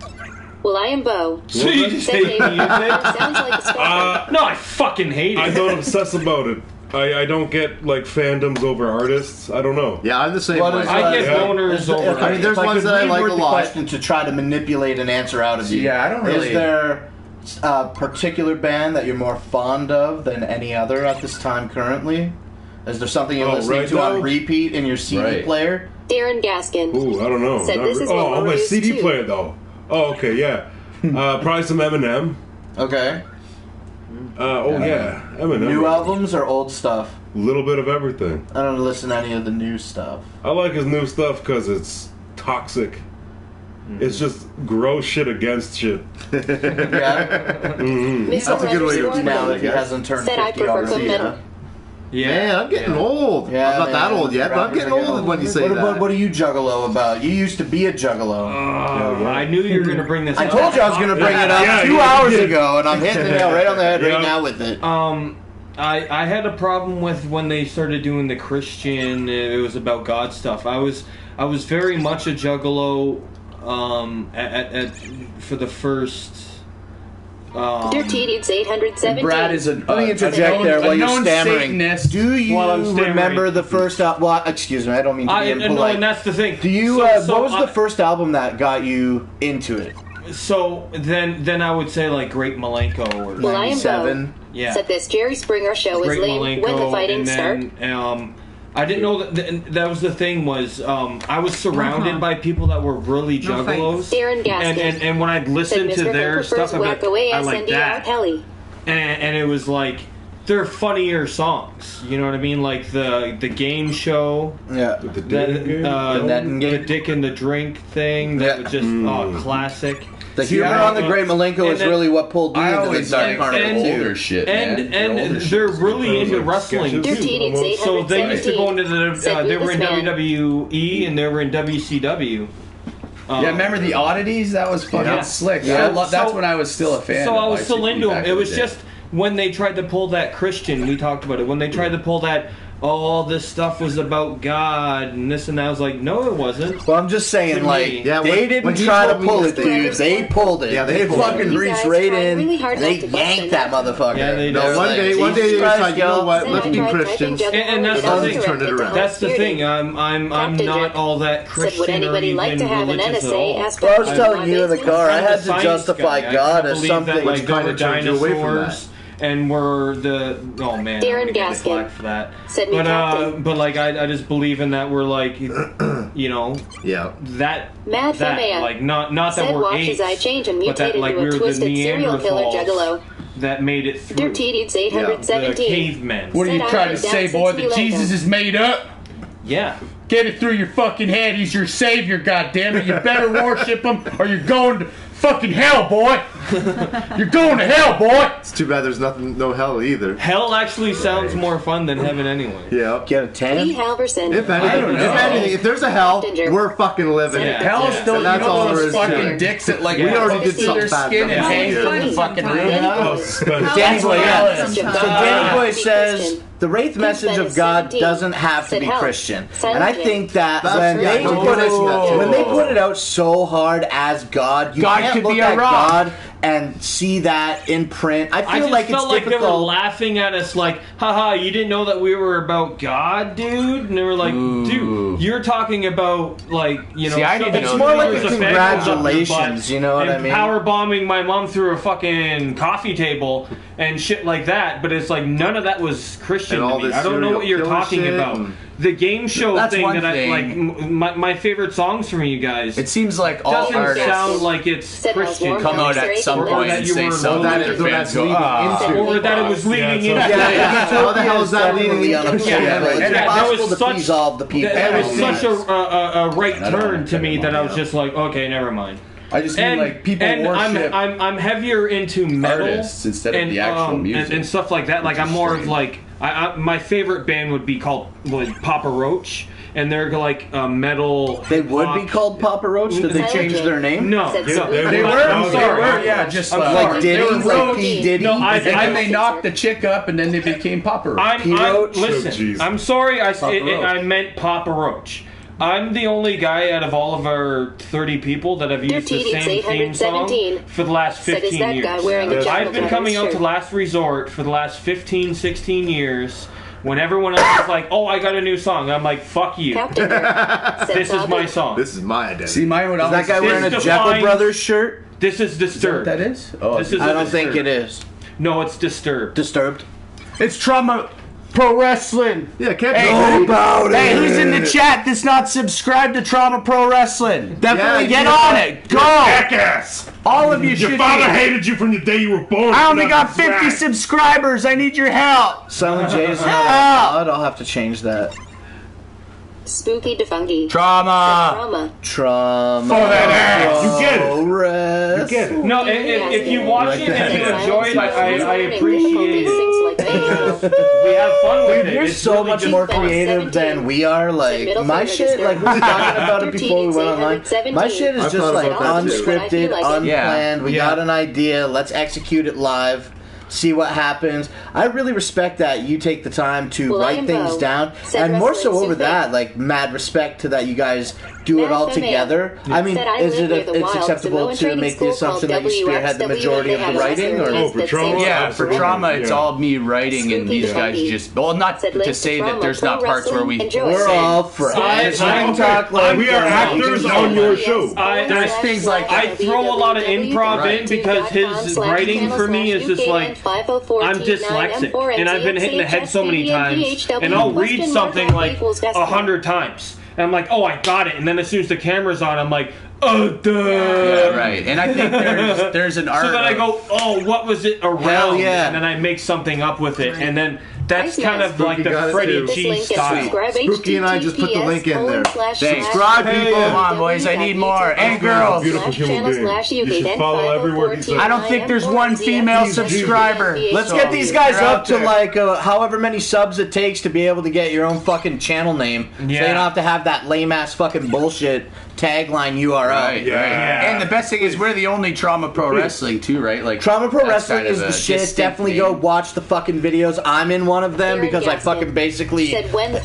Speaker 6: Well, I am Bo.
Speaker 5: So you just
Speaker 6: Said
Speaker 5: hate
Speaker 6: David.
Speaker 5: music?
Speaker 6: Sounds like a stalker.
Speaker 5: No, I fucking hate
Speaker 1: I
Speaker 5: it.
Speaker 1: don't obsess about it. I don't get like fandoms over artists. I don't know.
Speaker 9: Yeah, I'm the same
Speaker 4: What
Speaker 9: way.
Speaker 4: is
Speaker 5: I get
Speaker 1: Yeah.
Speaker 5: boners over.
Speaker 9: I mean, there's
Speaker 4: if I
Speaker 9: ones
Speaker 4: could
Speaker 9: that I like
Speaker 4: reword
Speaker 9: a
Speaker 4: the
Speaker 9: lot.
Speaker 4: question to try to manipulate an answer out of you.
Speaker 3: Yeah, I don't really-
Speaker 4: Is there a particular band that you're more fond of than any other at this time currently? Is there something you're listening
Speaker 1: right
Speaker 4: to
Speaker 1: now?
Speaker 4: on repeat in your CD
Speaker 3: Right.
Speaker 4: player?
Speaker 6: Darren Gaskin.
Speaker 1: Ooh, I don't know.
Speaker 6: Said this is what
Speaker 1: oh,
Speaker 6: we're
Speaker 1: my
Speaker 6: used
Speaker 1: CD
Speaker 6: to.
Speaker 1: player though. Oh, okay, yeah. Probably some Eminem.
Speaker 4: Okay.
Speaker 1: Yeah, Eminem.
Speaker 4: New albums or old stuff?
Speaker 1: Little bit of everything.
Speaker 4: I don't listen to any of the new stuff.
Speaker 1: I like his new stuff because it's toxic. It's just gross shit against shit.
Speaker 4: Yeah.
Speaker 6: Mr.
Speaker 9: That's a good way to
Speaker 6: Underscore
Speaker 4: Now
Speaker 6: Bo.
Speaker 4: that he hasn't turned
Speaker 6: Said I
Speaker 4: 50
Speaker 6: prefer
Speaker 4: already.
Speaker 6: metal.
Speaker 5: Yeah.
Speaker 9: Man, I'm getting old.
Speaker 4: Yeah,
Speaker 9: I'm not that
Speaker 4: man.
Speaker 9: old yet, but I'm
Speaker 4: Rappers
Speaker 9: getting
Speaker 4: are
Speaker 9: old when you say
Speaker 4: what,
Speaker 9: that.
Speaker 4: What are you juggalo about? You used to be a juggalo.
Speaker 5: I knew you were gonna bring this
Speaker 4: I
Speaker 5: up.
Speaker 4: told you I was going to bring it up
Speaker 1: Yeah,
Speaker 4: 2
Speaker 1: you
Speaker 4: hours
Speaker 1: did.
Speaker 4: ago, and I'm hitting the nail right on the head
Speaker 1: Yeah.
Speaker 4: right now with it.
Speaker 5: I had a problem with when they started doing the Christian. It was about God stuff. I was very much a juggalo for the first.
Speaker 6: Dirty Needs 817.
Speaker 3: Brad is a.
Speaker 4: Let me interject there while you're stammering.
Speaker 3: Satanist.
Speaker 4: Do you
Speaker 5: While I'm stammering.
Speaker 4: remember the first album? Well, excuse me, I don't mean to be
Speaker 5: No,
Speaker 4: impolite.
Speaker 5: and that's the thing.
Speaker 4: Do you?
Speaker 5: So
Speaker 4: what was
Speaker 5: I-
Speaker 4: the first album that got you into it?
Speaker 5: So then I would say like Great Malenko or
Speaker 6: Well, I am
Speaker 2: 97.
Speaker 5: Yeah.
Speaker 6: Said this Jerry Springer show was
Speaker 5: Great
Speaker 6: lame
Speaker 5: Malenko,
Speaker 6: when the fighting
Speaker 5: and then,
Speaker 6: started.
Speaker 5: I didn't know that was the thing was I was surrounded by people that were really juggalos.
Speaker 6: Darren Gaskin.
Speaker 5: And when I'd listen to their stuff, I like that. And it was like they're funnier songs. You know what I mean? Like the game show.
Speaker 2: Yeah.
Speaker 5: The Dick and the Drink thing. That was just classic.
Speaker 2: The humor on the Great Malenko is really what pulled me into the dark carnival
Speaker 3: older shit,
Speaker 5: and they're really into wrestling too. So they used to go into they were in WWE and they were in WCW.
Speaker 3: Yeah, remember the oddities? That was fucking slick.
Speaker 5: Yeah.
Speaker 3: That's when I was still a fan.
Speaker 5: So I was still into them. It was just when they tried to pull that Christian. We talked about it when they tried to pull that. All this stuff was about God and this and that. I was like, no, it wasn't.
Speaker 2: Well, I'm just saying, like, they didn't try to pull it, dude. They pulled it.
Speaker 9: Yeah,
Speaker 2: they fucking reached right in. They yanked that motherfucker.
Speaker 5: Yeah, they did.
Speaker 9: No, one day they decided, you know what? Let's be Christians.
Speaker 5: And that's the thing.
Speaker 9: Turn it around.
Speaker 5: That's the thing. I'm not all that Christian or even religious at all.
Speaker 2: Well, I was telling you in the car, I had to justify God as something
Speaker 5: which kind of
Speaker 9: turned you away from that.
Speaker 5: And we're the
Speaker 6: Darren Gaskin
Speaker 5: for that.
Speaker 6: Said
Speaker 5: but like I just believe in that we're like you know that
Speaker 6: Mad
Speaker 5: that like not that we're
Speaker 6: watch his eye change and
Speaker 5: but that
Speaker 6: mutated
Speaker 5: like
Speaker 6: into a
Speaker 5: we're the
Speaker 6: twisted serial killer
Speaker 5: Neanderthals
Speaker 6: juggalo.
Speaker 5: that made it through.
Speaker 6: Dirtedids 817.
Speaker 5: The cavemen.
Speaker 3: What are you trying to say, boy? That Jesus is made up?
Speaker 5: Yeah.
Speaker 3: Get it through your fucking head. He's your savior, goddammit. You better worship him or you're going to fucking hell, boy. You're going to hell, boy.
Speaker 9: It's too bad there's no hell either.
Speaker 5: Hell actually sounds more fun than heaven anyway.
Speaker 9: Yeah.
Speaker 2: Get a 10?
Speaker 6: Lee Halverson.
Speaker 9: If anything, if there's a hell, we're fucking living.
Speaker 5: Yeah.
Speaker 3: Hell is still,
Speaker 9: that's all there is to
Speaker 3: fucking
Speaker 9: it.
Speaker 3: dicks that like
Speaker 9: We already did
Speaker 3: their
Speaker 9: something bad.
Speaker 3: skin and hang from the fucking room.
Speaker 2: Danny Boy,
Speaker 6: So
Speaker 2: Danny Boy says the Wraith message of God doesn't have to be Christian, and I think that when they put it out so hard as God, you can't look at God and see that in print. I feel like it's
Speaker 5: felt like
Speaker 2: difficult.
Speaker 5: they were laughing at us like, haha, you didn't know that we were about God, dude? And they were like, dude, you're talking about, like, you know,
Speaker 2: it's more like a congratulations, you know what I mean?
Speaker 5: Power bombing my mom through a fucking coffee table and shit like that, but it's like none of that was Christian to me. I don't know what you're talking about. The game show thing that I like, my favorite songs from you guys.
Speaker 3: It seems like all artists
Speaker 5: sound like it's Christian.
Speaker 3: Come out at some point and say something that fans go,
Speaker 5: or that it was leading into.
Speaker 9: How the hell is that leading into?
Speaker 2: It's impossible to please all the people.
Speaker 5: That was such a right turn to me that I was just like, okay, never mind.
Speaker 3: I just mean like people worship.
Speaker 5: I'm heavier into metal
Speaker 3: instead of the actual music
Speaker 5: and stuff like that. Like I'm more of like my favorite band would be called Papa Roach. And they're like metal.
Speaker 2: They would be called Papa Roach? Did they change their name?
Speaker 5: No,
Speaker 3: they were. I'm sorry. Yeah, just
Speaker 2: like Diddy, like P Diddy.
Speaker 3: No, and then they knocked the chick up, and then they became Papa Roach.
Speaker 5: Listen, I'm sorry. I meant Papa Roach. I'm the only guy out of all of our 30 people that have used the same theme song for the last 15 years. I've been coming out to Last Resort for the last 15, 16 years. When everyone else is like, oh, I got a new song. I'm like, fuck you. This is my song.
Speaker 9: This is my identity.
Speaker 3: See, mine would always...
Speaker 2: Is that guy wearing a Jekyll Brothers shirt?
Speaker 5: This is Disturbed.
Speaker 3: That is? Oh,
Speaker 2: I don't think it is.
Speaker 5: No, it's Disturbed.
Speaker 2: Disturbed?
Speaker 7: It's Trauma Pro Wrestling.
Speaker 9: Yeah, can't
Speaker 7: know about it. Hey, who's in the chat that's not subscribed to Trauma Pro Wrestling? Definitely get on it. Go.
Speaker 1: Jackass.
Speaker 7: All of you should.
Speaker 1: Your father hated you from the day you were born.
Speaker 7: I only got 50 subscribers. I need your help.
Speaker 2: Silent J's not out. I'll have to change that.
Speaker 6: Spooky defunky.
Speaker 7: Trauma.
Speaker 2: Trauma.
Speaker 1: For that ass. You get it.
Speaker 2: You
Speaker 1: get it.
Speaker 5: No, if you watch it and you enjoy it, I appreciate it. We have fun with it.
Speaker 2: You're so much more creative than we are. Like, my shit, like, we were talking about it before we went online. My shit is just like unscripted, unplanned. We got an idea. Let's execute it live. See what happens. I really respect that you take the time to write things down, and more so over that, like, mad respect to that you guys
Speaker 4: do it all together. I mean, is it's acceptable to make the assumption that you spearhead the majority of the writing? Or
Speaker 1: for trauma?
Speaker 7: Yeah, for trauma, it's all me writing, and these guys just. Well, not to say that there's not parts where
Speaker 4: we're all friends.
Speaker 1: We are actors on your show.
Speaker 5: There's things like I throw a lot of improv in because his writing for me is just like I'm dyslexic, and I've been hit in the head so many times, and I'll read something like 100 times. And I'm like, oh, I got it. And then as soon as the camera's on, I'm like, oh, duh.
Speaker 7: Yeah, right. And I think there's an art.
Speaker 5: So then I go, oh, what was it around?
Speaker 4: Hell yeah.
Speaker 5: And then I make something up with it. And then that's kind of like the Freddie G style.
Speaker 9: Spooky and I just put the link in there.
Speaker 7: Subscribe, people. Come on, boys. I need more. And girls.
Speaker 1: Beautiful human being. You should follow every word he says.
Speaker 7: I don't think there's one female subscriber.
Speaker 4: Let's get these guys up to like however many subs it takes to be able to get your own fucking channel name. So you don't have to have that lame ass fucking bullshit tagline URL.
Speaker 7: Right. And the best thing is we're the only Trauma Pro Wrestling too, right? Like
Speaker 4: Trauma Pro Wrestling is the shit. Definitely go watch the fucking videos. I'm in one of them because I fucking basically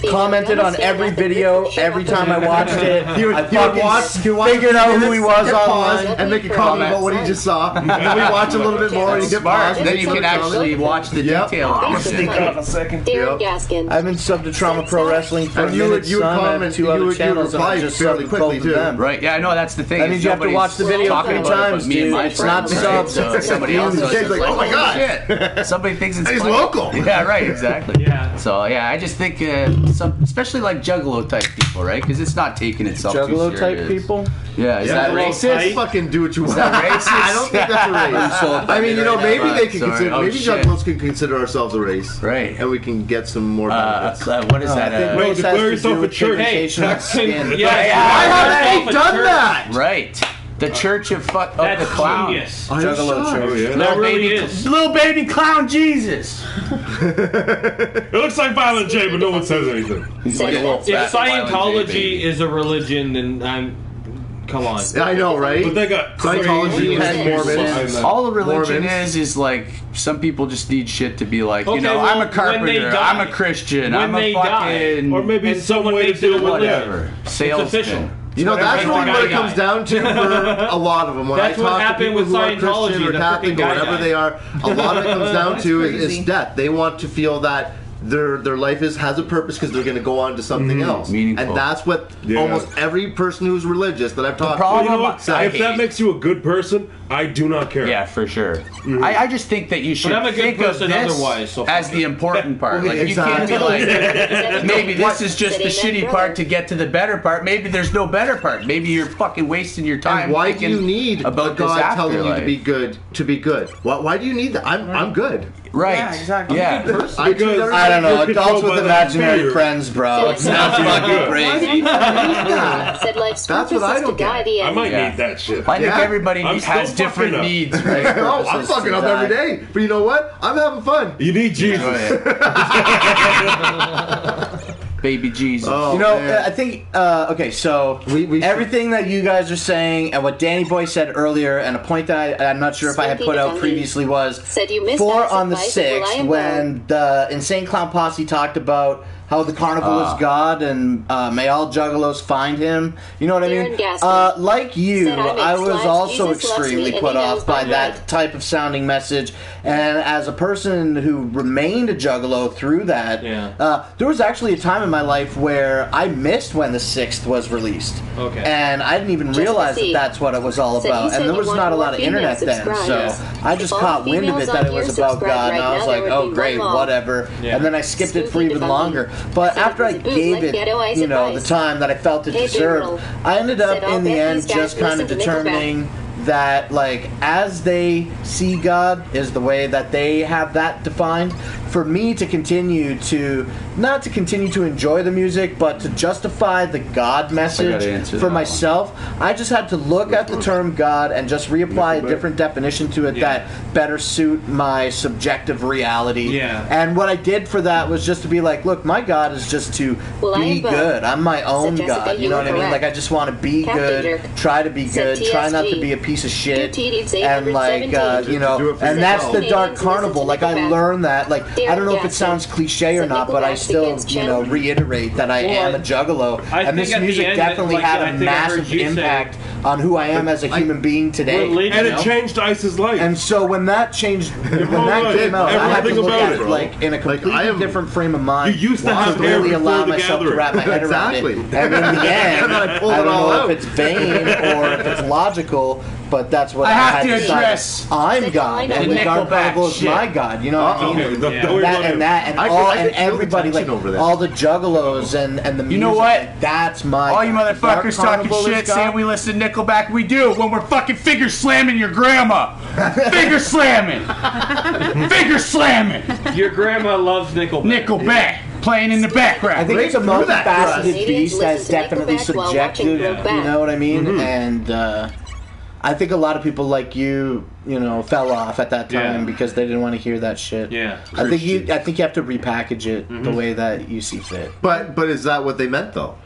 Speaker 4: commented on every video every time I watched it.
Speaker 9: He would
Speaker 4: figured out who he was online
Speaker 9: and make a comment about what he just saw. And then we watch a little bit more and you get pause.
Speaker 7: Then you can actually watch the detail.
Speaker 5: Sneak off a second.
Speaker 4: I've been subbed to Trauma Pro Wrestling for a minute. You would comment 2 other channels and I just
Speaker 9: fairly quickly too.
Speaker 7: Right, yeah, I know that's the thing.
Speaker 4: That means you have to watch the video 3 times, dude. It's not subbed.
Speaker 7: So somebody else is
Speaker 9: like, oh my god,
Speaker 7: shit. Somebody thinks it's
Speaker 9: he's local.
Speaker 7: Yeah, right, exactly.
Speaker 5: Yeah.
Speaker 7: So yeah, I just think especially like juggalo type people, right? Because it's not taking itself too serious.
Speaker 4: Juggalo type people.
Speaker 7: Yeah, is that racist?
Speaker 9: Fucking do what you want.
Speaker 7: Is that racist?
Speaker 9: I don't think that's a race. I mean, maybe they can consider. Maybe juggalos can consider ourselves a race,
Speaker 7: right?
Speaker 9: And we can get some more benefits.
Speaker 7: What is that?
Speaker 1: Wait, declare yourself a church.
Speaker 5: Hey,
Speaker 9: why haven't they done that?
Speaker 7: Right. The Church of the Clown.
Speaker 5: Genius.
Speaker 4: Juggalo Church.
Speaker 1: Oh, yeah.
Speaker 5: That really is.
Speaker 7: Little baby clown Jesus.
Speaker 1: It looks like Violent J, but no one says anything.
Speaker 7: He's like a little
Speaker 5: If Scientology is a religion, then come on.
Speaker 9: I know, right?
Speaker 1: But they got
Speaker 9: Scientology and Mormons.
Speaker 7: All a religion is like some people just need shit to be like,
Speaker 5: Okay, well,
Speaker 7: I'm a carpenter, I'm a Christian, I'm a fucking,
Speaker 1: or maybe
Speaker 5: and
Speaker 1: some
Speaker 5: someone
Speaker 1: way to
Speaker 5: makes it
Speaker 1: do
Speaker 5: a religion.
Speaker 7: whatever. Salesman.
Speaker 5: It's official.
Speaker 9: You know, that's really what it comes down to for a lot of them. When
Speaker 5: That's
Speaker 9: I
Speaker 5: what
Speaker 9: talk to
Speaker 5: happened
Speaker 9: people
Speaker 5: with
Speaker 9: who are
Speaker 5: Scientology,
Speaker 9: Christian or
Speaker 5: the
Speaker 9: Catholic
Speaker 5: freaking
Speaker 9: or
Speaker 5: guy
Speaker 9: whatever
Speaker 5: died.
Speaker 9: they are, a lot of it comes down to is death. They want to feel that their life has a purpose because they're going to go on to something else.
Speaker 7: Meaningful.
Speaker 9: And that's what almost every person who's religious that I've talked
Speaker 1: Well,
Speaker 9: to.
Speaker 1: you know what? If that makes you a good person, I do not care.
Speaker 7: Yeah, for sure. I just think that you should
Speaker 5: I'm a good
Speaker 7: think of
Speaker 5: person
Speaker 7: this
Speaker 5: otherwise, so
Speaker 7: as the important part. Like you can't
Speaker 9: Exactly.
Speaker 7: be like, maybe this is just the shitty part to get to the better part. Maybe there's no better part. Maybe you're fucking wasting your time.
Speaker 9: And why do you need
Speaker 7: about
Speaker 9: a God telling you
Speaker 7: afterlife?
Speaker 9: to be good? To be good. Why do you need that? I'm good.
Speaker 7: Right.
Speaker 8: Yeah, exactly.
Speaker 7: Yeah.
Speaker 1: Because
Speaker 4: I don't know.
Speaker 1: you're
Speaker 4: Adults
Speaker 1: controlled
Speaker 4: with
Speaker 1: by
Speaker 4: imaginary
Speaker 1: fear.
Speaker 4: friends, bro. It's not fucking crazy.
Speaker 9: That's what I don't get.
Speaker 1: I might
Speaker 7: Yeah.
Speaker 1: need that shit.
Speaker 7: I think
Speaker 9: Yeah.
Speaker 7: everybody
Speaker 1: I'm
Speaker 7: has
Speaker 1: still
Speaker 7: different
Speaker 1: fucking up.
Speaker 7: needs, right?
Speaker 9: Oh, I'm fucking up every day. But you know what? I'm having fun.
Speaker 1: You need Jesus.
Speaker 7: Baby Jesus.
Speaker 9: Oh,
Speaker 4: You know,
Speaker 9: man.
Speaker 4: I think, okay, so
Speaker 9: We
Speaker 4: everything that you guys are saying and what Danny Boy said earlier, and a point that I'm not sure if I had put out previously was
Speaker 6: Said you missed
Speaker 4: 4
Speaker 6: Ice's
Speaker 4: on the
Speaker 6: advice,
Speaker 4: 6th
Speaker 6: Lion
Speaker 4: when the Insane Clown Posse talked about how the carnival is God and may all juggalos find him. You know what I mean? Like you,
Speaker 6: Said I make
Speaker 4: I was
Speaker 6: slides,
Speaker 4: also
Speaker 6: Jesus loves
Speaker 4: extremely
Speaker 6: me, and
Speaker 4: put
Speaker 6: he
Speaker 4: off
Speaker 6: knows
Speaker 4: by
Speaker 6: I'm
Speaker 4: that
Speaker 6: right.
Speaker 4: type of sounding message. And as a person who remained a juggalo through that, there was actually a time in my life where I missed when the 6th was released.
Speaker 5: Okay.
Speaker 4: And I didn't even realize that that's what it was all
Speaker 6: Said he
Speaker 4: about.
Speaker 6: said
Speaker 4: And there
Speaker 6: you
Speaker 4: was
Speaker 6: want
Speaker 4: not a
Speaker 6: more
Speaker 4: lot of internet then.
Speaker 6: females
Speaker 4: So
Speaker 6: subscribe.
Speaker 4: I just
Speaker 6: If all
Speaker 4: caught
Speaker 6: the
Speaker 4: wind of it
Speaker 6: females
Speaker 4: that it
Speaker 6: on
Speaker 4: was
Speaker 6: here
Speaker 4: about
Speaker 6: subscribe
Speaker 4: God. And
Speaker 6: right
Speaker 4: I was
Speaker 6: now,
Speaker 4: like,
Speaker 6: there would
Speaker 4: oh,
Speaker 6: be
Speaker 4: great,
Speaker 6: one law.
Speaker 4: whatever.
Speaker 5: Yeah.
Speaker 4: And then I skipped it for
Speaker 6: Spooky
Speaker 4: even
Speaker 6: defunct.
Speaker 4: longer. But
Speaker 6: Said
Speaker 4: after I
Speaker 6: it was a
Speaker 4: gave
Speaker 6: bootleg
Speaker 4: it,
Speaker 6: ghetto Ice
Speaker 4: you know, the
Speaker 6: advice.
Speaker 4: time that I felt it
Speaker 6: Hey,
Speaker 4: deserved,
Speaker 6: P-roll.
Speaker 4: I ended up
Speaker 6: Said, I'll
Speaker 4: in the
Speaker 6: bet
Speaker 4: end
Speaker 6: these guys
Speaker 4: just kind of
Speaker 6: listen to Nickelback.
Speaker 4: determining that, like, as they see God is the way that they have that defined. For me to continue to, not to continue to enjoy the music, but to justify the God message for myself, I just had to look at the term God and just reapply a different definition to it that better suit my subjective reality.
Speaker 5: Yeah.
Speaker 4: And what I did for that was just to be like, look, my God is just to be good. I'm my own
Speaker 6: Said Jessica,
Speaker 4: God. You know what I mean? Like, I just want to be
Speaker 6: Captain
Speaker 4: good,
Speaker 6: Jerk.
Speaker 4: try to be
Speaker 6: Said
Speaker 4: good, try not to
Speaker 6: TSG.
Speaker 4: be a piece of shit.
Speaker 6: Dude,
Speaker 4: And like, you know,
Speaker 9: Do it for
Speaker 4: and that's the
Speaker 9: yourself.
Speaker 4: dark carnival. Like, I learned that. Like, I don't know if it sounds cliche or not, but I still, reiterate that I am a juggalo. And this music definitely had a massive impact on who I am as a human being today.
Speaker 1: And it changed Ice's life.
Speaker 4: And so when that changed, when that came out, I had to look at it like in a completely different frame of mind.
Speaker 1: You used to have
Speaker 4: really allow myself to wrap my head around it. And in the end, I don't know if it's vain or if it's logical, but that's what I
Speaker 7: have to address.
Speaker 4: I'm God, and the Dark Carnival is my God. You know what I mean? And everybody, like all the juggalos and the music.
Speaker 7: You know what?
Speaker 4: That's my.
Speaker 7: All you motherfuckers talking shit, saying we listen to Nickelback. We do when we're fucking finger slamming your grandma. Finger slamming. Finger slamming.
Speaker 5: Your grandma loves Nickelback.
Speaker 7: Nickelback. Playing in the background.
Speaker 4: I think it's a multifaceted beast that's definitely subjective. You know what I mean? And I think a lot of people like you fell off at that time because they didn't want to hear that shit.
Speaker 5: Yeah.
Speaker 4: I think you have to repackage it the way that you see fit.
Speaker 9: But is that what they meant though?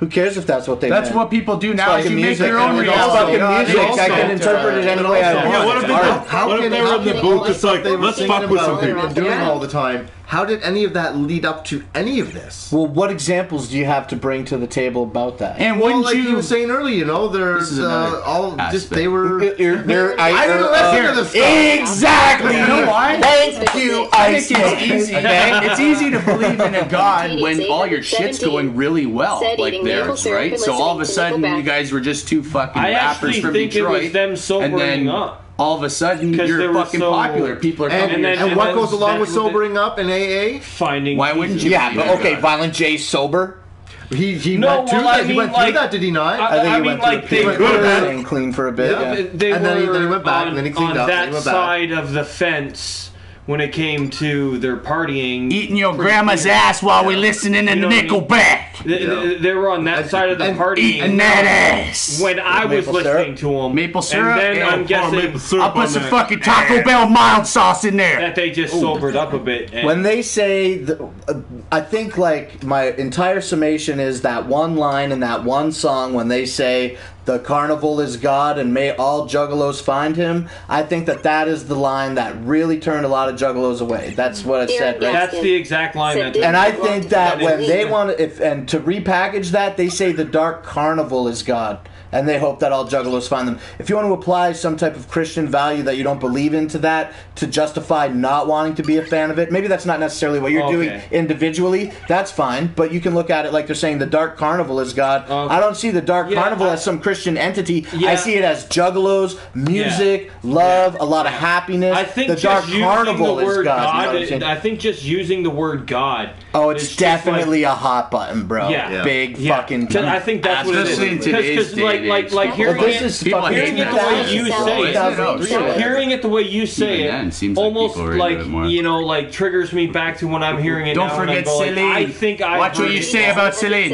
Speaker 4: Who cares if that's what they meant?
Speaker 7: That's what people do now. Is you make
Speaker 4: music.
Speaker 7: your own
Speaker 4: It's
Speaker 7: reality.
Speaker 4: fucking music. I can interpret it any way I want.
Speaker 1: Yeah, what if they were in the booth just like, let's fuck with some people.
Speaker 9: Doing all the time. How did any of that lead up to any of this?
Speaker 4: Well, what examples do you have to bring to the table about that?
Speaker 7: And
Speaker 9: like you were saying earlier, there's all just they were.
Speaker 4: I
Speaker 9: didn't listen to this stuff.
Speaker 7: Exactly. You know why?
Speaker 4: Thank you, Iceman.
Speaker 7: It's easy. Okay? It's easy to believe in a god when all your shit's going really well, like theirs, right? So all of a sudden, you guys were just two fucking rappers from Detroit,
Speaker 5: it was them sobering up.
Speaker 7: All of a sudden, you're fucking popular. People are coming.
Speaker 9: And what goes along with sobering up in AA?
Speaker 5: Finding.
Speaker 7: Why wouldn't you?
Speaker 4: Yeah, but okay, Violent J's sober.
Speaker 9: He went through that, did he not?
Speaker 4: I think he went through staying clean for a bit.
Speaker 5: Yeah. They
Speaker 9: and then he went back, and then he cleaned up.
Speaker 5: On that side of the fence, when it came to their partying,
Speaker 7: eating your grandma's ass while we listening to Nickelback.
Speaker 5: They were on that side of the partying.
Speaker 7: Eating that ass.
Speaker 5: When I was listening to them,
Speaker 7: maple syrup.
Speaker 5: And then I'm guessing
Speaker 7: I'll put some fucking Taco Bell mild sauce in there.
Speaker 5: That they just sobered up a bit.
Speaker 4: When they say, I think like my entire summation is that one line in that one song when they say, "The carnival is God and may all juggalos find him." I think that is the line that really turned a lot of juggalos away. That's what it said, right?
Speaker 5: That's the exact line.
Speaker 4: And I think that when they want to repackage that, they say the dark carnival is God. And they hope that all juggalos find them. If you want to apply some type of Christian value that you don't believe into that to justify not wanting to be a fan of it, maybe that's not necessarily what you're doing individually. That's fine. But you can look at it like they're saying the dark carnival is God. I don't see the dark carnival as some Christian entity. I see it as juggalos, music, love, a lot of happiness.
Speaker 5: I think
Speaker 4: the dark carnival is God.
Speaker 5: I think just using the word God.
Speaker 4: Oh, it's definitely a hot button, bro.
Speaker 5: Yeah.
Speaker 4: Big fucking.
Speaker 5: I think that's what it is. Because like hearing it the way you say it, almost like triggers me back to when I'm hearing it.
Speaker 7: Don't forget Celine.
Speaker 5: I think
Speaker 7: watch what you say about Celine.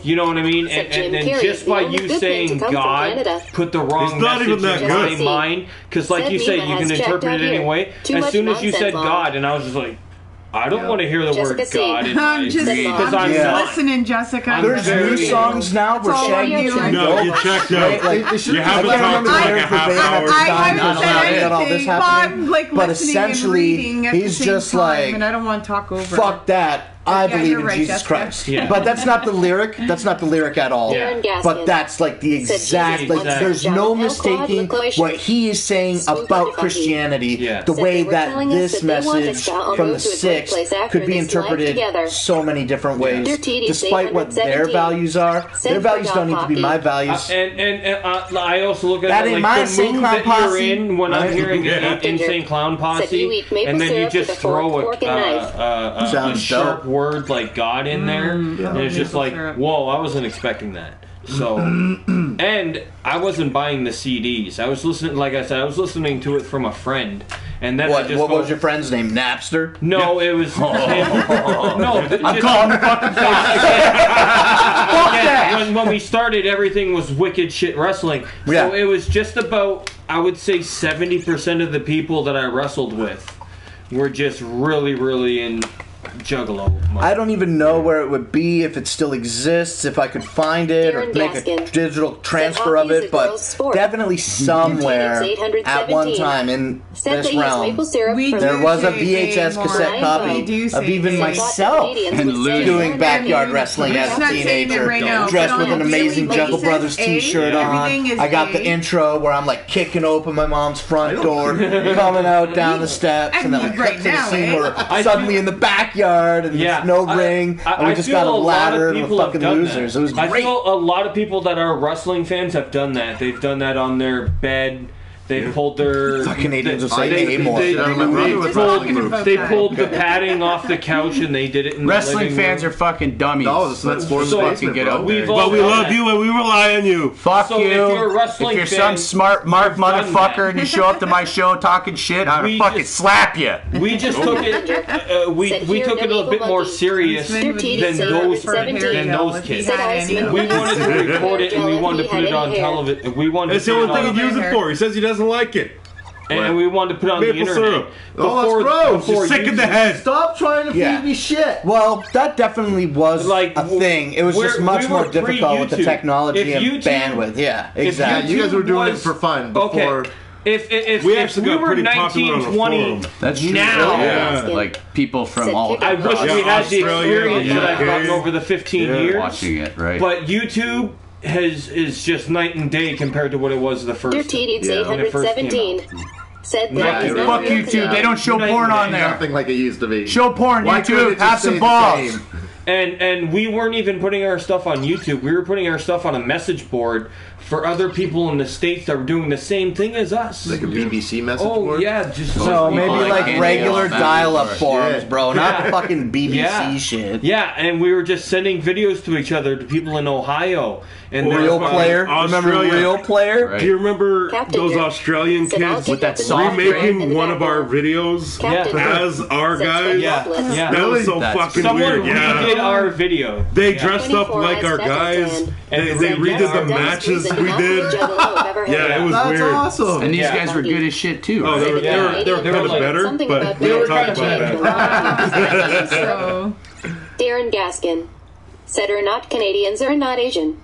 Speaker 5: You know what I mean? And just by you saying God, put the wrong message in my mind. Because like you say, you can interpret it anyway. As soon as you said God, and I was just like, I don't want to hear the word God in my because I'm
Speaker 8: listening, Jessica.
Speaker 4: There's new songs now where Shaggy
Speaker 1: No, you checked out. You haven't talked for like a half hour.
Speaker 8: But essentially,
Speaker 4: he's just like,
Speaker 8: and I don't want to talk over.
Speaker 4: Fuck that. I believe in Jesus Christ.
Speaker 5: Yeah.
Speaker 4: But that's not the lyric. That's not the lyric at all.
Speaker 5: Yeah.
Speaker 4: But that's like the exact. Like, there's no mistaking what he is saying about Christianity. The way that this message from the 6 could be interpreted so many different ways, despite what their values are. Their values don't need to be my values.
Speaker 5: And I also look at
Speaker 4: that
Speaker 5: it like
Speaker 4: my
Speaker 5: the mood that
Speaker 4: posse.
Speaker 5: You're in when I'm hearing Insane Clown Posse, and then you just throw a sharp word like God in there, and it's just like, whoa, I wasn't expecting that. So, and I wasn't buying the CDs. I was listening, like I said, I was listening to it from a friend. And then
Speaker 4: what was your friend's name? Napster?
Speaker 5: No, it was. No,
Speaker 7: I'm calling the fucking
Speaker 5: yeah, when we started, everything was wicked shit wrestling. So it was just about, I would say, 70% of the people that I wrestled with were just really, really juggalo.
Speaker 4: I don't even know where it would be, if it still exists, if I could find it, or make a digital transfer of it, but definitely somewhere at one time in this realm, there was a VHS cassette copy of even myself doing backyard wrestling as a teenager, dressed with an amazing Juggle Brothers t-shirt on. I got the intro where I'm like kicking open my mom's front door, coming out down the steps, and then we cut to the scene where suddenly in the backyard and there's no ring, and we just got a ladder and we're fucking losers. It was great.
Speaker 5: I feel a lot of people that are wrestling fans have done that. They've done that on their bed. They pulled their...
Speaker 4: Canadians will say
Speaker 5: they pulled the padding off the couch and they did it in
Speaker 7: Wrestling
Speaker 5: the living
Speaker 7: fans
Speaker 5: room.
Speaker 7: are fucking dummies.
Speaker 9: No, that's more
Speaker 7: fucking get out there.
Speaker 1: But we love you and we rely on you.
Speaker 7: Fuck
Speaker 5: So
Speaker 7: you.
Speaker 5: if you're a wrestling
Speaker 7: If you're
Speaker 5: fan,
Speaker 7: some smart motherfucker and you show up to my show talking shit, I'll fucking slap you.
Speaker 5: We just took it. We took it a bit more serious than those kids. We wanted to record it and we wanted to put it on television. We wanted.
Speaker 1: That's the only thing he'd use it for. He says he doesn't like it.
Speaker 5: And we wanted to put it on the internet.
Speaker 1: Syrup. Oh, that's gross. You're sick in the head.
Speaker 9: Stop trying to feed me shit.
Speaker 4: Well, that definitely was a thing. It was just much more difficult with the technology and bandwidth. Yeah, exactly.
Speaker 9: You guys were doing it for fun before.
Speaker 5: Okay. If
Speaker 1: we actually got
Speaker 5: were
Speaker 1: pretty popular on the
Speaker 5: 1920
Speaker 1: forum.
Speaker 7: That's true.
Speaker 5: Now,
Speaker 7: like people from all
Speaker 5: I wish we had the experience that I've gotten
Speaker 1: UK.
Speaker 5: over the 15 years.
Speaker 7: watching it, right?
Speaker 5: But YouTube is just night and day compared to what it was the first.
Speaker 6: Dirty Deeds 817 said that.
Speaker 7: Fuck YouTube. They don't show porn on there.
Speaker 9: Nothing like it used to be.
Speaker 7: Show porn,
Speaker 9: Why couldn't
Speaker 7: YouTube.
Speaker 9: it
Speaker 7: Have
Speaker 9: just
Speaker 7: some
Speaker 9: stay the
Speaker 7: balls.
Speaker 9: same?
Speaker 5: And we weren't even putting our stuff on YouTube. We were putting our stuff on a message board for other people in the States that were doing the same thing as us.
Speaker 9: Like a BBC message board?
Speaker 5: Yeah, just
Speaker 4: So maybe like regular dial-up forums,
Speaker 9: shit.
Speaker 4: bro, not fucking BBC shit.
Speaker 5: Yeah, and we were just sending videos to each other, to people in Ohio. And
Speaker 4: Real Player? Remember Real Player?
Speaker 1: Do you remember
Speaker 6: Captain
Speaker 1: those
Speaker 6: Dick
Speaker 1: Australian
Speaker 6: said, "I'll
Speaker 1: kids
Speaker 6: get that soft
Speaker 1: remaking
Speaker 6: drink."
Speaker 1: one of our videos
Speaker 6: Captain
Speaker 1: as our guys?
Speaker 5: Yeah.
Speaker 1: That was so fucking
Speaker 5: Someone
Speaker 1: weird. Yeah.
Speaker 5: redid our video.
Speaker 1: They dressed up like our guys. They redid the matches we did. Yeah, it was
Speaker 9: That's
Speaker 1: weird.
Speaker 9: awesome.
Speaker 7: And these guys were good as shit too.
Speaker 1: Oh,
Speaker 7: Right?
Speaker 1: they were kind of
Speaker 5: like
Speaker 1: better, but we don't talk about that.
Speaker 8: So,
Speaker 6: Darren Gaskin said, "Are not Canadians or not Asian."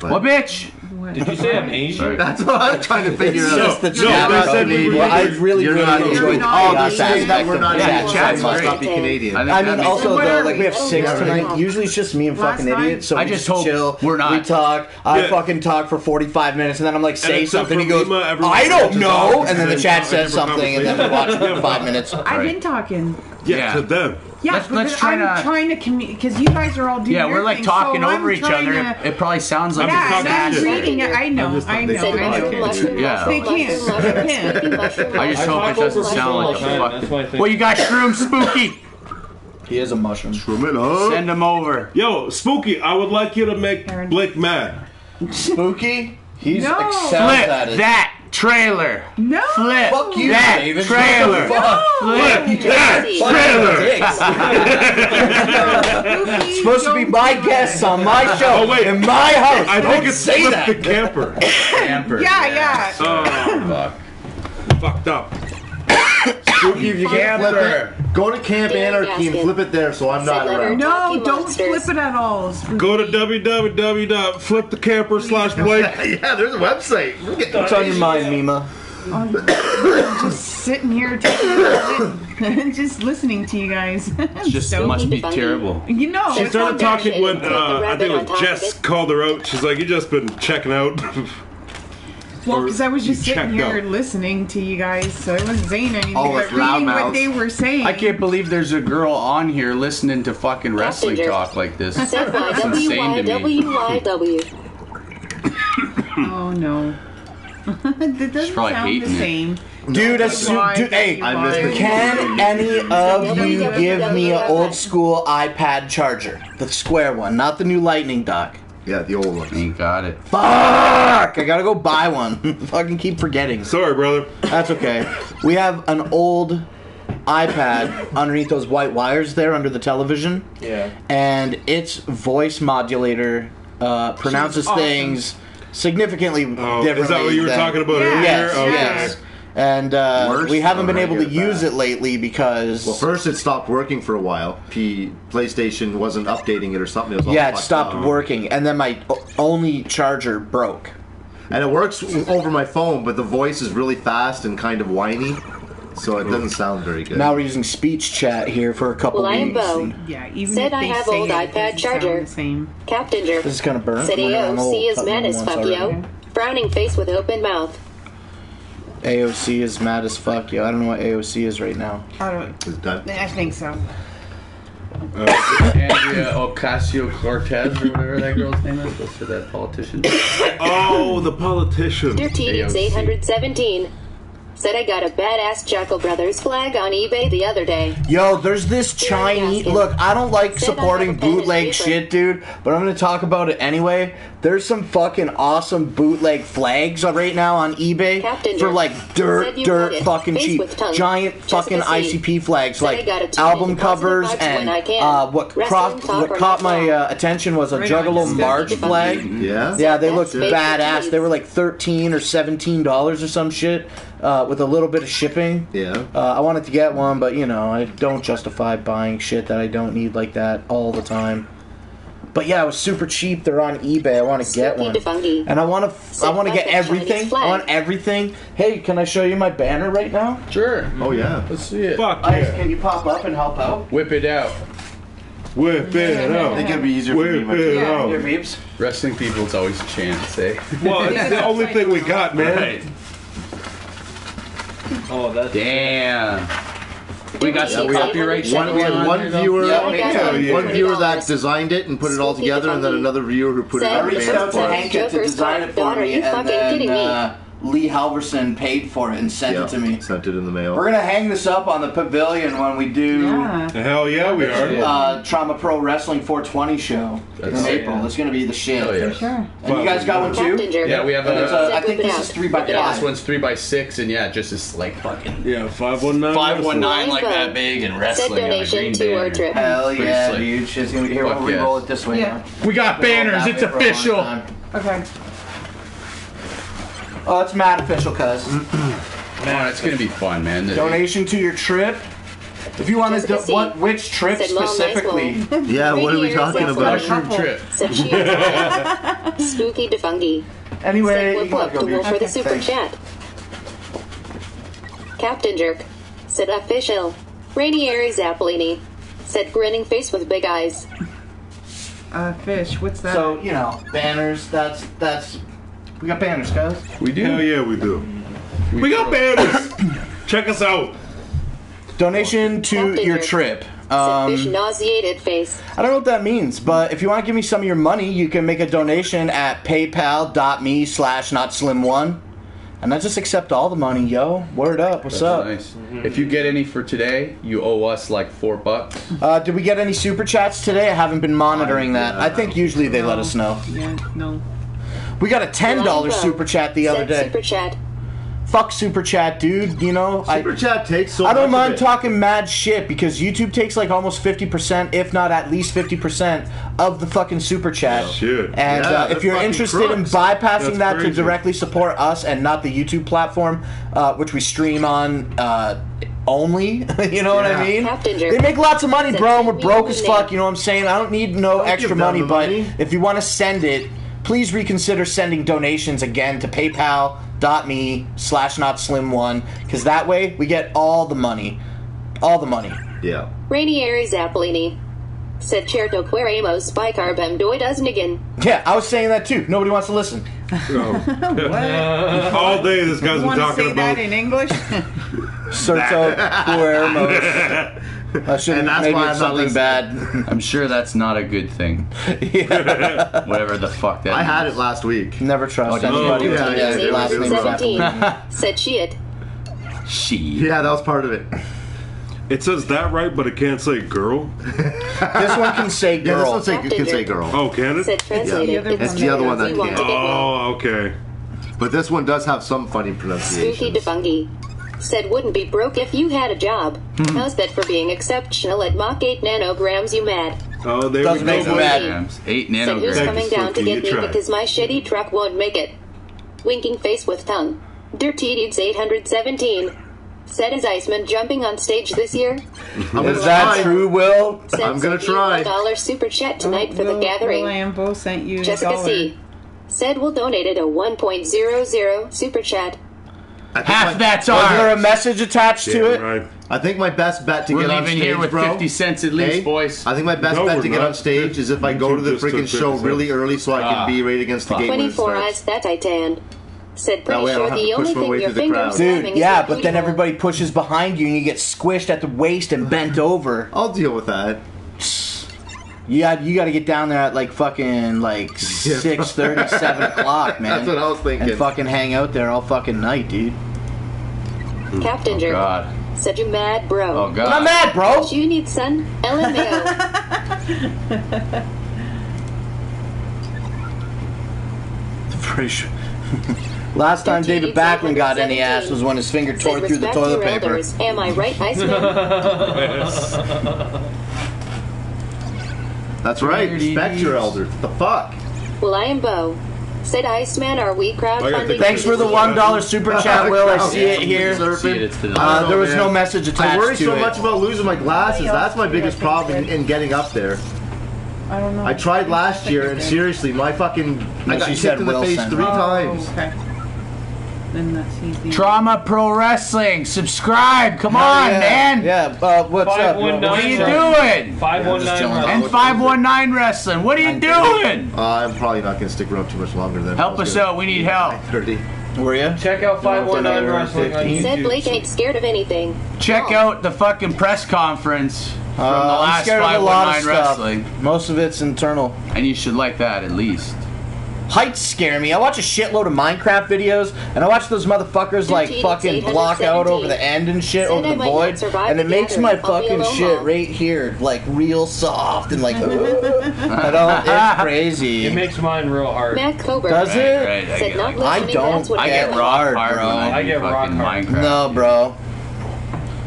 Speaker 7: What bitch?
Speaker 5: Did you say I'm Asian?
Speaker 9: That's what I'm trying to figure
Speaker 4: It's
Speaker 9: out.
Speaker 4: just the
Speaker 1: No,
Speaker 4: chat.
Speaker 1: they said we were-
Speaker 4: I really,
Speaker 9: You're
Speaker 4: really
Speaker 9: not
Speaker 4: enjoyed
Speaker 8: Asian.
Speaker 4: all
Speaker 9: they're
Speaker 4: that
Speaker 9: saying that we're
Speaker 4: aspect
Speaker 9: not
Speaker 4: of
Speaker 9: Asian.
Speaker 4: that.
Speaker 9: Chat must
Speaker 6: great.
Speaker 9: not be Canadian.
Speaker 7: I
Speaker 4: I
Speaker 7: think
Speaker 4: mean,
Speaker 7: that makes
Speaker 4: also
Speaker 8: Where
Speaker 4: though,
Speaker 8: are
Speaker 4: like we have
Speaker 8: we?
Speaker 4: 6
Speaker 8: Oh,
Speaker 4: tonight.
Speaker 8: yeah.
Speaker 4: Usually it's just me and
Speaker 8: Last
Speaker 4: fucking
Speaker 8: night?
Speaker 4: idiots. So
Speaker 7: I
Speaker 4: we
Speaker 7: just
Speaker 4: just
Speaker 7: hope
Speaker 4: chill.
Speaker 7: we're not.
Speaker 4: We talk. I
Speaker 1: Yeah.
Speaker 4: fucking talk for 45 minutes, and then I'm like, say
Speaker 1: except
Speaker 4: something. He
Speaker 1: for
Speaker 4: goes,
Speaker 1: Lima, everyone
Speaker 4: I don't
Speaker 1: catches
Speaker 4: know,
Speaker 1: on
Speaker 4: and then the
Speaker 1: and
Speaker 4: chat
Speaker 1: have
Speaker 4: says
Speaker 1: a
Speaker 4: something, and then we watch it for 5 minutes.
Speaker 8: I've been talking.
Speaker 1: Yeah, to them.
Speaker 8: Yeah,
Speaker 7: Let's
Speaker 8: but
Speaker 7: try
Speaker 8: I'm
Speaker 7: to-
Speaker 8: trying to communicate because you guys are all doing
Speaker 7: Yeah,
Speaker 8: your
Speaker 7: we're like
Speaker 8: thing,
Speaker 7: talking
Speaker 8: so
Speaker 7: over
Speaker 8: I'm
Speaker 7: each
Speaker 8: trying
Speaker 7: other.
Speaker 8: to-
Speaker 7: It probably sounds like
Speaker 8: Yeah,
Speaker 1: talking
Speaker 8: and I'm
Speaker 1: shit.
Speaker 8: reading it. I know.
Speaker 1: just-
Speaker 8: I
Speaker 1: they
Speaker 8: know.
Speaker 1: said
Speaker 8: I know.
Speaker 7: Yeah.
Speaker 8: They can't.
Speaker 7: I just hope it doesn't sound like a
Speaker 5: That's my
Speaker 7: fuck.
Speaker 5: thing.
Speaker 7: Well, you got shrooms, Spooky.
Speaker 4: He is a mushroom.
Speaker 1: Shroom it up.
Speaker 7: Send them over.
Speaker 1: Yo, Spooky, I would like you to make Blake mad.
Speaker 4: Spooky? He's
Speaker 8: No.
Speaker 4: excels
Speaker 7: Flip
Speaker 4: at it.
Speaker 7: that trailer.
Speaker 8: No.
Speaker 7: Flip
Speaker 4: Fuck you,
Speaker 7: that
Speaker 4: David.
Speaker 7: trailer.
Speaker 1: Flip that trailer!
Speaker 4: It's supposed to be my guests on my show.
Speaker 1: Oh, wait.
Speaker 4: In my house.
Speaker 1: I think
Speaker 4: Don't
Speaker 1: it's
Speaker 4: say
Speaker 1: Flip
Speaker 4: that.
Speaker 1: the camper.
Speaker 7: Camper.
Speaker 8: Yeah.
Speaker 1: Oh, fucked up.
Speaker 9: Spooky, if you can't flip it, go to Camp
Speaker 6: Darren
Speaker 9: Anarchy and
Speaker 6: Gaskin.
Speaker 9: flip it there so I'm not
Speaker 6: Said
Speaker 9: around.
Speaker 8: No,
Speaker 6: Talking
Speaker 8: don't
Speaker 6: monsters.
Speaker 8: flip it at all.
Speaker 1: Go to www.flipthecamper/Blake.
Speaker 9: Yeah, there's a website. We'll get
Speaker 4: What's on your mind, Mima?
Speaker 8: Just sitting here taking it, just listening to you guys.
Speaker 7: It just
Speaker 8: So-
Speaker 7: must be terrible.
Speaker 8: You know,
Speaker 1: She
Speaker 8: it's
Speaker 1: started
Speaker 8: not
Speaker 1: talking when I think it was Jess called her out. She's like, "You just been checking out."
Speaker 8: well, because I was just
Speaker 1: You
Speaker 8: sitting
Speaker 1: checked
Speaker 8: here
Speaker 1: out.
Speaker 8: listening to you guys, so I wasn't saying anything,
Speaker 9: Oh,
Speaker 8: but
Speaker 9: it's
Speaker 8: reading
Speaker 9: loudmouth.
Speaker 8: what they were saying.
Speaker 7: I can't believe there's a girl on here listening to fucking wrestling
Speaker 6: Passengers.
Speaker 7: talk like this.
Speaker 6: Said by
Speaker 7: It's insane to me.
Speaker 6: WYWYW.
Speaker 8: Oh no, that doesn't
Speaker 7: probably
Speaker 8: sound the
Speaker 7: hating it.
Speaker 8: same.
Speaker 4: Dude, hey,
Speaker 9: I missed it.
Speaker 4: can any of you give me an old school iPad charger? The square one, not the new Lightning dock.
Speaker 9: Yeah, the old one.
Speaker 7: Ain't got it.
Speaker 4: Fuck! I gotta go buy one. Fucking keep forgetting.
Speaker 1: Sorry, brother.
Speaker 4: That's okay. We have an old iPad underneath those white wires there under the television.
Speaker 5: Yeah.
Speaker 4: And its voice modulator pronounces
Speaker 8: awesome.
Speaker 4: things significantly
Speaker 1: Oh,
Speaker 4: differently.
Speaker 1: is that what you were
Speaker 4: than-
Speaker 1: talking about
Speaker 8: Yeah.
Speaker 1: earlier?
Speaker 4: Yes,
Speaker 1: Okay.
Speaker 4: yes. And we haven't been able to use it lately because...
Speaker 9: Well, first it stopped working for a while. PlayStation wasn't updating it or something. It was all
Speaker 4: it stopped working. And then my only charger broke.
Speaker 9: And it works over my phone, but the voice is really fast and kind of whiny. So it doesn't sound very good.
Speaker 4: Now we're using speech chat here for a couple weeks.
Speaker 6: Well, I am Bo.
Speaker 8: Yeah, even
Speaker 6: said
Speaker 8: if
Speaker 6: I
Speaker 8: they
Speaker 6: have
Speaker 8: say
Speaker 6: old
Speaker 8: it,
Speaker 6: iPad charger. Captain Jerk.
Speaker 4: This is kind of burnt.
Speaker 6: Said AOC is mad as fuck, yo. Frowning face with open mouth.
Speaker 4: AOC is mad as fuck, yo. I don't know what AOC is right now.
Speaker 8: I think so.
Speaker 3: Andrea Ocasio-Cortez or whatever that girl's name is. What's that politician?
Speaker 1: Oh, the politician.
Speaker 6: Dear Tedious 817. Said I got a badass Jackal Brothers flag on eBay the other day.
Speaker 4: Yo, there's this Chinese... Look, I don't like supporting bootleg shit, dude, but I'm going to talk about it anyway. There's some fucking awesome bootleg flags right now on eBay for like dirt fucking cheap. Giant fucking ICP flags, like album covers, and what caught my attention was a Juggalo March flag. Yeah, they looked badass. They were like $13 or $17 or some shit. With a little bit of shipping.
Speaker 9: Yeah.
Speaker 4: I wanted to get one, but you know, I don't justify buying shit that I don't need like that all the time. But yeah, it was super cheap. They're on eBay. I want to get one, and I want to get everything. I want everything. Hey, can I show you my banner right now?
Speaker 3: Sure.
Speaker 9: Oh yeah.
Speaker 3: Let's see it.
Speaker 1: Fuck
Speaker 4: Ice,
Speaker 1: yeah.
Speaker 4: can you pop up and help out?
Speaker 3: Whip it out.
Speaker 1: Whip it out.
Speaker 9: I think it'd be easier for me.
Speaker 1: Whip it out.
Speaker 4: Here, Beeps.
Speaker 3: Wrestling people, it's always a chance, eh?
Speaker 1: Well, it's the only thing we got, man.
Speaker 3: Right.
Speaker 5: Oh, that's...
Speaker 3: Damn. We got some copyright shit.
Speaker 9: We had one viewer, one viewer
Speaker 6: $20.
Speaker 9: that designed it and put it all together, and then another viewer who put it
Speaker 4: I
Speaker 9: on the
Speaker 4: reached out to
Speaker 9: band.
Speaker 4: Hanka to design it for me, and then Lee Halverson paid for it and sent it to me.
Speaker 9: Sent it in the mail.
Speaker 4: We're gonna hang this up on the pavilion when we do
Speaker 1: Hell yeah, we are.
Speaker 4: Trauma Pro Wrestling 420 show in April. It's gonna be the shit.
Speaker 3: Oh, yeah.
Speaker 8: For sure.
Speaker 4: And you guys got one too?
Speaker 3: Yeah, we have
Speaker 4: I think this is 3x5.
Speaker 3: Yeah, this one's 3x6, and yeah, just this like fucking
Speaker 1: 519.
Speaker 3: 519 like that big and wrestling on a green banner.
Speaker 4: Hell yeah,
Speaker 3: slick.
Speaker 4: dude. Shit's gonna be here. We'll re-roll it this way now.
Speaker 7: We got banners. It's official.
Speaker 8: Okay.
Speaker 4: Oh, it's mad official, cuz.
Speaker 3: Man, it's gonna be fun, man.
Speaker 4: Donation to your trip. If you want to, which trip specifically?
Speaker 9: Yeah, what are we talking about?
Speaker 3: Mushroom trip.
Speaker 6: Spooky defungi.
Speaker 4: Anyway,
Speaker 6: said whip up to Wolf for the super chat. Captain Jerk said official. Rainieri Zappolini said grinning face with big eyes.
Speaker 8: Fish. What's that?
Speaker 4: So you know, banners. That's. We got banners, guys.
Speaker 3: We do.
Speaker 1: Hell yeah, we do. We got banners. Check us out.
Speaker 4: Donation to your trip.
Speaker 6: Fish nauseated face.
Speaker 4: I don't know what that means, but if you want to give me some of your money, you can make a donation at paypal.me/notslim1. And I just accept all the money, yo. Word up. What's up?
Speaker 3: Nice. If you get any for today, you owe us like $4.
Speaker 4: Did we get any super chats today? I haven't been monitoring that. I think usually they let us know.
Speaker 8: Yeah, no.
Speaker 4: We got a $10 super chat the other day.
Speaker 6: Super chat.
Speaker 4: Fuck super chat, dude. You know,
Speaker 9: Super chat takes so much.
Speaker 4: I don't
Speaker 9: of
Speaker 4: mind
Speaker 9: it.
Speaker 4: talking mad shit because YouTube takes like almost 50%, if not at least 50% of the fucking super chat.
Speaker 1: Shit.
Speaker 4: And
Speaker 9: Yeah,
Speaker 4: if you're
Speaker 9: they're
Speaker 4: interested
Speaker 9: fucking
Speaker 4: in
Speaker 9: crooks.
Speaker 4: bypassing
Speaker 1: That's
Speaker 4: that to
Speaker 1: crazy.
Speaker 4: directly support us and not the YouTube platform, which we stream on only, you know what I mean?
Speaker 6: Captain Jerk.
Speaker 4: They make lots of money, bro, and we're
Speaker 6: Send me
Speaker 4: broke
Speaker 6: the
Speaker 4: as
Speaker 6: name.
Speaker 4: fuck, you know what I'm saying? I don't need no
Speaker 9: Don't
Speaker 4: extra
Speaker 9: give them
Speaker 4: money,
Speaker 9: the
Speaker 4: but
Speaker 9: money.
Speaker 4: if you want to send it, please reconsider sending donations again to paypal.me/notslim1, because that way we get all the money. All the money.
Speaker 9: Yeah.
Speaker 6: Rainieri Zappolini said Certo queremos bicarbem doidasnigan.
Speaker 4: Yeah, I was saying that too. Nobody wants to listen.
Speaker 1: All day this guy's been
Speaker 8: Want to
Speaker 1: talking
Speaker 8: say
Speaker 1: about.
Speaker 8: that in English?
Speaker 4: Certo queremos. I shouldn't
Speaker 9: And that's
Speaker 4: maybe
Speaker 9: why
Speaker 4: it's
Speaker 9: I'm not
Speaker 4: something bad.
Speaker 3: I'm sure that's not a good thing.
Speaker 4: Yeah.
Speaker 3: Whatever the fuck that
Speaker 9: I had
Speaker 3: means.
Speaker 9: it last week.
Speaker 4: Never trust
Speaker 3: did you?
Speaker 4: anybody with
Speaker 9: Yeah,
Speaker 4: their
Speaker 9: yeah,
Speaker 4: last
Speaker 9: yeah,
Speaker 4: name.
Speaker 6: 17 said shit.
Speaker 3: She.
Speaker 9: Yeah, that was part of it.
Speaker 1: It says that right, but it can't say girl.
Speaker 4: This one can say
Speaker 9: Yeah, this
Speaker 4: girl.
Speaker 9: one can say girl.
Speaker 1: Oh, can it?
Speaker 6: Said translated.
Speaker 8: Yeah.
Speaker 6: It's
Speaker 9: It's the other one that
Speaker 6: you want to
Speaker 9: can't.
Speaker 6: get one.
Speaker 1: Oh, okay.
Speaker 9: But this one does have some funny
Speaker 6: Spooky
Speaker 9: pronunciations.
Speaker 6: defungi said wouldn't be broke if you had a job. How's that for being exceptional at Mach 8 nanograms, you mad?
Speaker 1: Oh, there
Speaker 4: Doesn't
Speaker 1: we
Speaker 4: make
Speaker 1: go.
Speaker 4: it bad.
Speaker 3: 8
Speaker 6: Said who's
Speaker 3: nanograms.
Speaker 6: coming down to
Speaker 1: Spooky,
Speaker 6: get
Speaker 1: you
Speaker 6: me
Speaker 1: tried.
Speaker 6: because my shitty truck won't make it. Winking face with tongue. Dirty Dudes 817 said, "Is Iceman jumping on stage this year?"
Speaker 4: Is that true, Will?
Speaker 9: I'm gonna try.
Speaker 6: $1 super chat tonight for the gathering.
Speaker 8: Lambo sent you
Speaker 6: Jessica C. said, "Will donated a 1.00 super chat."
Speaker 7: Half that's
Speaker 4: Was there a
Speaker 7: ours.
Speaker 4: message attached to it?
Speaker 1: Right.
Speaker 9: I think my best bet to
Speaker 3: We're
Speaker 9: get on
Speaker 3: leaving
Speaker 9: stage,
Speaker 3: here with
Speaker 9: bro.
Speaker 3: 50 cents at least, boys.
Speaker 9: I think my best
Speaker 1: No,
Speaker 9: bet
Speaker 1: we're
Speaker 9: to get
Speaker 1: not.
Speaker 9: on stage is if I go to the
Speaker 1: Just took
Speaker 9: freaking show
Speaker 1: 50
Speaker 9: really
Speaker 1: cents.
Speaker 9: early so I can be right against the gate when it
Speaker 6: 24
Speaker 9: starts.
Speaker 6: eyes that Titan said, "Pretty
Speaker 9: way I don't
Speaker 6: sure
Speaker 9: have
Speaker 6: the
Speaker 9: to push
Speaker 6: only
Speaker 9: my
Speaker 6: thing
Speaker 9: way
Speaker 6: your
Speaker 9: through the
Speaker 6: finger
Speaker 9: crowd.
Speaker 6: is
Speaker 4: Dude,
Speaker 6: having
Speaker 4: yeah,
Speaker 6: is
Speaker 4: but then everybody pushes behind you and you get squished at the waist and bent over.
Speaker 9: I'll deal with that.
Speaker 4: Yeah, you got to get down there at like fucking like 6:30, 7 o'clock, man.
Speaker 9: That's what I was thinking.
Speaker 4: And fucking hang out there all fucking night, dude.
Speaker 6: Captain Jerk
Speaker 3: God.
Speaker 6: said, "You mad, bro?"
Speaker 3: Oh, God.
Speaker 4: I'm not mad, bro.
Speaker 6: What you need, son? LMAO.
Speaker 4: Pretty sure. Last time David Backlund got any ass was when his finger tore
Speaker 6: Said,
Speaker 4: through the
Speaker 6: "Respect
Speaker 4: toilet
Speaker 6: your
Speaker 4: paper.
Speaker 6: elders. Am I right, Iceman?"
Speaker 9: That's right. Respect your elders. What the fuck?
Speaker 6: Well, I am Bo. Said, "Iceman, are we crowdfunding?"
Speaker 4: Thanks for the $1 super chat, Will. I see it here.
Speaker 3: See it, it's the
Speaker 4: There was no message attached
Speaker 9: I worry
Speaker 4: to
Speaker 9: so
Speaker 4: it.
Speaker 9: much about losing my glasses. That's my biggest problem in getting up there.
Speaker 8: I don't know.
Speaker 9: I tried last year, and seriously, my fucking I got
Speaker 4: she
Speaker 9: kicked
Speaker 4: said
Speaker 9: in the
Speaker 4: Will
Speaker 9: face
Speaker 4: sent
Speaker 9: 3
Speaker 4: it.
Speaker 9: times.
Speaker 8: Okay. Then that's easy.
Speaker 7: Trauma Pro Wrestling. Subscribe. Come on,
Speaker 4: yeah.
Speaker 7: man.
Speaker 4: Yeah, what's up?
Speaker 5: 519.
Speaker 7: What are you doing?
Speaker 5: 519.
Speaker 7: And 519 Wrestling. What are you doing?
Speaker 9: I'm probably not going to stick around too much longer than
Speaker 7: Help us out. We need help.
Speaker 9: 30.
Speaker 4: Were you?
Speaker 5: Check out 519 Wrestling on
Speaker 6: Said,
Speaker 5: YouTube.
Speaker 6: "Blake ain't scared of anything."
Speaker 7: Check out the fucking press conference from the
Speaker 4: I'm
Speaker 7: last
Speaker 4: scared of a lot of
Speaker 7: 519
Speaker 4: stuff.
Speaker 7: Wrestling.
Speaker 4: Most of it's internal.
Speaker 7: And you should like that at least.
Speaker 4: Heights scare me. I watch a shitload of Minecraft videos, and I watch those motherfuckers like fucking block out over the end and shit, over the void, and it makes my fucking shit right here like real soft and like, I don't. It's crazy.
Speaker 5: It makes mine real hard.
Speaker 6: Matt Coburn
Speaker 4: Does it?
Speaker 3: Right, I
Speaker 6: said,
Speaker 3: get
Speaker 6: "Not
Speaker 3: like,
Speaker 4: I
Speaker 6: listening,
Speaker 4: don't.
Speaker 6: that's what
Speaker 3: I get
Speaker 6: it
Speaker 3: rock
Speaker 6: is."
Speaker 3: hard
Speaker 4: bro.
Speaker 3: when I
Speaker 5: I
Speaker 3: do
Speaker 5: get rock
Speaker 3: fucking
Speaker 5: hard.
Speaker 3: Minecraft.
Speaker 4: No, bro.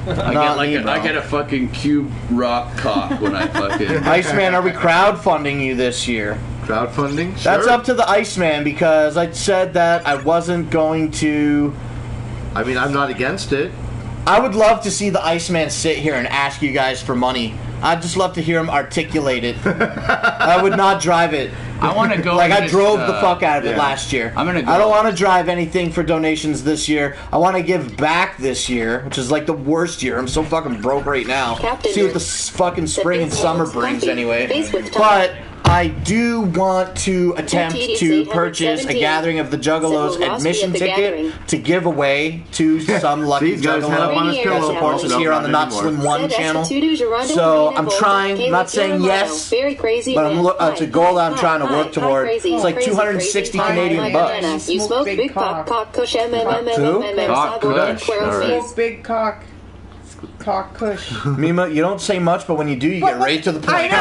Speaker 3: I get a fucking cube rock cock when I fucking.
Speaker 4: Iceman, are we crowdfunding you this year?
Speaker 9: Crowdfunding? Sure.
Speaker 4: That's up to the Iceman because I said that I wasn't going to.
Speaker 9: I mean, I'm not against it.
Speaker 4: I would love to see the Iceman sit here and ask you guys for money. I'd just love to hear him articulate it. I would not drive it.
Speaker 7: I want to go.
Speaker 4: Like I
Speaker 7: this,
Speaker 4: drove the fuck out of it last year.
Speaker 7: I'm gonna go.
Speaker 4: I don't want to drive anything for donations this year. I want to give back this year, which is like the worst year. I'm so fucking broke right now.
Speaker 6: Captain
Speaker 4: See what the fucking spring and summer brings anyway. But I do want to attempt to purchase a Gathering of the Juggalos admission ticket to give away to some lucky
Speaker 9: These guys head up on his
Speaker 4: Juggalo
Speaker 9: pillow.
Speaker 4: that supports us
Speaker 9: No,
Speaker 4: here on the Not
Speaker 9: not
Speaker 4: Slim
Speaker 9: anymore.
Speaker 4: 1 channel. So I'm trying, I'm not saying yes, but it's a goal I'm trying to work toward. It's like 260 Canadian bucks.
Speaker 6: You smoke big cock, kush,
Speaker 3: Cock kush.
Speaker 8: Smoke big cock. Cock kush.
Speaker 4: Mima, you don't say much, but when you do, you get right to the point.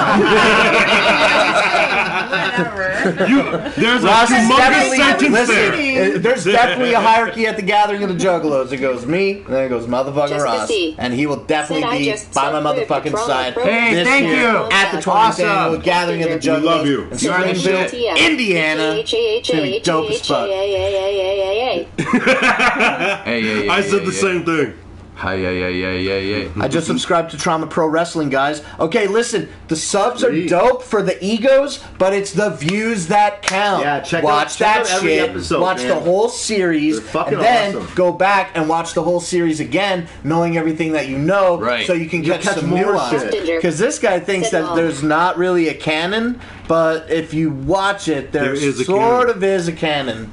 Speaker 1: There's a
Speaker 4: Ross is
Speaker 1: humongous
Speaker 4: definitely,
Speaker 1: sentence there.
Speaker 4: listen, there's definitely a hierarchy at the Gathering of the Juggalos. It goes me, and then it goes motherfucking Ross, and he will definitely be by my motherfucking side.
Speaker 7: Hey,
Speaker 4: this
Speaker 7: thank
Speaker 4: year
Speaker 7: you.
Speaker 4: at the 20th
Speaker 7: Awesome.
Speaker 4: annual Gathering of the Juggalos.
Speaker 1: We love you.
Speaker 4: In Springville, Indiana. It's gonna be dope as fuck.
Speaker 3: Hey,
Speaker 1: I said the same thing.
Speaker 4: I just subscribed to Trauma Pro Wrestling, guys. Okay, listen, the subs are dope for the egos, but it's the views that count.
Speaker 9: Yeah, check
Speaker 4: watch
Speaker 9: out
Speaker 4: that
Speaker 9: every
Speaker 4: shit,
Speaker 9: episode,
Speaker 4: watch
Speaker 9: man.
Speaker 4: the whole series,
Speaker 9: They're fucking
Speaker 4: and then
Speaker 9: awesome.
Speaker 4: go back and watch the whole series again, knowing everything that you know,
Speaker 3: Right.
Speaker 4: so you can catch some
Speaker 9: more
Speaker 4: nuance.
Speaker 9: shit.
Speaker 4: Because this guy thinks that there's not really a canon, but if you watch it, there
Speaker 1: is a
Speaker 4: sort
Speaker 1: canon.
Speaker 4: of is a canon.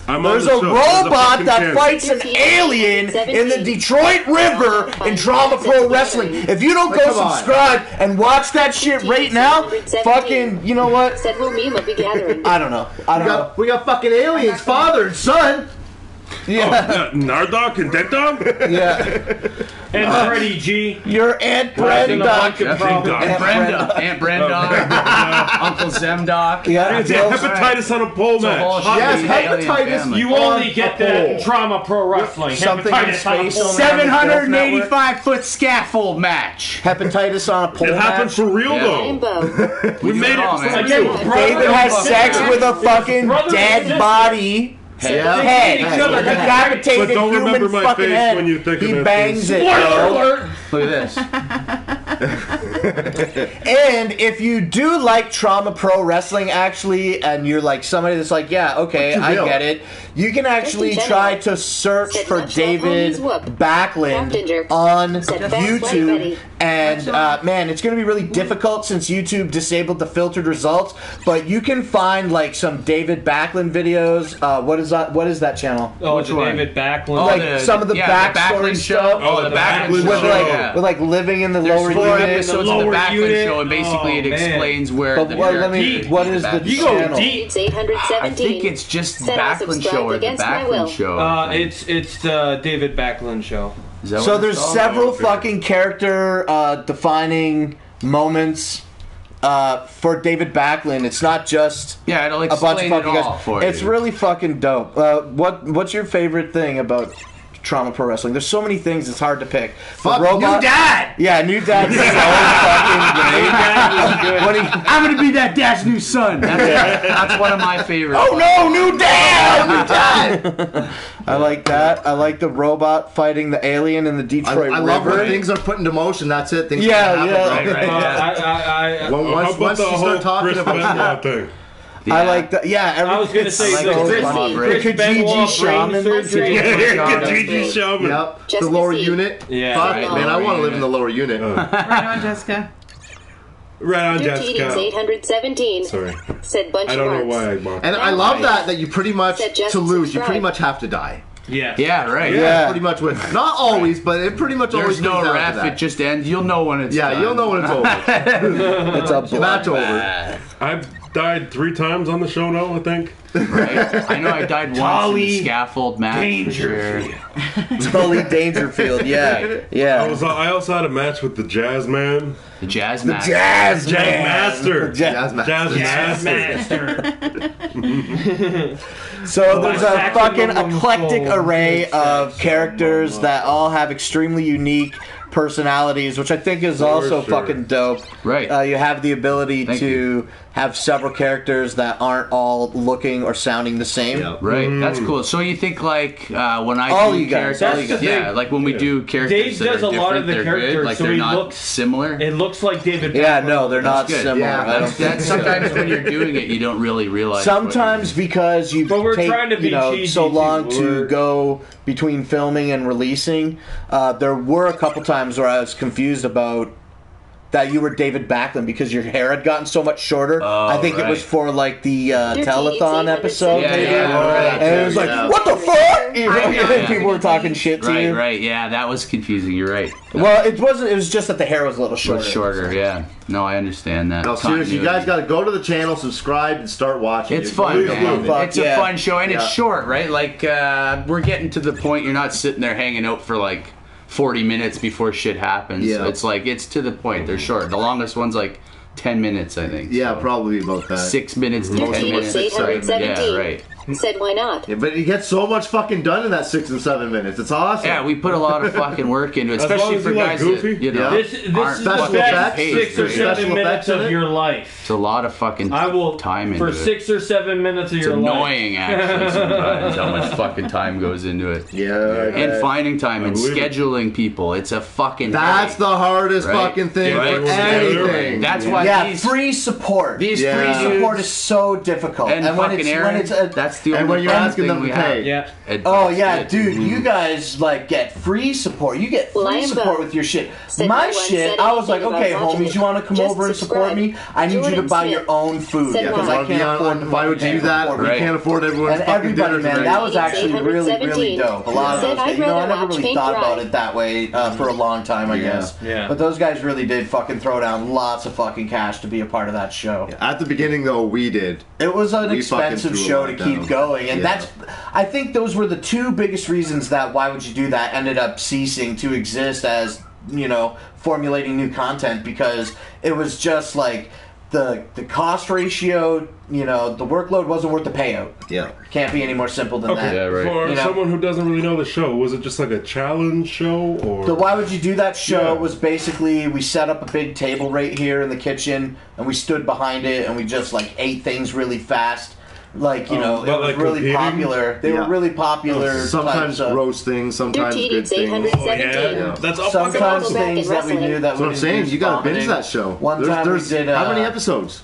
Speaker 1: I'm
Speaker 4: There's
Speaker 1: on
Speaker 4: a
Speaker 1: the show. There's a
Speaker 4: robot
Speaker 1: fucking
Speaker 4: that
Speaker 1: chance.
Speaker 4: fights an alien in the Detroit River in Trauma Pro Wrestling. If you don't go
Speaker 9: Come on.
Speaker 4: subscribe and watch that shit right now, fucking, you know what?
Speaker 6: Said we'll meet, we'll be gathering.
Speaker 4: I don't know. I don't know.
Speaker 9: We got fucking aliens, father and son.
Speaker 4: Yeah.
Speaker 1: Nardoc and Dead Dog?
Speaker 4: Yeah.
Speaker 5: And Freddie G.
Speaker 4: Your Aunt
Speaker 5: Causing a
Speaker 4: Brenda.
Speaker 5: bunch of problems.
Speaker 7: Aunt Brenda, Uncle Zemdoc.
Speaker 4: Yeah.
Speaker 1: It's a hepatitis on a pole match.
Speaker 9: Yes, hepatitis.
Speaker 5: You only get that in Trauma Pro Wrestling.
Speaker 4: Something in
Speaker 5: Hepatitis on a
Speaker 4: space.
Speaker 5: pole.
Speaker 7: 785-foot scaffold match.
Speaker 4: Hepatitis on a pole
Speaker 1: It happened
Speaker 4: match.
Speaker 1: for real, though.
Speaker 6: Rainbow.
Speaker 1: We made it
Speaker 7: on,
Speaker 1: for
Speaker 7: man.
Speaker 1: you.
Speaker 4: David has sex with a fucking
Speaker 5: Brother and
Speaker 4: dead
Speaker 5: sister.
Speaker 4: body. Head. A decapitated
Speaker 1: But don't
Speaker 4: human
Speaker 1: remember my
Speaker 4: fucking
Speaker 1: face
Speaker 4: head.
Speaker 1: when you think
Speaker 4: He
Speaker 1: of it.
Speaker 4: bangs it.
Speaker 3: Look at this.
Speaker 4: And if you do like trauma pro wrestling, actually, and you're like somebody that's like, yeah, okay, I get it, you can actually try to search for David Backlund on YouTube. And man, it's going to be really difficult since YouTube disabled the filtered results. But you can find like some David Backlund videos. What is that channel?
Speaker 5: Oh, the David Backlund.
Speaker 4: Like some of the backstory stuff.
Speaker 3: Oh, the Backlund show.
Speaker 4: With like living in the lower unit.
Speaker 3: 4 episodes of the Backlund show, and basically it explains where the
Speaker 4: what is the channel?
Speaker 3: I think it's just the Backlund show or the Backlund show.
Speaker 5: It's the David Backlund show.
Speaker 4: So there's several fucking character defining moments for David Backlund. It's not just
Speaker 3: it'll
Speaker 4: a bunch of
Speaker 3: explain
Speaker 4: fucking
Speaker 3: it all
Speaker 4: guys.
Speaker 3: for you.
Speaker 4: It's really fucking dope. What's your favorite thing about Trauma Pro Wrestling? There's so many things, it's hard to pick.
Speaker 7: Fuck, New Dad!
Speaker 4: Yeah, New Dad is so fucking great.
Speaker 7: I'm gonna be that dad's new son.
Speaker 3: That's one of my favorites.
Speaker 4: Oh no, New Dad! New Dad! I like that. I like the robot fighting the alien in the Detroit River.
Speaker 9: I love when things are put into motion. That's it. Things
Speaker 5: Right.
Speaker 9: Once you start talking about that
Speaker 1: thing.
Speaker 4: Yeah. I like that. Yeah,
Speaker 5: I was going to say
Speaker 4: the Kijiji Shaman.
Speaker 1: Kijiji Shaman.
Speaker 9: Yep. The lower unit.
Speaker 5: Yeah.
Speaker 9: Fuck, man, I want to live in the lower unit.
Speaker 8: Right on, Jessica.
Speaker 1: Right on, Jessica.
Speaker 6: 817.
Speaker 1: Sorry.
Speaker 6: Said bunch
Speaker 1: I don't know
Speaker 6: of
Speaker 1: why I bought.
Speaker 9: And I love that you pretty much, to lose, you pretty much have to die.
Speaker 5: Yeah,
Speaker 3: right.
Speaker 9: Yeah, pretty much. Not always, but it pretty much always.
Speaker 3: There's no
Speaker 9: comes down
Speaker 3: ref.
Speaker 9: to that.
Speaker 3: It just ends. You'll know when it's done.
Speaker 9: you'll know when it's over.
Speaker 4: It's a
Speaker 9: match over.
Speaker 1: I've died 3 times on the show now, I think.
Speaker 3: Right. I know I died once in the scaffold match.
Speaker 4: Tully Dangerfield. Yeah.
Speaker 1: I also had a match with the Jazz Man.
Speaker 3: The Jazz
Speaker 4: Master.
Speaker 1: Jazz Master.
Speaker 4: So there's a fucking eclectic array of characters that all have extremely unique personalities, which I think is also fucking dope.
Speaker 3: Right.
Speaker 4: You have the ability to have several characters that aren't all looking or sounding the same.
Speaker 3: Yep. Right. That's cool. So you think like when I
Speaker 4: all
Speaker 3: do
Speaker 4: you guys,
Speaker 3: characters, like when we do characters
Speaker 5: Dave
Speaker 3: that
Speaker 5: does
Speaker 3: are
Speaker 5: a lot of the
Speaker 3: they're
Speaker 5: characters,
Speaker 3: good, like
Speaker 5: so
Speaker 3: they're
Speaker 5: he
Speaker 3: not
Speaker 5: looks
Speaker 3: similar.
Speaker 5: It looks like David.
Speaker 4: Yeah, no, they're not similar.
Speaker 3: Yeah, that's sometimes when you're doing it, you don't really realize.
Speaker 4: Sometimes because you take
Speaker 5: trying to be
Speaker 4: so long to go between filming and releasing. There were a couple times where I was confused about that you were David Backlund because your hair had gotten so much shorter. I think it was for like the telethon episode, maybe. And it was like, what the fuck? People were talking shit to you.
Speaker 3: Right, yeah, that was confusing. You're right.
Speaker 4: Well, it wasn't. It was just that the hair was a little shorter.
Speaker 3: Yeah. No, I understand that.
Speaker 9: No, seriously, you guys got to go to the channel, subscribe, and start watching.
Speaker 3: It's fun, man. It's a fun show, and it's short, right? Like, we're getting to the point you're not sitting there hanging out for like 40 minutes before shit happens.
Speaker 9: Yeah.
Speaker 3: So it's like, it's to the point. They're short. The longest one's like 10 minutes, I think.
Speaker 9: Yeah, probably about that.
Speaker 3: 6 minutes to 10 minutes. Yeah, right.
Speaker 6: Said why not?
Speaker 9: Yeah, but you get so much fucking done in that 6 and 7 minutes. It's awesome.
Speaker 3: Yeah, we put a lot of fucking work into it, especially for guys that, you know,
Speaker 5: this is the best 6 or 7 minutes of your life.
Speaker 3: It's a lot of fucking time into
Speaker 5: for
Speaker 3: it.
Speaker 5: 6 or 7 minutes of your life.
Speaker 3: It's annoying, actually, sometimes how much fucking time goes into it.
Speaker 9: Yeah.
Speaker 3: And finding time and scheduling people. It's a fucking
Speaker 9: That's the hardest fucking thing for anything.
Speaker 3: That's why
Speaker 4: free support.
Speaker 3: Free support
Speaker 4: is so difficult.
Speaker 3: And when it's that's the only
Speaker 9: when you're asking them to pay.
Speaker 5: Yeah.
Speaker 4: Oh yeah, dude, you guys like get free support. You get free support with your shit. My shit, I was like, okay, homies, you want to come over and support me? I need you to buy your own food because I can't afford.
Speaker 9: Why would you do that? We can't afford everyone's fucking dinner.
Speaker 4: Man, that was actually really dope. A lot of those, I never really thought about it that way for a long time, I guess.
Speaker 5: Yeah.
Speaker 4: But those guys really did fucking throw down lots of fucking cash to be a part of that show.
Speaker 9: At the beginning, though, we did.
Speaker 4: It was an expensive show to keep going, and I think those were the 2 biggest reasons that Why Would You Do That ended up ceasing to exist as, you know, formulating new content, because it was just like the cost ratio, you know, the workload wasn't worth the payout.
Speaker 9: Yeah.
Speaker 4: Can't be any more simple than that.
Speaker 3: Yeah, right.
Speaker 1: For someone who doesn't really know the show, was it just like a challenge show? Or
Speaker 4: the Why Would You Do That show was basically, we set up a big table right here in the kitchen, and we stood behind it, and we just like ate things really fast. like it was
Speaker 1: like
Speaker 4: really
Speaker 1: competing?
Speaker 4: popular. They were really popular.
Speaker 9: Sometimes roasting, sometimes good things.
Speaker 1: That's all
Speaker 4: sometimes things that we knew that.
Speaker 9: That's what I'm saying. You gotta binge that show.
Speaker 4: One time we did.
Speaker 9: How many episodes?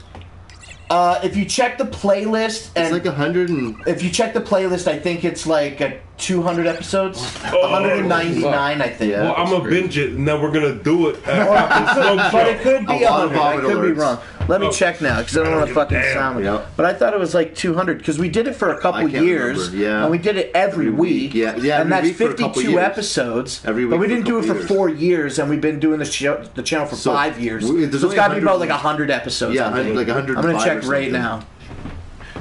Speaker 4: If you check the playlist,
Speaker 9: it's like 100 and...
Speaker 4: If you check the playlist, I think it's like 200 episodes. 199, I think.
Speaker 1: Well, I'm gonna binge it, and then we're gonna do it.
Speaker 4: But it could be 100. I could be wrong. Let me check now, because I don't want to fucking sound like. But I thought it was like 200, because we did it for a couple years. And we did it every week. And that's 52 episodes. Every week. But we didn't do it for 4 years, and we've been doing the channel for 5 years. So it's got to be about like 100 episodes.
Speaker 9: Yeah, like 100.
Speaker 4: I'm gonna check right now.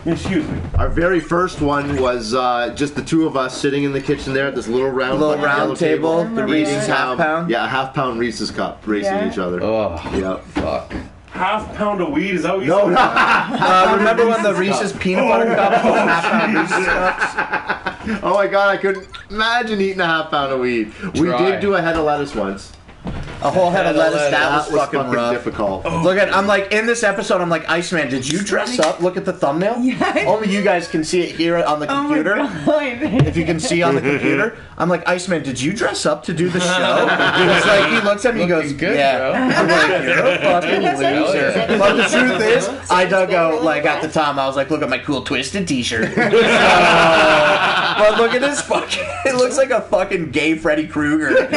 Speaker 5: Excuse me.
Speaker 9: Our very first one was just the two of us sitting in the kitchen there at this little round
Speaker 4: table. The Reese's half pound.
Speaker 9: Yeah, a half pound Reese's cup racing each other.
Speaker 3: Oh,
Speaker 9: yeah.
Speaker 3: Fuck.
Speaker 1: Half pound of weed? Is that what you
Speaker 9: said?
Speaker 4: No. Remember when the Reese's peanut butter cups was half pound Reese's cups?
Speaker 9: Oh my god, I couldn't imagine eating a half pound of weed. We did do a head of lettuce once.
Speaker 4: A whole head of lettuce, that was fucking rough.
Speaker 9: Difficult.
Speaker 4: Look at, I'm like, in this episode, I'm like, Iceman, did you dress up? Look at the thumbnail. Yeah. Only you guys can see it here on the computer.
Speaker 8: Oh my God.
Speaker 4: If you can see on the computer. I'm like, Iceman, did you dress up to do the show? It's like, he looks at me and goes,
Speaker 3: good,
Speaker 4: yeah.
Speaker 3: bro.
Speaker 4: I'm like, you're a fucking loser. But the truth is, I dug out, like, at the time, I was like, look at my cool Twisted t-shirt. But look at this fucking, it looks like a fucking gay Freddy Krueger.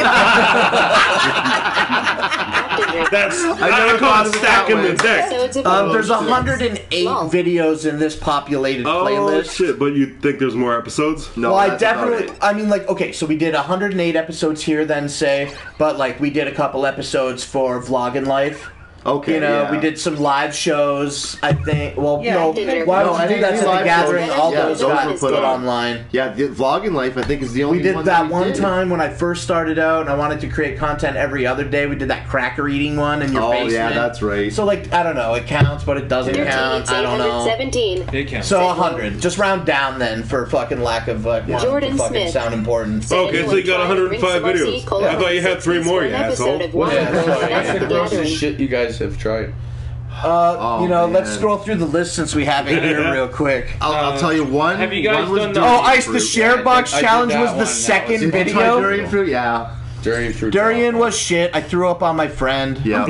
Speaker 1: That's I never call it stacking the deck.
Speaker 4: There's 108 videos in this populated playlist.
Speaker 1: Oh shit! But you think there's more episodes?
Speaker 9: No.
Speaker 4: Well, I definitely. I mean, like, okay, so we did 108 episodes here, then say, but like we did a couple episodes for Vlogging Life.
Speaker 9: Okay,
Speaker 4: you know, we did some live shows, I think. Well, no, why would you do that at the gathering? All those got put online.
Speaker 9: Yeah, the Vlogging Life, I think, is the only one.
Speaker 4: We did that one time when I first started out, and I wanted to create content every other day. We did that cracker eating one in your basement.
Speaker 9: Oh, yeah, that's right.
Speaker 4: So, like, I don't know, it counts, but it doesn't count. I don't know.
Speaker 5: It counts.
Speaker 4: So 100. Just round down then for fucking lack of
Speaker 6: Jordan
Speaker 4: fucking
Speaker 6: Smith.
Speaker 4: sound important.
Speaker 1: Okay, so you got 105 videos. I thought you had 3 more, you asshole.
Speaker 3: What's the grossest shit you guys have tried?
Speaker 4: Let's scroll through the list since we have it here real quick.
Speaker 9: I'll tell you one.
Speaker 5: Have you guys done the...
Speaker 4: Oh, Ice, the share box challenge was the second video.
Speaker 9: Durian fruit, yeah.
Speaker 3: Durian fruit.
Speaker 4: Durian was shit. I threw up on my friend.
Speaker 9: Yeah.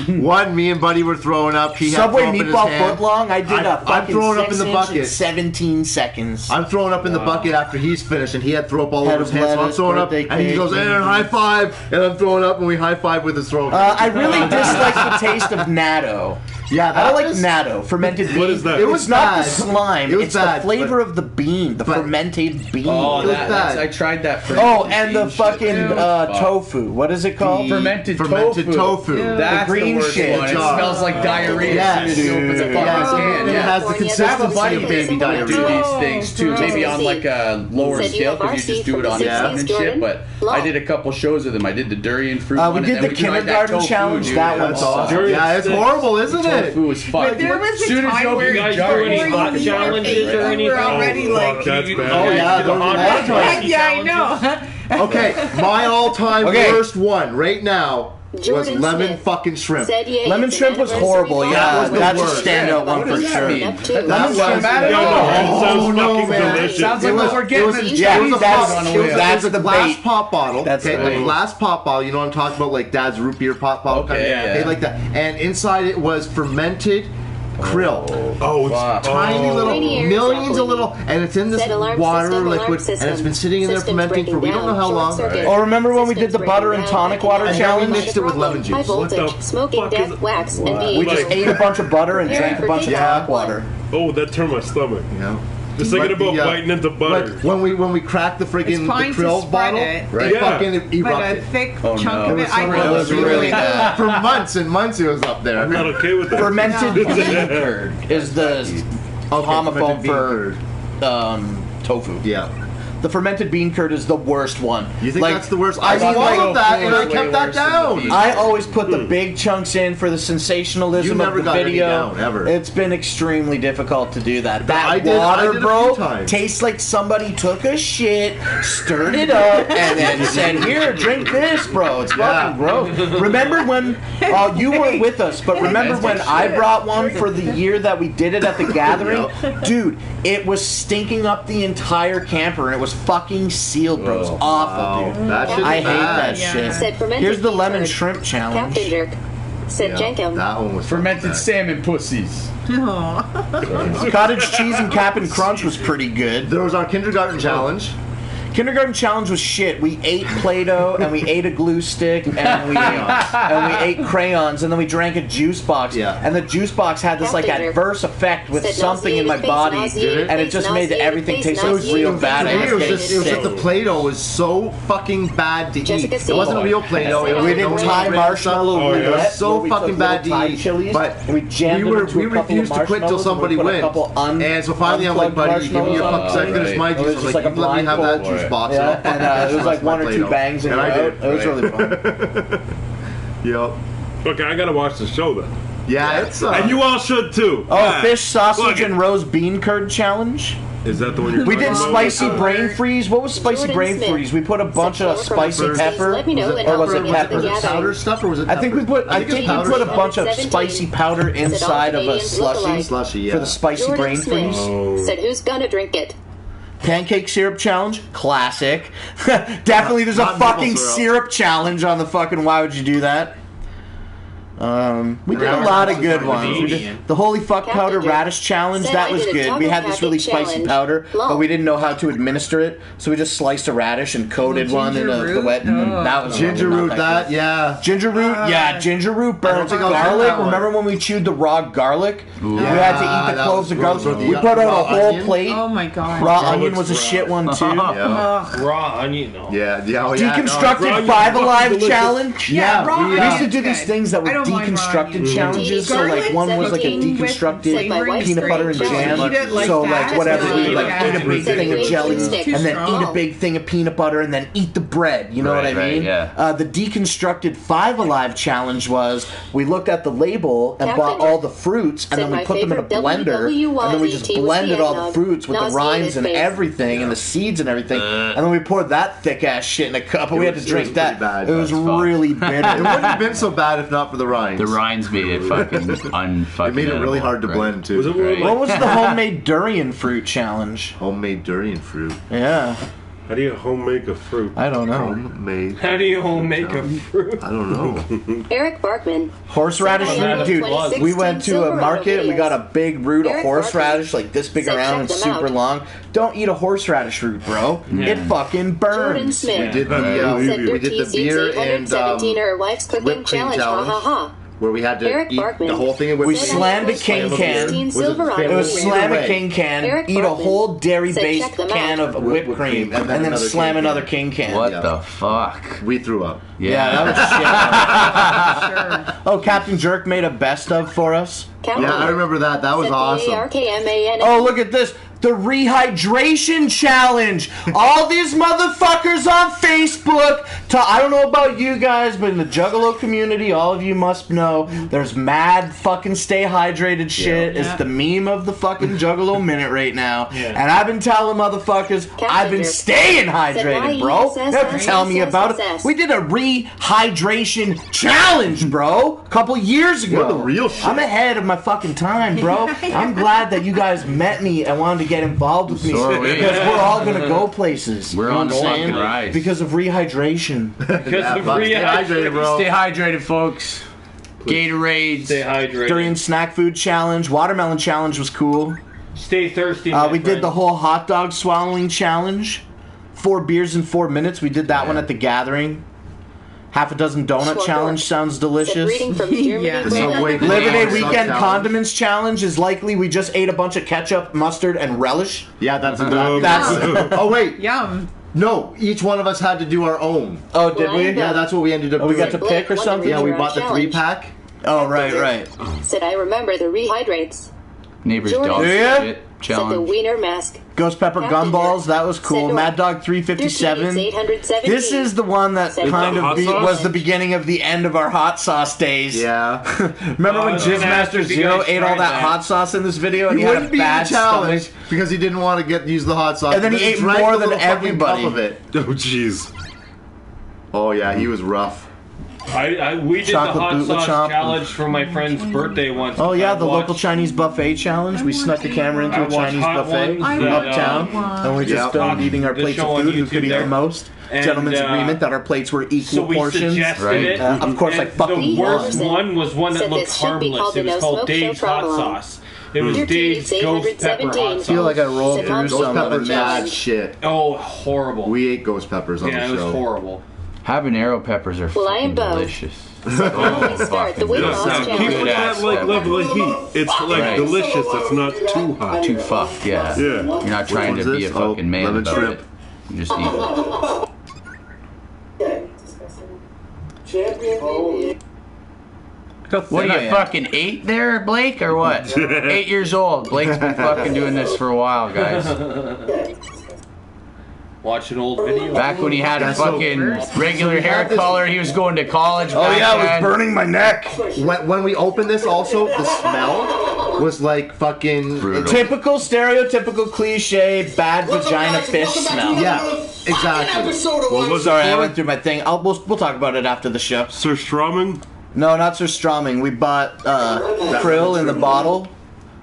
Speaker 9: One, me and Buddy were throwing up. He
Speaker 4: Subway
Speaker 9: had
Speaker 4: meatball footlong. I did a
Speaker 9: I'm throwing up in the bucket.
Speaker 4: 17 seconds.
Speaker 9: I'm throwing up in the bucket after he's finished, and he had throw up all over his hands. So I'm throwing up, and he goes, "Aaron, high five!" And I'm throwing up, and we high five with his throw.
Speaker 4: I really dislike the taste of natto.
Speaker 9: Yeah,
Speaker 4: I don't like natto, fermented bean.
Speaker 1: What is that?
Speaker 4: It was not the slime.
Speaker 9: It was
Speaker 4: it's
Speaker 9: bad,
Speaker 4: the flavor of the bean, the fermented bean.
Speaker 3: Oh,
Speaker 9: it was bad.
Speaker 3: I tried that.
Speaker 4: And the fucking tofu. What is it called?
Speaker 3: Fermented
Speaker 9: tofu.
Speaker 3: That's
Speaker 4: the green
Speaker 3: the worst
Speaker 4: shit.
Speaker 3: one. It smells like diarrhea.
Speaker 9: Yes.
Speaker 3: As soon as you open the fucking can.
Speaker 9: It has the consistency of baby diarrhea.
Speaker 3: Do these things too, maybe on like a lower scale because you just do it on Zoom and shit. But I did a couple shows of them. I did the durian fruit one.
Speaker 4: We did the kindergarten challenge. That one's awesome.
Speaker 9: Yeah, it's horrible, isn't it?
Speaker 3: Tofu is fun.
Speaker 8: But there was a time where
Speaker 5: you guys do any hot challenges or anything?
Speaker 8: We're already like,
Speaker 1: that's bad.
Speaker 9: Oh yeah,
Speaker 8: yeah, I know.
Speaker 9: Okay, my all-time worst one right now was
Speaker 6: Jordan
Speaker 9: lemon
Speaker 6: Smith
Speaker 9: fucking shrimp.
Speaker 6: said, yeah,
Speaker 4: Lemon
Speaker 6: it's
Speaker 4: shrimp was horrible. Yeah, that's a
Speaker 9: worst.
Speaker 4: standout one for sure.
Speaker 6: Lemon shrimp.
Speaker 9: That was
Speaker 1: Sounds fucking delicious.
Speaker 3: Sounds like what we're getting.
Speaker 4: That's
Speaker 9: a
Speaker 4: the
Speaker 9: glass
Speaker 4: bait.
Speaker 9: pop bottle.
Speaker 4: That's
Speaker 9: okay,
Speaker 4: the bait.
Speaker 9: a glass pop bottle. You know what I'm talking about, like Dad's root beer pop bottle.
Speaker 3: Okay, yeah.
Speaker 9: like that. And inside it was fermented krill. Tiny little, millions of little, and it's in this water liquid, and it's been sitting in there fermenting for we don't know how long.
Speaker 4: Oh, remember when we did the butter and tonic water
Speaker 9: And
Speaker 4: challenge?
Speaker 9: we mixed it with lemon juice.
Speaker 6: High voltage, smoking death, wax, and bees.
Speaker 4: We just ate a bunch of butter and drank a bunch of tonic water.
Speaker 1: Oh, that turned my stomach.
Speaker 9: Yeah.
Speaker 1: Just thinking about biting into butter.
Speaker 9: Like when we cracked the friggin' the krill bottle,
Speaker 8: it
Speaker 9: fucking
Speaker 8: but a
Speaker 9: erupted.
Speaker 8: thick chunk of it.
Speaker 9: It was really bad. For months and months it was up there.
Speaker 1: I'm not okay with that.
Speaker 4: Fermented bean curd is the homophone for tofu.
Speaker 9: Yeah.
Speaker 4: The fermented bean curd is the worst one.
Speaker 9: You think that's the worst?
Speaker 4: I
Speaker 9: love that, and I kept that down.
Speaker 4: I always put the big chunks in for the sensationalism of the video.
Speaker 9: Down, ever.
Speaker 4: It's been extremely difficult to do that. That water, bro, tastes like somebody took a shit, stirred it up, and then said, "Here, drink this, bro." It's fucking gross. Remember when you weren't with us, but remember when I brought one for the year that we did it at the gathering? Dude, it was stinking up the entire camper, and it was fucking sealed, bro. It was awful, dude. I hate that shit. Here's the lemon shrimp challenge.
Speaker 6: Captain Jerk said Jenkum.
Speaker 9: That one was
Speaker 3: fermented salmon pussies.
Speaker 4: Cottage cheese and Cap'n Crunch was pretty good.
Speaker 9: There was our kindergarten challenge.
Speaker 4: Kindergarten challenge was shit. We ate Play-Doh and we ate a glue stick and we ate crayons and then we drank a juice box.
Speaker 9: Yeah.
Speaker 4: And the juice box had this like adverse effect with something in my body, and it just made everything taste like real bad.
Speaker 9: It was that the Play-Doh was so fucking bad to eat. It wasn't real Play-Doh.
Speaker 4: We didn't tie marshmallow roulette.
Speaker 9: It was so fucking bad to eat. But we refused to quit till somebody wins. And so finally I'm like, buddy, give me your fucking second. Finish my juice. I was like, you let me have that juice box.
Speaker 4: Yeah, and it was like one or two bangs and I did. It was really fun.
Speaker 9: Yep.
Speaker 1: Okay, I gotta watch the show then.
Speaker 9: Yeah, it's
Speaker 1: and you all should too.
Speaker 4: Oh, fish, sausage, and rose bean curd challenge.
Speaker 1: Is that the one you're
Speaker 4: We did
Speaker 1: talking
Speaker 4: spicy
Speaker 1: about?
Speaker 4: brain freeze. What was spicy brain freeze? We put a bunch of spicy pepper, or was it pepper?
Speaker 9: Was it powder stuff or was it pepper?
Speaker 4: I think we put a bunch of spicy powder inside of a slushy for the spicy brain freeze.
Speaker 6: Said who's gonna drink it?
Speaker 4: Pancake syrup challenge, classic. Definitely, there's a fucking syrup challenge on the fucking. Why would you do that? We did a lot of good ones. We did the holy fuck powder radish challenge. That was good. We had this really spicy powder, but we didn't know how to administer it, so we just sliced a radish and coated one in the wet. That was
Speaker 9: ginger root. That
Speaker 4: ginger root. Ginger root burns. Garlic. Remember when we chewed the raw garlic? We had to eat the cloves of garlic. We put out a whole plate.
Speaker 8: Oh my god.
Speaker 4: Raw onion was a shit one too.
Speaker 5: Raw onion. No.
Speaker 4: Deconstructed 5 Alive challenge.
Speaker 8: Yeah,
Speaker 4: we used to do these things that were deconstructed challenges. So like one was like a deconstructed peanut butter and jam. So like whatever, we would like eat a big thing of jelly and then eat a big thing of peanut butter and then eat the bread. You know what I mean? The deconstructed 5 Alive challenge was we looked at the label and bought all the fruits and then we put them in a blender and then we just blended all the fruits with the rinds and everything and the seeds and everything and then we poured that thick ass shit in a cup and we had to drink that. It was really bitter.
Speaker 9: It wouldn't have been so bad if not for the rinds.
Speaker 7: The rinds made it fucking unfucking.
Speaker 9: It made it really hard to blend too.
Speaker 4: What was the homemade durian fruit challenge?
Speaker 9: Homemade durian fruit.
Speaker 4: Yeah.
Speaker 1: How do you homemake a fruit?
Speaker 4: I don't know.
Speaker 9: Homemade.
Speaker 5: How do you homemake a fruit?
Speaker 9: I don't know.
Speaker 6: Eric Barkman.
Speaker 4: Horseradish root, dude. We went to a market. We got a big root of horseradish, like this big around and super long. Don't eat a horseradish root, bro. It fucking burns.
Speaker 9: We did the beer and whipped cream challenge. Where we had to eat the whole thing of whipped cream.
Speaker 4: We slammed a king can. It was slam a king can, eat a whole dairy-based can of whipped cream, and then slam another king can.
Speaker 7: What the fuck?
Speaker 9: We threw up.
Speaker 4: Yeah, that was shit. Oh, Captain Jerk made a best of for us.
Speaker 9: Yeah, I remember that. That was awesome.
Speaker 4: Oh, look at this. The rehydration challenge. All these motherfuckers on Facebook. I don't know about you guys, but in the Juggalo community, all of you must know there's mad fucking stay hydrated shit. It's the meme of the fucking Juggalo minute right now. And I've been telling motherfuckers, I've been staying hydrated, bro. You have to tell me about it. We did a rehydration challenge, bro, a couple years ago.
Speaker 9: What the real shit?
Speaker 4: I'm ahead of my fucking time, bro. I'm glad that you guys met me and wanted to get involved with me because we're all gonna go places.
Speaker 7: We're on the fucking rise
Speaker 4: because of rehydration.
Speaker 5: Because of rehydration,
Speaker 7: bro. Stay hydrated, folks. Gatorade.
Speaker 5: Stay hydrated.
Speaker 4: Durian snack food challenge, watermelon challenge was cool.
Speaker 5: Stay thirsty.
Speaker 4: We did the whole hot dog swallowing challenge. 4 beers in 4 minutes. We did that one at the gathering. Half a dozen donut challenge sounds delicious. Labor Day weekend condiments challenge is likely we just ate a bunch of ketchup, mustard, and relish.
Speaker 9: Yeah, that's
Speaker 8: Oh wait, yum.
Speaker 9: No, each one of us had to do our own.
Speaker 4: Oh, did we?
Speaker 9: Yeah, that's what we ended up doing.
Speaker 4: We got to pick or something?
Speaker 9: Yeah, we bought the 3-pack.
Speaker 4: Oh, right.
Speaker 6: Said I remember the rehydrates.
Speaker 7: Neighbor's dog
Speaker 4: shit.
Speaker 6: Said the Wiener Mask.
Speaker 4: Ghost Pepper Gumballs, that was cool. Mad Dog 357. This is the one that kind of was the beginning of the end of our hot sauce days.
Speaker 9: Yeah.
Speaker 4: Remember when Jizzmaster Zero ate all that hot sauce in this video and he had a bad stomach?
Speaker 9: Because he didn't want to use the hot sauce.
Speaker 4: And then he ate more than everybody.
Speaker 9: Of it.
Speaker 1: Oh, jeez.
Speaker 9: Oh, yeah, he was rough.
Speaker 5: We did
Speaker 4: Chocolate
Speaker 5: the hot
Speaker 4: bootleg
Speaker 5: sauce challenge for my friend's birthday once.
Speaker 4: Oh yeah, the local Chinese buffet challenge. We snuck the camera into a Chinese buffet uptown, and we just started eating our plates of food. Who could eat the most? Gentlemen's agreement that our plates were equal portions.
Speaker 5: Right.
Speaker 4: Of course, like fucking
Speaker 5: the worst one was one that looked harmless. It was called Dave's Hot Sauce. It was Dave's Ghost Pepper Hot Sauce.
Speaker 4: I feel like I rolled through some
Speaker 9: Ghost
Speaker 4: of
Speaker 9: bad shit.
Speaker 5: Oh, horrible.
Speaker 9: We ate ghost peppers on the show.
Speaker 5: Yeah, it was horrible.
Speaker 7: Habanero peppers are fucking delicious.
Speaker 6: Start the weight loss challenge.
Speaker 1: Keep it that level of heat. It's like delicious. It's not too hot.
Speaker 7: Too fucked, yeah. You're not trying to be a fucking man about it. You just eat it. What are you, fucking 8 there, Blake, or what? 8 years old. Blake's been fucking doing this for a while, guys.
Speaker 5: Watch an old video.
Speaker 7: Back when he had a fucking regular hair color, he was going to college.
Speaker 9: Oh yeah, it was
Speaker 4: burning my neck.
Speaker 9: When we opened this, also the smell was like fucking
Speaker 4: typical, stereotypical, cliche, bad vagina fish smell.
Speaker 9: Yeah, exactly.
Speaker 4: Sorry, I went through my thing. We'll talk about it after the show.
Speaker 1: Surströmming?
Speaker 4: No, not surströmming. We bought krill in the bottle.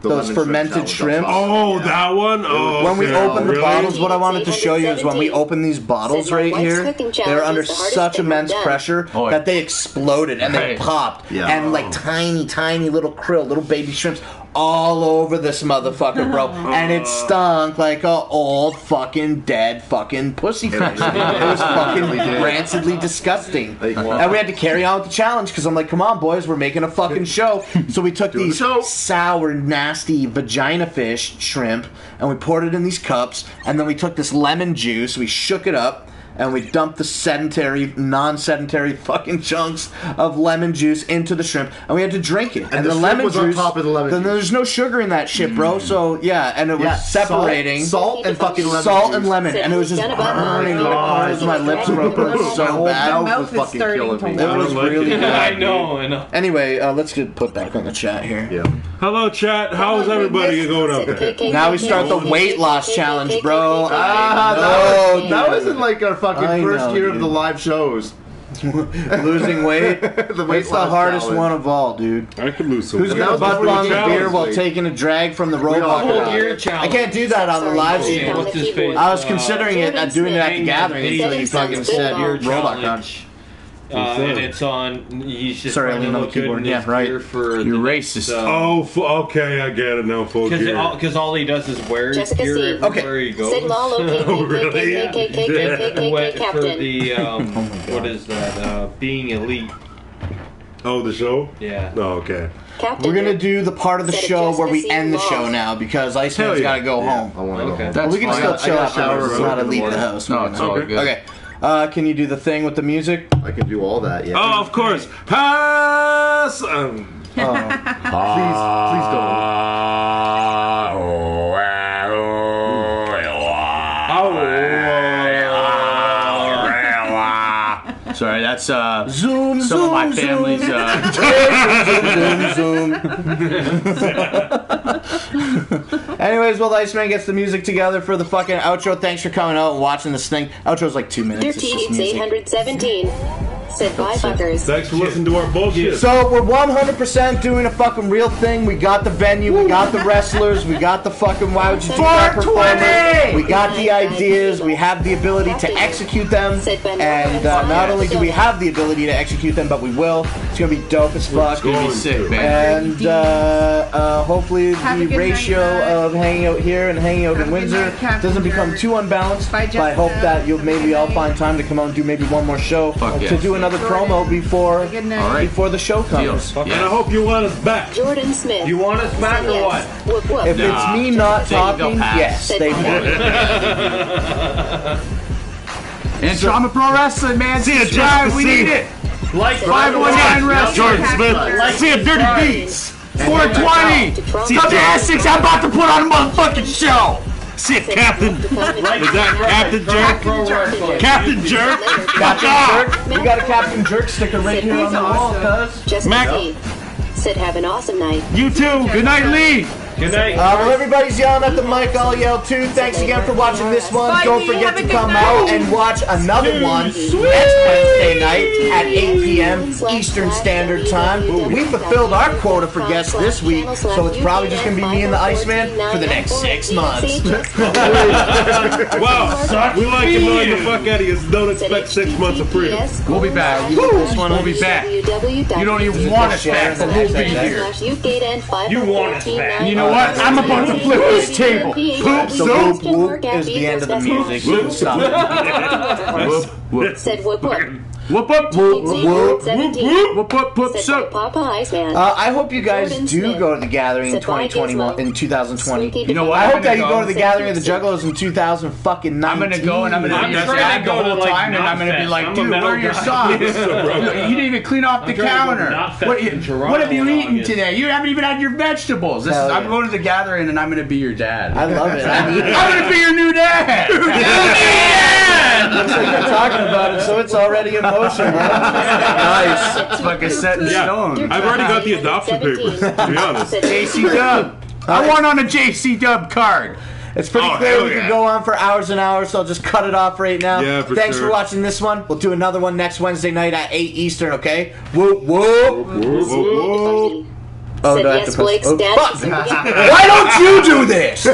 Speaker 4: Those fermented shrimp.
Speaker 1: Oh, that one? Oh,
Speaker 4: when we open the bottles, what I wanted to show you is when we open these bottles right here, they're under such immense pressure that they exploded and they popped. And like tiny, tiny little krill, little baby shrimps all over this motherfucker, bro. And it stunk like a old fucking dead fucking pussy fish. It was fucking rancidly disgusting. And we had to carry on with the challenge because I'm like, come on, boys, we're making a fucking show. So we took these sour, nasty vagina fish shrimp and we poured it in these cups. And then we took this lemon juice, we shook it up, and we dumped the sedentary, non-sedentary fucking chunks of lemon juice into the shrimp, and we had to drink it. And the lemon
Speaker 9: was
Speaker 4: juice
Speaker 9: on top of the lemon juice.
Speaker 4: There's no sugar in that shit, bro. So yeah, and it was separating
Speaker 9: salt and fucking lemon
Speaker 4: salt
Speaker 9: juice.
Speaker 4: And lemon, and it was just burning the corners of my lips, bro. It was so bad.
Speaker 9: My mouth was fucking killing me.
Speaker 4: It was really good.
Speaker 5: I know.
Speaker 4: Anyway, let's get put back on the chat here.
Speaker 9: Yeah.
Speaker 1: Hello, chat. How's everybody going out there?
Speaker 4: Now we start the weight loss challenge, bro.
Speaker 9: That wasn't like our fucking first year of the live shows.
Speaker 4: Losing weight. It's the hardest
Speaker 9: challenge.
Speaker 4: one of all, dude.
Speaker 1: I could lose some
Speaker 4: Who's
Speaker 1: weight.
Speaker 4: gonna butt bong the beer while taking a drag from the robot? I can't do that on the live stream.
Speaker 5: What's his face?
Speaker 4: I was considering doing it at the gathering until you fucking said robot crunch.
Speaker 5: And it's on. He's just
Speaker 4: Sorry, I
Speaker 5: running
Speaker 4: leaned on
Speaker 5: look
Speaker 4: the
Speaker 5: good
Speaker 4: keyboard.
Speaker 5: in
Speaker 4: Yeah,
Speaker 5: his
Speaker 4: right.
Speaker 5: gear for
Speaker 7: You're
Speaker 5: the
Speaker 7: racist.
Speaker 1: Okay, I get it now. Full gear.
Speaker 5: Because all he does is wear his
Speaker 6: Jessica
Speaker 5: gear
Speaker 6: C.
Speaker 5: everywhere he goes.
Speaker 6: Said lol,
Speaker 5: Wet for
Speaker 6: captain.
Speaker 5: the what is that? Being elite.
Speaker 1: Oh, the show?
Speaker 5: Yeah.
Speaker 1: Oh, okay.
Speaker 4: We're gonna do the part of the show where we end the show now because Iceman's gotta go home.
Speaker 9: I want to go home.
Speaker 4: Well, we can still chill out.
Speaker 9: shower
Speaker 4: It's not to leave the house.
Speaker 7: No, it's all good.
Speaker 4: Okay. Can you do the thing with the music?
Speaker 9: I can do all that, yeah.
Speaker 1: Oh, of course. Pass!
Speaker 9: Please don't.
Speaker 7: Sorry, that's
Speaker 4: Zoom,
Speaker 7: some of my family's.
Speaker 4: Zoom. Anyways, while the Iceman gets the music together for the fucking outro, thanks for coming out and watching this thing. Outro's like 2 minutes. It's just music.
Speaker 6: 817 said bye fuckers.
Speaker 1: Thanks for listening to our bullshit.
Speaker 4: So we're 100% doing a fucking real thing. We got the venue, we got the wrestlers, we got the fucking why would you do that performers. We got the ideas, we have the ability to execute them, and not only do we have the ability to execute them, but we will. It's gonna be dope as fuck.
Speaker 7: It's gonna be sick, man.
Speaker 4: And hopefully the ratio of hanging out here and hanging out in Windsor doesn't become too unbalanced. But I hope that you'll maybe all find time to come out and do maybe one more show to do another promo before the show comes.
Speaker 1: And I hope you want us back.
Speaker 6: Jordan Smith.
Speaker 5: You want us back or what?
Speaker 6: Whoop, whoop.
Speaker 4: If it's me not talking, yes, they will.
Speaker 7: And Trauma Pro Wrestling, man.
Speaker 1: See ya,
Speaker 7: subscribe.
Speaker 1: Jessica
Speaker 7: We
Speaker 1: C.
Speaker 7: need it.
Speaker 5: Like
Speaker 7: 519 Wrestling.
Speaker 1: Jordan Smith. See ya, Dirty Beats.
Speaker 7: 420. Come to Essex. I'm about to put on a motherfucking show.
Speaker 1: Shit, Captain. Is that Captain Jerk? Captain Jerk.
Speaker 4: Captain Jerk. We got a Captain Jerk sticker right here on the wall, cuz.
Speaker 6: Just
Speaker 1: Mac.
Speaker 6: Said have an awesome night.
Speaker 1: You too.
Speaker 7: Good night, Lee.
Speaker 5: Good night.
Speaker 4: Well, everybody's yelling at the mic. I'll yell too. Thanks again for watching this one.
Speaker 8: Bye,
Speaker 4: Don't
Speaker 8: Lee.
Speaker 4: forget
Speaker 8: Have a
Speaker 4: to
Speaker 8: good
Speaker 4: come
Speaker 8: night.
Speaker 4: out and watch another one next Wednesday night at 8 p.m. Eastern Standard Time. We fulfilled our quota for guests this week, so it's probably just going to be me and the Iceman for the next 6 months.
Speaker 1: Wow. We like annoying the fuck out of you. Don't expect 6 months of freedom.
Speaker 7: We'll be back. We'll be back. You don't even want us back, but we'll be here.
Speaker 5: You want us back.
Speaker 7: You know what? I'm about to flip this table. Poop,
Speaker 4: So whoop whoop is the end of the music. Stop.
Speaker 6: Said whoop whoop.
Speaker 7: Whoop up, whoop whoop whoop whoop.
Speaker 6: Said
Speaker 7: So,
Speaker 6: Papa Iceman.
Speaker 4: I hope you guys do go to the gathering in 2021, in 2020.
Speaker 7: you know what?
Speaker 4: I
Speaker 7: I'm
Speaker 4: hope that you
Speaker 7: gonna
Speaker 4: go to the gathering of the Juggalos in 2019.
Speaker 7: I'm gonna go and I'm gonna be
Speaker 5: I'm
Speaker 7: this
Speaker 5: trying
Speaker 7: guy
Speaker 5: to
Speaker 7: the
Speaker 5: go to,
Speaker 7: whole
Speaker 5: like,
Speaker 7: time, and I'm gonna be
Speaker 5: Knotfest.
Speaker 7: like,
Speaker 5: I'm a
Speaker 7: dude,
Speaker 5: metal
Speaker 7: where are your
Speaker 5: guy.
Speaker 7: socks? You didn't even clean off the
Speaker 5: trying to go to
Speaker 7: counter.
Speaker 5: Knotfest
Speaker 7: What,
Speaker 5: in Toronto
Speaker 7: what have you
Speaker 5: in
Speaker 7: eaten
Speaker 5: August.
Speaker 7: today? You haven't even had your vegetables. This is,
Speaker 4: Hell
Speaker 7: I'm
Speaker 4: yeah.
Speaker 7: going to the gathering and I'm gonna be your dad.
Speaker 4: I love it.
Speaker 7: I'm gonna be your new dad.
Speaker 4: Looks like you're talking about it, so it's already in motion.
Speaker 7: Nice. It's fucking set in stone.
Speaker 1: I've already got the adoption papers, to be honest.
Speaker 7: JC Dub. I want on a JC Dub card.
Speaker 4: It's pretty
Speaker 1: Oh,
Speaker 4: clear
Speaker 1: hell
Speaker 4: we could
Speaker 1: yeah.
Speaker 4: go on for hours and hours, so I'll just cut it off right now.
Speaker 1: Yeah, for
Speaker 4: Thanks
Speaker 1: sure.
Speaker 4: for watching this one. We'll do another one next Wednesday night at 8 Eastern, okay? Whoop, whoop.
Speaker 1: Whoop, whoop, whoop.
Speaker 4: Oh,
Speaker 6: Said
Speaker 4: do I have
Speaker 6: yes,
Speaker 4: to press?
Speaker 6: Blake's
Speaker 4: Oh,
Speaker 6: dad.
Speaker 4: fuck. Why don't you do this?